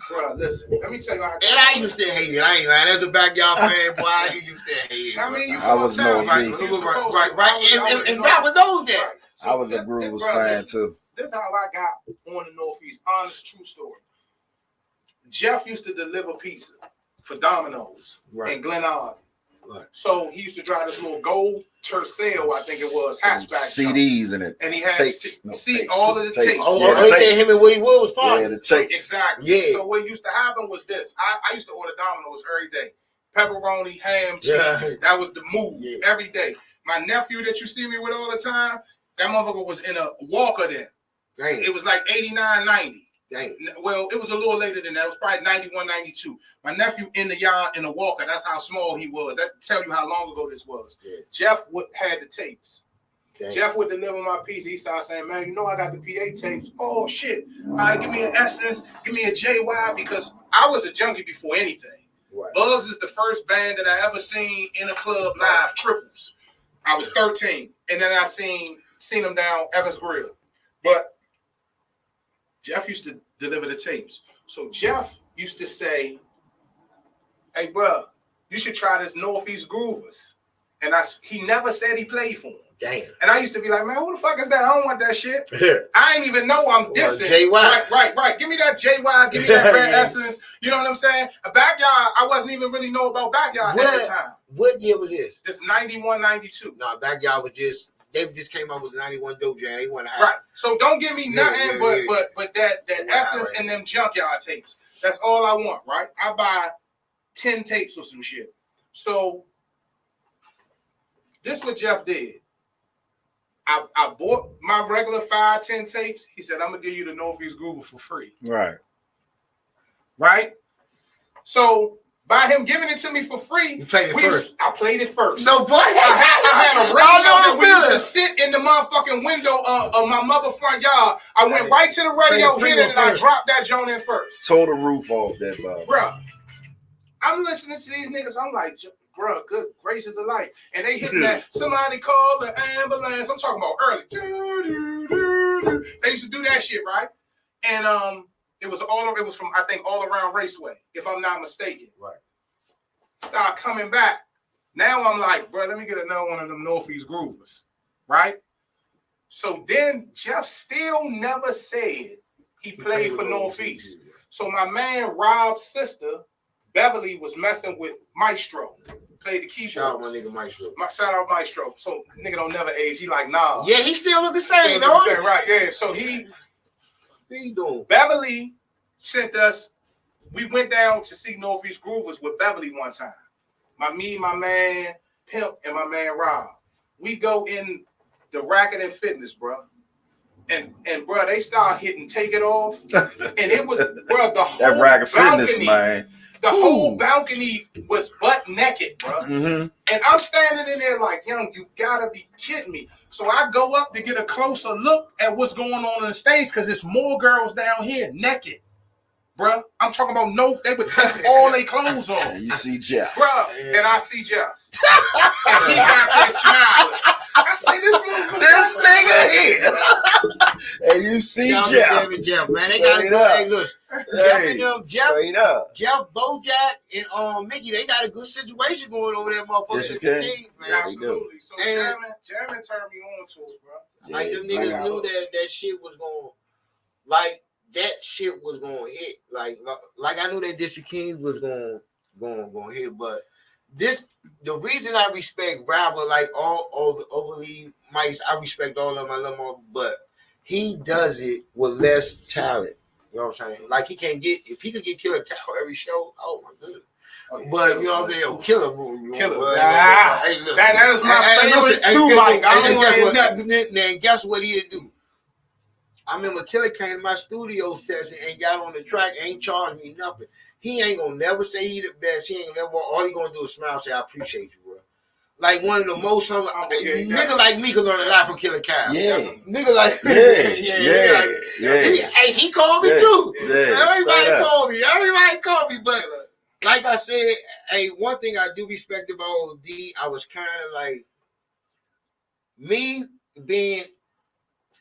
bro, listen, let me tell you how I used to hate it. I ain't lying. As a Backyard fan, boy, I used to hate it. I mean, you I was no Northeast. Right. And that was those guys. Right. So I was a Grooves fan too. This is how I got on the Northeast. Honest, true story. Jeff used to deliver pizza for Domino's in Glen Island. Right. So he used to drive this little gold Tercel, I think it was, hatchback. CDs in it. And he had tapes. all of the tapes. Oh, they said him and Woody Wood was part. Yeah, the tapes. Exactly. Yeah. So what used to happen was this. I used to order Domino's every day. Pepperoni, ham, cheese. Yeah. That was the move every day. My nephew that you see me with all the time, that motherfucker was in a Walker then. Dang. It was like 89, 90. Dang. Well, it was a little later than that. It was probably 91, 92. My nephew in the yard in a Walker. That's how small he was. That tell you how long ago this was. Yeah. Jeff had the tapes. Dang. Jeff would deliver my pizza. He started saying, man, you know I got the PA tapes. Oh, shit. All right, give me an Essence. Give me a JY. Because I was a junkie before anything. Right. Bugs is the first band that I ever seen in a club live, Triples. I was 13. And then I seen them down Evans Grill. But Jeff used to deliver the tapes. So Jeff used to say, hey, bro, you should try this Northeast Groovers. And he never said he played for him. Damn. And I used to be like, man, who the fuck is that? I don't want that shit. I ain't even know I'm dissing. JY. Right. Give me that JY. Give me that Red Essence. You know what I'm saying? A Backyard, I wasn't even really know about Backyard at the time. What year was this? This 91, 92. No, Backyard was they just came out with 91 Dope Jam. They want to have right. So don't give me nothing but that Essence and them junkyard tapes. That's all I want, right? I buy 10 tapes or some shit. So this what Jeff did. I bought my regular 5, 10 tapes. He said, I'm gonna give you the Northeast Groover for free. Right. So by him giving it to me for free, you played it first. I played it first. No, boy. I had a radio that we used to sit in the motherfucking window of my mother front yard. I went right to the radio, hit it, and I dropped that joint in first. Tore the roof off that, bro. I'm listening to these niggas. I'm like, bro, good gracious of life. And they hitting that, somebody call the ambulance. I'm talking about early. They used to do that shit, right? And it was from, I think, All Around Raceway, if I'm not mistaken. Right. Start coming back. Now I'm like, bro, let me get another one of them Northeast Groovers. Right? So then Jeff still never said he played for Northeast. So my man Rob's sister, Beverly, was messing with Maestro. Played the keyboard. Shout out my nigga Maestro. Shout out Maestro. So nigga don't never age. He like, nah. Yeah, he still look the same, though. Right, yeah. So he doing? Beverly sent us. We went down to see Northeast Groovers with Beverly one time. My man Pimp and my man Rob. We go in the Racket and Fitness, bro. And bro, they start hitting Take It Off. And it was, bro, the whole that Racket balcony, Fitness, man. The whole balcony was butt naked, bro. Mm-hmm. And I'm standing in there like, young, you gotta be kidding me. So I go up to get a closer look at what's going on the stage because there's more girls down here naked. Bruh, I'm talking about they would take all their clothes off. And you see Jeff. Bruh, and I see Jeff. And he got there smiling. I say, this nigga here. And you see Jeff. Jeff, man. They got to go. Hey, look. Jeff, Bojack, and Mickey, they got a good situation going over there, motherfucker. Yes, man. Absolutely. So Jamming turned me on to it, bro. Like, them niggas knew that shit was going, like, that shit was going to hit. Like I knew that District Kings was going hit, but the reason I respect rapper, like all the overly mice, I respect all of my little, but he does it with less talent. You know what I'm saying? Like if he could get Killer Cow every show, oh my goodness. But you know what I'm saying? Killer. Hey, that is my favorite too, Mike. I don't want to then guess what he'll do? I remember Killer came to my studio session and got on the track, ain't charged me nothing. He ain't gonna never say he the best. He ain't never. All he gonna do is smile and say, "I appreciate you, bro." Like one of the most humble nigga like me could learn a lot from Killer Cal. Yeah. Nigga like he called me too. Everybody called me. Everybody called me. But like I said, hey, one thing I do respect about D, I was kind of like me being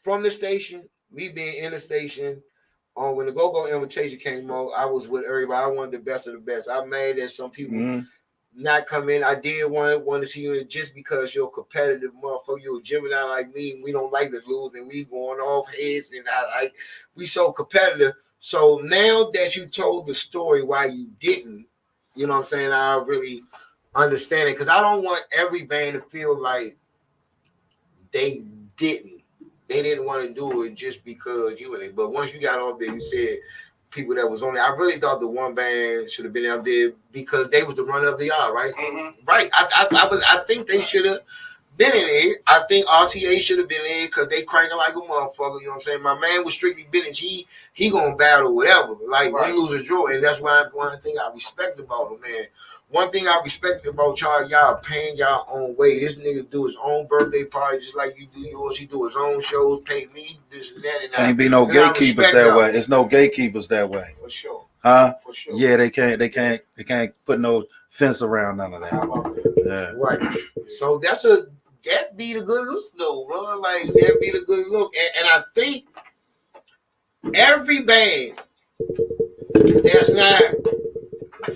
from the station, me being in the station. When the Go-Go invitation came out, I was with everybody. I wanted the best of the best. I'm mad that some people not come in. I did want to see you just because you're a competitive motherfucker. You're a Gemini like me. We don't like to lose, and we going off heads, and we so competitive. So now that you told the story why you didn't, you know what I'm saying, I really understand it, because I don't want every band to feel like they didn't want to do it just because you were there. But once you got off there, you said people that was on there. I really thought the one band should have been out there because they was the runner of the yard, right? Mm-hmm. Right. I think they should have been in there. I think RCA should have been in because they cranking like a motherfucker. You know what I'm saying? My man was strictly business. He gonna battle whatever. Like win, lose, or draw, and that's one thing I respect about him, man. One thing I respect about y'all paying y'all own way. This nigga do his own birthday party just like you do yours. He do his own shows, pay me this and that. And can't be no gatekeepers that way. It's no gatekeepers that way. For sure. Huh? For sure. Yeah, they can't put no fence around none of that. Yeah. Right. So that be the good look though, bro. Like that be the good look. And I think every band that's not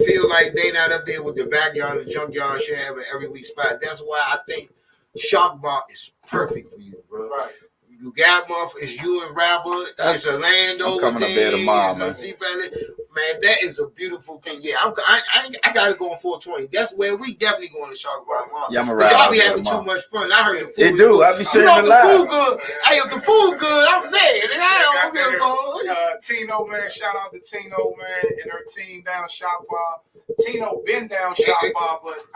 feel like they not up there with the backyard and junkyard should have an every week spot. That's why I think Shark Bar is perfect for you, bro. Right. You got it's you and Rapper. It's a Landover. Coming up there tomorrow, man. Man, that is a beautiful thing. Yeah, I gotta go on 420. That's where we definitely going to Shark Bar tomorrow. Yeah, y'all be having too much fun. I heard the food. They do. I be saying the food good. Hey, if the food good, I'm mad. And I don't give a fuck. Tino, man, shout out to Tino, man, and her team down Shark Bar. Tino been down Shark Bar, but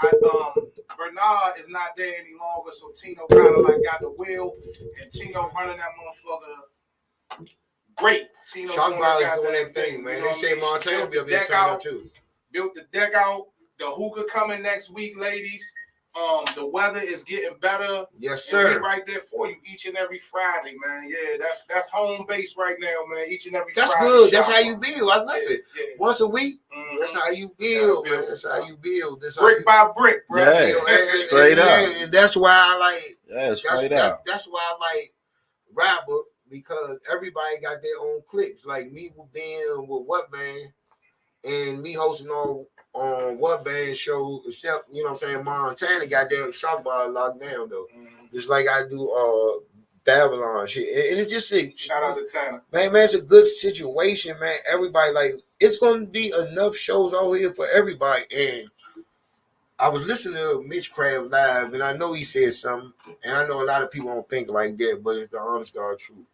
Bernard is not there any longer, so Tino kind of like got the wheel, and Tino running that motherfucker. Great. Tino Shark Bar is doing that thing, man. They say Montana will be up there too. Built the deck out. The hookah coming next week, ladies. The weather is getting better. Yes, sir. We're right there for you each and every Friday, man. Yeah, that's home base right now, man. Each and every Friday. That's good. That's how you build. I love it. Yeah. Once a week. Mm-hmm. That's how you build, man. That's how you build. Brick by brick, bro. Yeah, straight up. And that's why I like. Yeah, straight up. That's why I like Rapper, because everybody got their own cliques. Like me being with What Band and me hosting on What Band show, except, you know what I'm saying, Montana got their Shark Bar locked down though. Mm-hmm. Just like I do Babylon shit. And it's just shout out to Tanner. Man, it's a good situation, man. Everybody, like, it's gonna be enough shows out here for everybody. And I was listening to Mitch Crab live, and I know he said something, and I know a lot of people don't think like that, but it's the honest God truth.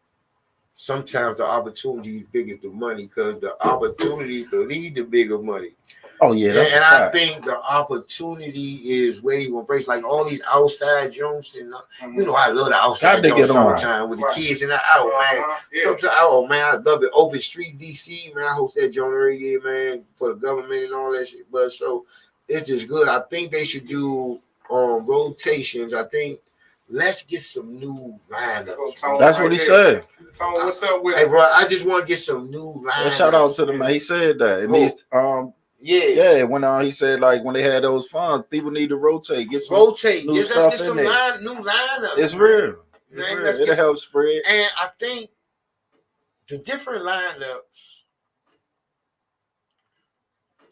Sometimes the opportunity is big as the money, because the opportunity could lead to bigger money. Oh, yeah. And I think the opportunity is where you embrace, like all these outside jumps. And, you know, I love the outside jumps summertime with the kids and the out, man. Yeah. Sometimes, oh, man, I love it. Open Street, D.C., man. I host that joint every year, man, for the government and all that shit. But so it's just good. I think they should do rotations. I think let's get some new lineups. That's what he said. Tone, what's up with? Hey, bro, I just want to get some new lineups. Shout out to the man. He said that. It needs, yeah. When he said, like, when they had those funds, people need to rotate. Get some new let's stuff get some new lineups. It's real. It'll help spread. And I think the different lineups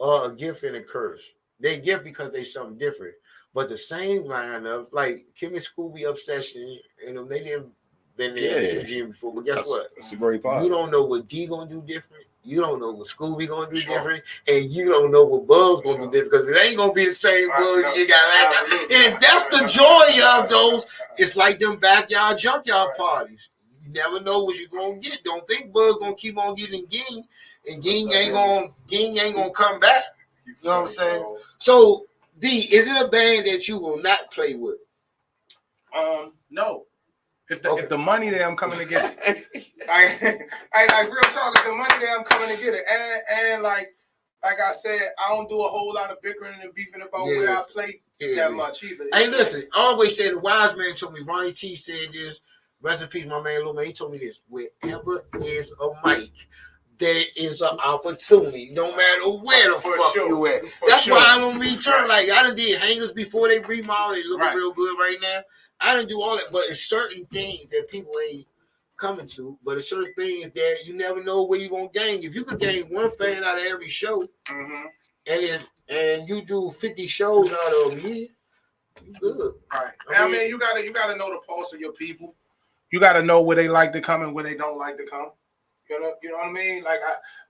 are a gift and a curse. They gift because they something different. But the same lineup, like Kim and Scooby Obsession, and they didn't been there in the gym before. But guess what? It's a great part. You don't know what D gonna do different. You don't know what Scooby gonna do different, and you don't know what Buzz gonna do different, because it ain't gonna be the same Buzz you got last time. And that's the joy of those. It's like them backyard junkyard parties. You never know what you're gonna get. Don't think Buzz gonna keep on getting Ging, and Ging ain't gonna come back. You know what I'm saying? So D, is it a band that you will not play with? No. If the money there, I'm coming to get it. I like real talk. If the money there, I'm coming to get it. And like I said, I don't do a whole lot of bickering and beefing about where I play that much either. Hey, listen, I always say the wise man told me, Ronnie T said this, rest in peace, my man Lil Man, he told me this, wherever is a mic, there is an opportunity, no matter where the fuck you at. That's why I don't return. Like, I done did hangers before they remodel, they looking real good right now. I didn't do all that, but it's certain things that people ain't coming to, but it's certain things that you never know where you're gonna gain. If you could gain one fan out of every show, and you do 50 shows out of a year, you good. Right. I mean, you gotta know the pulse of your people. You gotta know where they like to come and where they don't like to come. You know what I mean? Like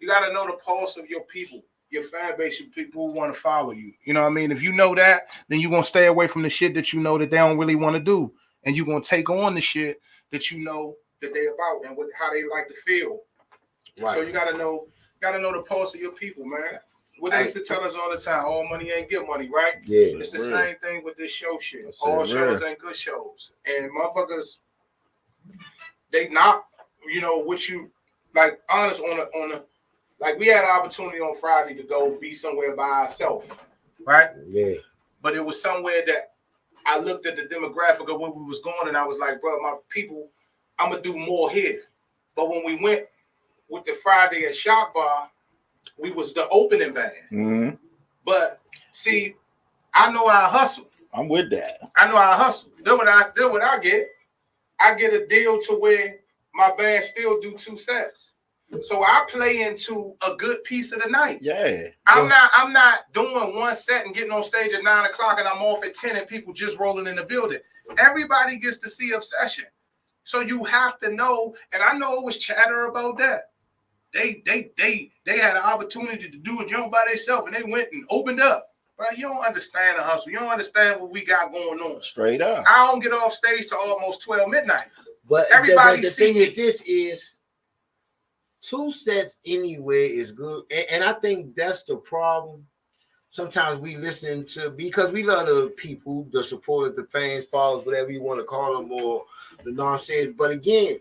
you gotta know the pulse of your people, your fan base, your people who want to follow you. You know what I mean? If you know that, then you're gonna stay away from the shit that you know that they don't really want to do. And you're gonna take on the shit that you know that they about and how they like to feel. Right. So you gotta know the pulse of your people, man. What they used to tell us all the time, all money ain't good money, right? Yeah. It's the same thing with this show shit. All shows ain't good shows. And motherfuckers, they not, what you like honest on the like we had an opportunity on Friday to go be somewhere by ourselves, right? Yeah. But it was somewhere that I looked at the demographic of where we was going and I was like, bro, my people, I'm gonna do more here. But when we went with the Friday at Shop Bar, we was the opening band. Mm-hmm. But see, I know I hustle. I'm with that. I know I hustle. Then what I get. I get a deal to where my band still do 2 sets. So I play into a good piece of the night. Yeah. I'm not doing 1 set and getting on stage at 9 o'clock and I'm off at 10 and people just rolling in the building. Everybody gets to see Obsession. So you have to know, and I know it was chatter about that. They had an opportunity to do a joint by themselves and they went and opened up. Bro, you don't understand the hustle. You don't understand what we got going on. Straight up. I don't get off stage till almost 12 midnight. But everybody the thing is, this is 2 sets anywhere is good. And I think that's the problem. Sometimes we listen to, because we love the people, the supporters, the fans, followers, whatever you want to call them, or the nonsense. But again,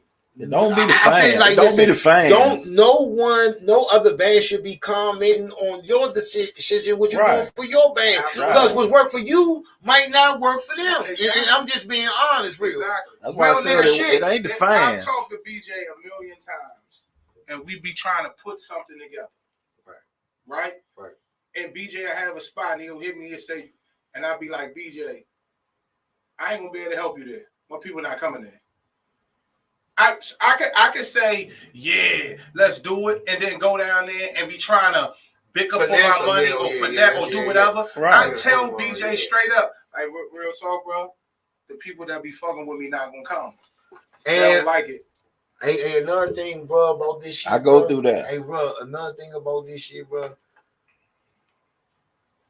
don't be the fans. Like, don't be the fans. No other band should be commenting on your decision, what you're doing for your band. Because what's work for you might not work for them. Exactly. And I'm just being honest, real. Exactly. That's why I said it ain't the fans. I've talked to BJ a million times, and we be trying to put something together. Right. And BJ will have a spot, and he'll hit me and say, and I'll be like, BJ, I ain't gonna be able to help you there. My people not coming there. I could say, yeah, let's do it, and then go down there and be trying to bicker for my money or do whatever. Right. I tell BJ straight up, like real talk, bro. The people that be fucking with me not gonna come. And they don't like it. Hey, another thing, bro, about this shit. I go through that. Hey, bro, another thing about this shit, bro.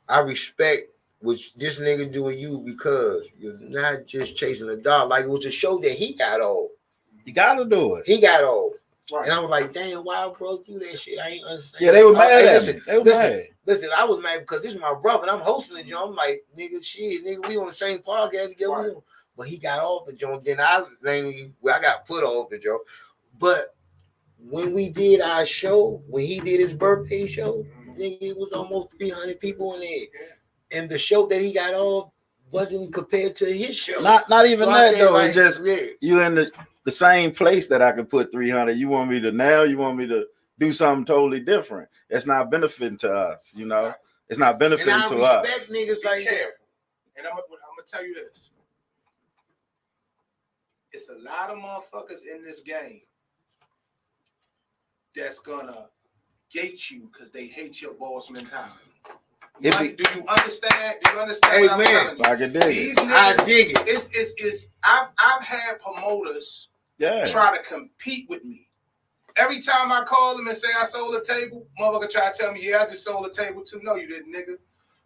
I respect what this nigga doing you because you're not just chasing a dog. Like, it was a show that he got old. You gotta do it. He got old. Right. And I was like, damn, why bro do that shit? I ain't understand. Yeah, they were mad at me. They were mad. Listen, I was mad because this is my brother and I'm hosting the joint. I'm like, nigga, we on the same podcast together. Right. But he got off the joint. Then I got put off the joint. But when we did our show, when he did his birthday show, nigga, it was almost 300 people in there. And the show that he got off wasn't compared to his show. Not even so that though. Like, it's just you in the same place that I could put 300. You want me to do something totally different. It's not benefiting to us, you know. It's not benefiting to us. I respect niggas like that. And I'm gonna tell you this. It's a lot of motherfuckers in this game that's gonna gate you because they hate your boss mentality. Do you understand? Do you understand? Hey, what man, I'm telling you? I can dig These it. niggas, I dig it. I've had promoters try to compete with me. Every time I call them and say I sold a table, motherfucker try to tell me, yeah, I just sold a table too. No, you didn't, nigga.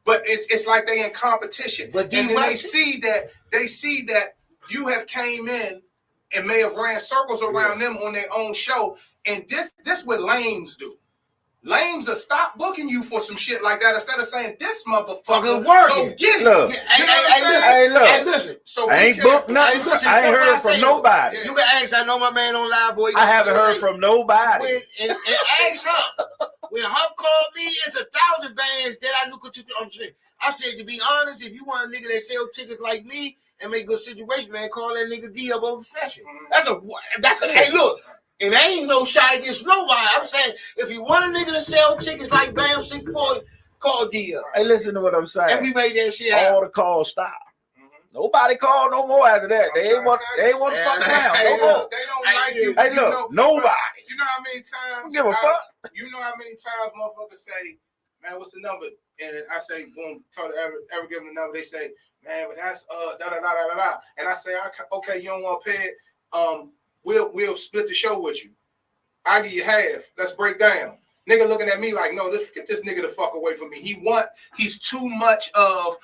But it's like they in competition. But then they see that you have came in and may have ran circles around them on their own show. And this what lames do. lames will stop booking you for some shit like that instead of saying this motherfucker Fucking go working. get it. Look, You know what I'm saying? Hey, look. Hey, listen. So I ain't booked nothing. Hey, listen, I ain't what I heard say, from nobody. You can ask. I know my man on live, boy. I haven't heard from nobody. When, and ask her. When Huff called me, it's 1,000 bands that I look at you. I'm saying. I said, to be honest, if you want a nigga that sell tickets like me and make a good situation, man, call that nigga D up over session. That's a hey, look, and there ain't no shot against nobody. I'm saying, if you want a nigga to sell tickets like Bam 640, call D up. Hey, listen to what I'm saying. And we made that shit All happen. the calls stopped. Nobody called no more after that. They ain't want to fuck around no more. They don't like you. Hey, look, nobody. You know how many times? Don't give a fuck. You know how many times motherfuckers say, man, what's the number? And I say, boom, told ever give them the number. They say, man, but that's da da da da da da. And I say, okay, you don't want to pay it. We'll split the show with you. I give you half. Let's break down. Nigga looking at me like, no, let's get this nigga the fuck away from me. He's too much of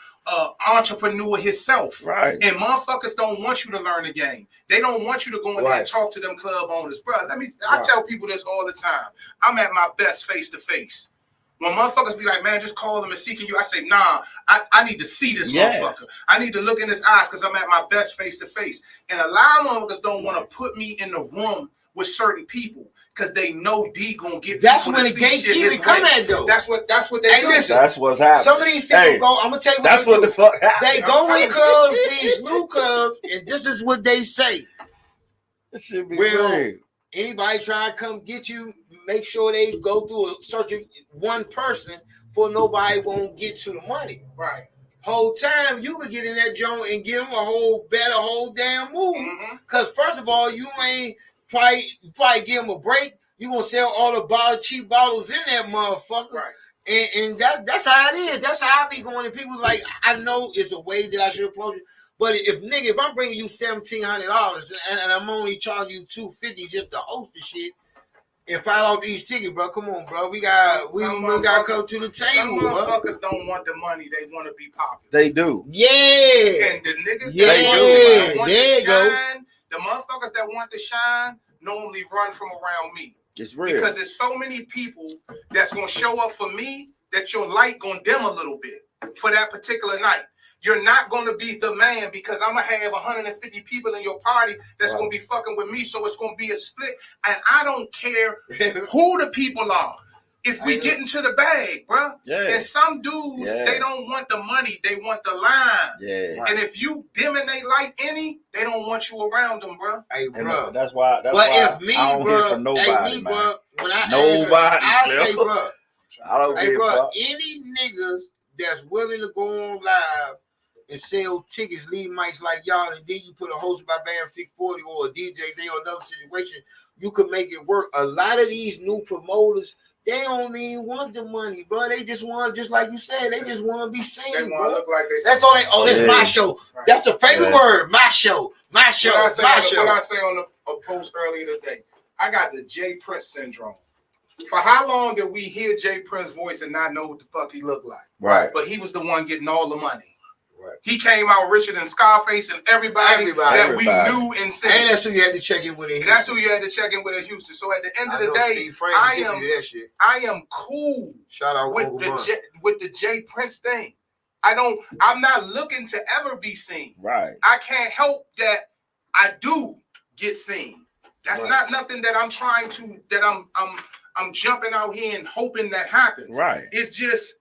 entrepreneur himself. Right. And motherfuckers don't want you to learn the game. They don't want you to go in there and talk to them club owners. Bro, I tell people this all the time. I'm at my best face to face. When motherfuckers be like, man, just call them and seeking you, I say, nah, I need to see this motherfucker. I need to look in his eyes because I'm at my best face to face. And a lot of motherfuckers don't want to put me in the room with certain people because they know D gonna get. That's when the gatekeepers come at though. That's what they do. Listen, that's what's happening. Some of these people go. I'm gonna tell you what that's what the fuck happened. They go in clubs, these new clubs, and this is what they say. This should be well, anybody try to come get you, make sure they go through a search of one person for nobody won't get to the money. Right. Whole time you could get in that joint and give them a whole damn move. Because first of all, you ain't probably give them a break. You gonna sell all the cheap bottles in that motherfucker. Right. And that's how it is. That's how I be going. And people like, I know it's a way that I should approach it. But if I'm bringing you $1,700 and I'm only charging you $250 just to host the shit and $5 off each ticket, bro, come on, bro. We got to come to the table. Some motherfuckers don't want the money; they want to be popular. They do. Yeah. And the niggas that want to shine, the motherfuckers that want to shine normally run from around me. It's real because there's so many people that's gonna show up for me that your light gonna dim a little bit for that particular night. You're not going to be the man because I'm going to have 150 people in your party that's going to be fucking with me. So it's going to be a split. And I don't care who the people are. If we get into the bag, bro. And some dudes, they don't want the money. They want the line. And if you dimming they light any, they don't want you around them, bro. Hey, bro. That's why if me, I don't bro, hear from nobody, man. Bro, when I say, bro, I don't give a fuck. Any niggas that's willing to go on live and sell tickets, lead mics like y'all, and then you put a host by Bam 640 or a DJs or another situation, you could make it work. A lot of these new promoters, they don't even want the money, bro. They just want, just like you said, they just want to be seen. They want to look like they. That's all they. Oh, this is my show. Right. That's the favorite word. My show. My show. What I say on a post earlier today, I got the Jay Prince syndrome. For how long did we hear Jay Prince's voice and not know what the fuck he looked like? Right. But he was the one getting all the money. Right. He came out richer than Scarface and everybody that we knew and said. And that's who you had to check in with. That's who you had to check in with in Houston. So at the end of the day, I am cool. Shout out with the Jay Prince thing. I'm not looking to ever be seen. Right. I can't help that I do get seen. That's not nothing that I'm trying to. That I'm jumping out here and hoping that happens. Right. It's just.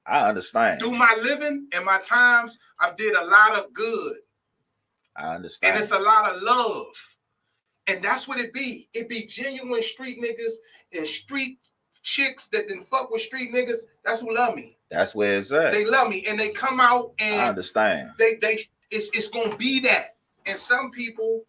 I understand. Through my living and my times, I've did a lot of good. I understand. And it's a lot of love. And that's what it be. It be genuine street niggas and street chicks that didn't fuck with street niggas. That's who love me. That's where it's at. They love me. And they come out and I understand. It's gonna be that. And some people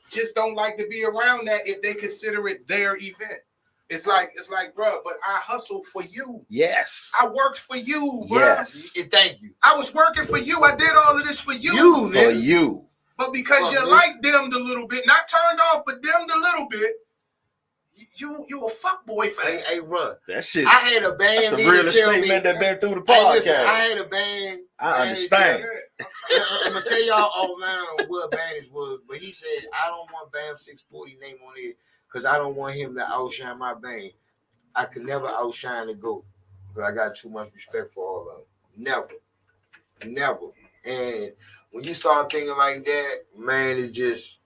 just don't like to be around that if they consider it their event. It's like, bro, but I hustled for you. Yes. I worked for you, bro. Yes. Thank you. I was working for you. I did all of this for you. For you. But because your light dimmed a little bit, not turned off, but dimmed a little bit, you a fuck boy for that. Hey, run. That shit. I had a band. That's the realest statement that been through the podcast. Hey, listen, I had a band. I understand. I'm gonna tell y'all offline on what band it was, but he said I don't want Bam 640 name on it. Because I don't want him to outshine my band. I could never outshine the GOAT because I got too much respect for all of them. Never. And when you start thinking like that, man, it just,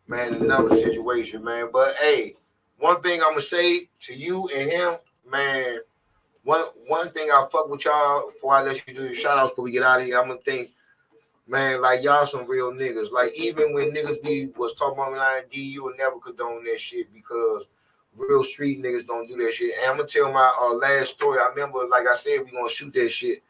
man, another situation, man. But hey, one thing I'm gonna say to you and him, man. One thing I fuck with y'all before I let you do your shout outs before we get out of here, I'm gonna think, man, like y'all some real niggas. Like even when niggas was talking about me, D, you would never condone that shit because real street niggas don't do that shit. And I'm gonna tell my last story. I remember, like I said, we gonna shoot that shit.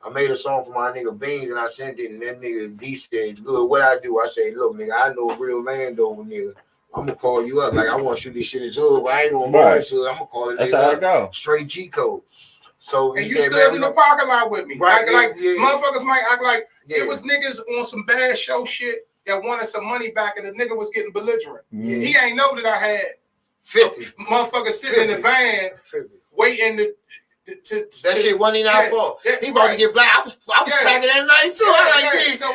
I made a song for my nigga Beans and I sent it, and that nigga D said, good. What I do? I say, look, nigga, I know a real Landover nigga. I'm gonna call you up. Like I want to shoot this shit in hood, but I ain't gonna go this hood. I'm gonna call it. That's how I go. Straight G code. So and he you said, stood man, in the parking lot with me. Right, Like yeah. motherfuckers might act like Yeah. it was niggas on some bad show shit that wanted some money back, and the nigga was getting belligerent. Yeah. He ain't know that I had 50 motherfuckers sitting in the van 50. waiting to That shit wasn't even our fault. He about to get black. I was packing that night too. I like this. So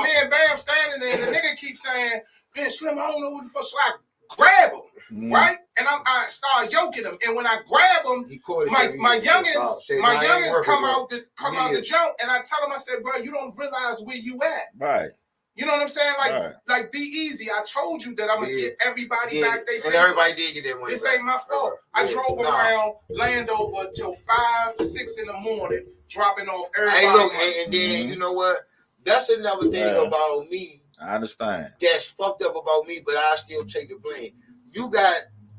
me and Bam standing there, and the nigga keeps saying, man, Slim, I don't know what the fuck. So I grab him, right? And I start yoking him. And when I grab him, my youngins come out the jump, and I tell him, I said, bro, you don't realize where you at. Right. You know what I'm saying? Like be easy. I told you that I'm gonna get everybody back. And everybody did get that money. This ain't my fault. I drove around Landover till 5, 6 in the morning, dropping off everybody. Hey, look, and then you know what? That's another thing about me. I understand. That's fucked up about me, but I still take the blame.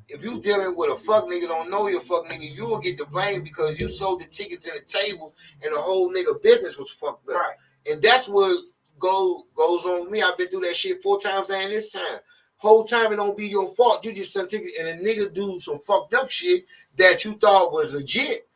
If you dealing with a fuck nigga, don't know your fuck nigga, you will get the blame because you sold the tickets in the table and the whole nigga business was fucked up. Right. And that's what goes on with me. I've been through that shit 4 times and this time. Whole time it don't be your fault. You just sent tickets and a nigga do some fucked up shit that you thought was legit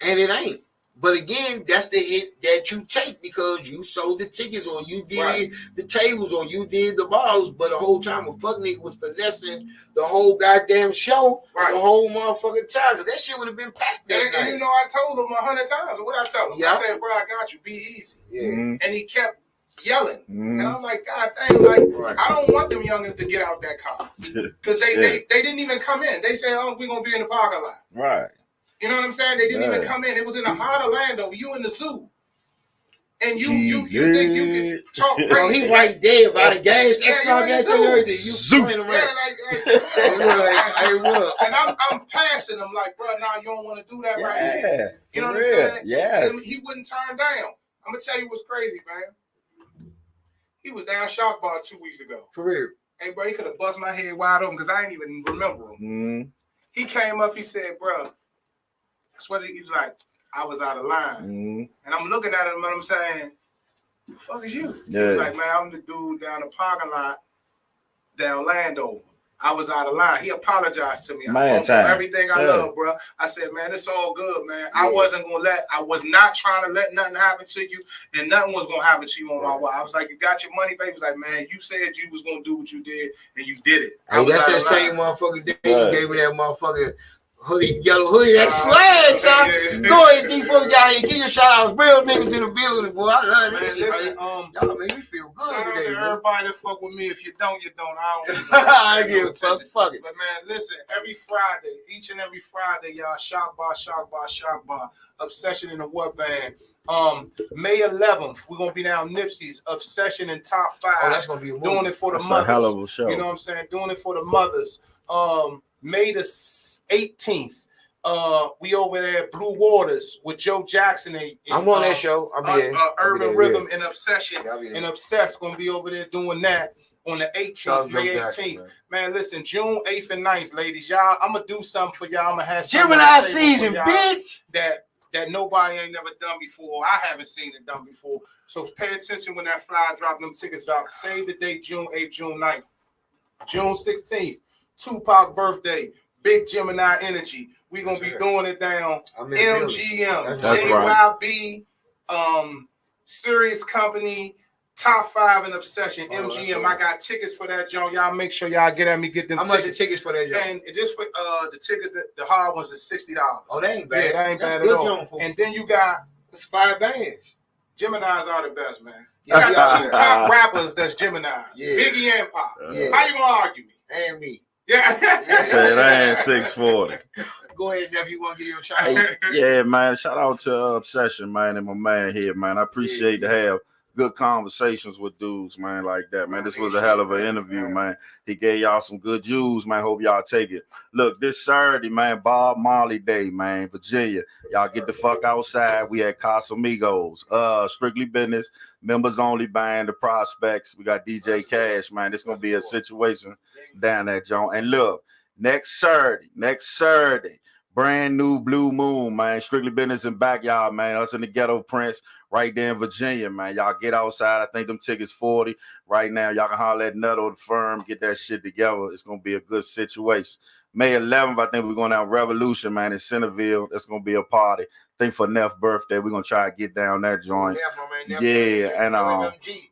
and it ain't. But again, that's the hit that you take because you sold the tickets or you did the tables or you did the bottles, but the whole time a fuck nigga was finessing the whole goddamn show the whole motherfucking time. Cause that shit would have been packed that night. And you know, I told him 100 times. What I tell him? I said, bro, I got you. Be easy. Yeah. And he kept yelling. And I'm like, God dang, like, I don't want them youngins to get out that car. Because they didn't even come in. They said, oh, we're going to be in the parking lot. Right. You know what I'm saying? They didn't even come in. It was in the heart of Landover. You in the zoo. And you think you can talk crazy. Bro, he right there by the gas, extra gas and everything. You zoo. Playing around. And I'm passing him like, bro, nah, you don't want to do that right here. You know what I'm saying? Yes. And he wouldn't turn down. I'm going to tell you what's crazy, man. He was down Shark Bar 2 weeks ago. For real. Hey, bro, he could have bust my head wide open because I ain't even remember him. He came up, he said, bro, that's what he was like. I was out of line. And I'm looking at him and I'm saying, who the fuck is you? He was like, man, I'm the dude down the parking lot down Landover. I was out of line. He apologized to me. I told him everything I love, bro. I said, man, it's all good, man. I was not trying to let nothing happen to you, and nothing was going to happen to you on my watch. I was like, you got your money, baby? He was like, man, you said you was going to do what you did, and you did it. Hey, that's that same motherfucker day you gave me that motherfucker hoodie, yellow hoodie, that swag, son. Go ahead, D4 guy here. Give your shout outs. Real niggas in the building, boy. I love it. Listen, y'all make me feel good shout today, out to everybody that fuck with me. If you don't, you don't. I don't. I give a fuck. Fuck it. But man, listen, every Friday, each and every Friday, y'all, Shock Bar, Obsession in the What Band. May 11th, we're gonna be down Nipsey's Obsession in Top 5. Oh, that's gonna be a movie. Doing it for the That's mothers. a hell of a show. You know what I'm saying? Doing it for the mothers. May the 18th. We over there at Blue Waters with Joe Jackson. I'm on that show. Urban Rhythm and Obsession. And Obsessed gonna be over there doing that on the 18th, May 18th. Man, listen, June 8th and 9th, ladies. Y'all, I'm gonna do something for y'all. I'm gonna have Gemini season, bitch. That nobody ain't never done before. I haven't seen it done before. So pay attention when that flyer drop, them tickets drop. Save the date, June 8th, June 9th. June 16th, Tupac birthday, Big Gemini Energy. We're going to be doing it down. MGM, JYB, Serious Company, Top 5 and Obsession, MGM. I got tickets for that, John. Y'all make sure y'all get at me, get them tickets. How much the tickets for that, John? And just for the tickets, the hard ones is $60. Oh, that ain't bad. Yeah, that ain't bad at all. And then you got... It's 5 bands. Geminis are the best, man. You got 2 top rappers that's Geminis. Yeah. Biggie and Pop. How you going to argue me? And me. Yeah. Say it ain't 640. Go ahead, nephew. You want to give your shout out? Hey, yeah, man. Shout out to Obsession, man, and my man here, man. I appreciate to have good conversations with dudes, man, like that, man. This was a hell of an interview, man. He gave y'all some good Jews, man. Hope y'all take it. Look, this Saturday, man, Bob Marley Day, man, Virginia. Y'all get the fuck outside. We at Casamigos. Strictly Business, members only band, the Prospects. We got DJ Cash, man. This gonna be a situation down there, John. And look, next Saturday, brand new Blue Moon, man. Strictly Business in Backyard, man. Us in the Ghetto Prince right there in Virginia, man. Y'all get outside. I think them tickets 40 right now. Y'all can holler at Nut or the firm, get that shit together. It's going to be a good situation. May 11th, I think we're going down Revolution, man, in Centerville. That's going to be a party. I think for Neff's birthday, we're going to try to get down that joint. Yeah, and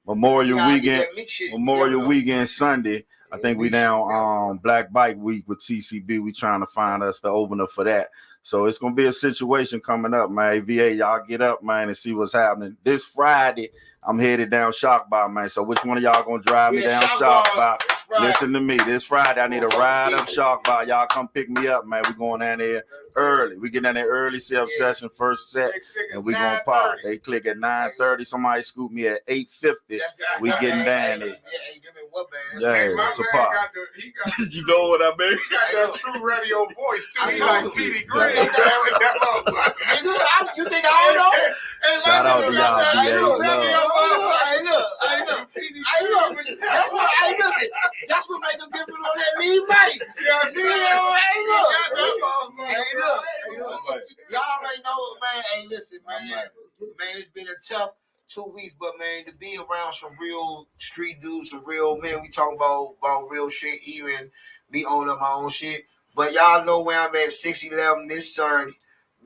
Memorial Weekend Sunday, I think we down Black Bike Week with TCB. We trying to find us the opener for that. So it's gonna be a situation coming up, man. VA, y'all get up, man, and see what's happening. This Friday, I'm headed down Shock Bar, man. So which one of y'all gonna drive me down Shock Bar? Listen to me. This Friday, I need a ride up Shock Bar. Y'all come pick me up, man. We going down there early. We get down there early, see Obsession first set, and we gonna pop. They click at 9:30. Somebody scoop me at 8:50. We getting down there. Yeah, it's a pop. You know what I mean? He got that true radio voice too. He like Petey Green. You think I don't know? Shout out to y'all, Hey, look. That's what. Hey, listen. That's what make a difference on that lead mate. Hey, look. Y'all ain't know, man. Hey, listen, man. Man, it's been a tough 2 weeks, but man, to be around some real street dudes, some real men, we talk about real shit, even me owning up my own shit. But y'all know where I'm at, 611 this Saturday.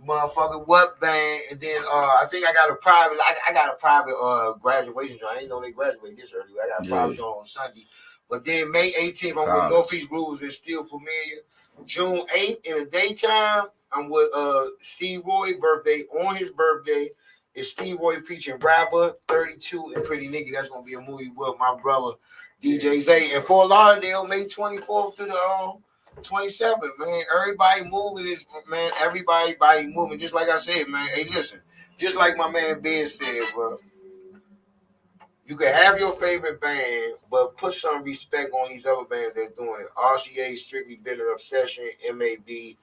Motherfucker, what band? And then I think I got a private. I got a private graduation joint. I ain't know they graduate this early. I got a private joint on Sunday. But then May 18th, I'm with Northeast Blues and Still Familiar. June 8th in the daytime, I'm with Steve Roy. Birthday on his birthday. It's Steve Roy featuring Rapper 32 and Pretty Nicky. That's gonna be a movie with my brother DJ Zay. And Fort Lauderdale, May 24th to the 27th, man. Everybody moving is, man. Everybody moving. Just like I said, man. Hey, listen. Just like my man Ben said, bro. You can have your favorite band, but put some respect on these other bands that's doing it. RCA, Strictly Business, Obsession, MAB,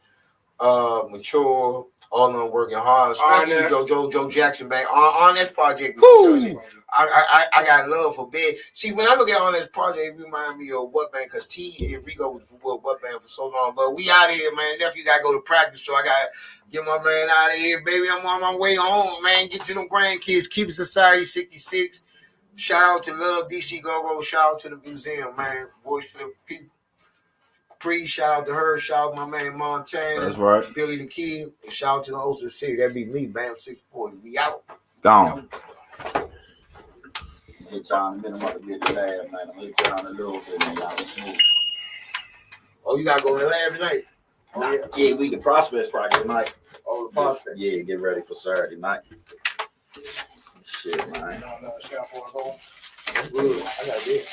Mature, all of them working hard. Especially Joe Jackson, man. On this project, I got love for Ben. See, when I look at on this project, it reminds me of What Band, because T and Rico was with What Band for so long. But we out of here, man. Nephew got to go to practice, so I got to get my man out of here, baby. I'm on my way home, man. Get to them grandkids. Keep Society 66. Shout out to Love DC Go-Go. Shout out to the museum, man. Voice of the people. Shout out to her. Shout out to my man Montana. That's right. Billy the Kid. And shout out to the host of the city. That'd be me, Bam 640. We out. Gone. Hit y'all in a minute, I'm about to get the lab, man. I'm gonna hit y'all in a little bit, man. Y'all smooth. Oh, you gotta go in the lab tonight? Yeah, we the Prospects project tonight. Oh, the prospect. Yeah, get ready for Saturday night. Shit, man. Good. I got this.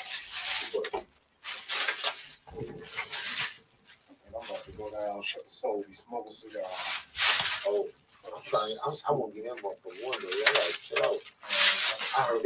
I'm about to go down, so we smoke a cigar. Oh, I won't get them up for one day. I gotta chill out. I heard that.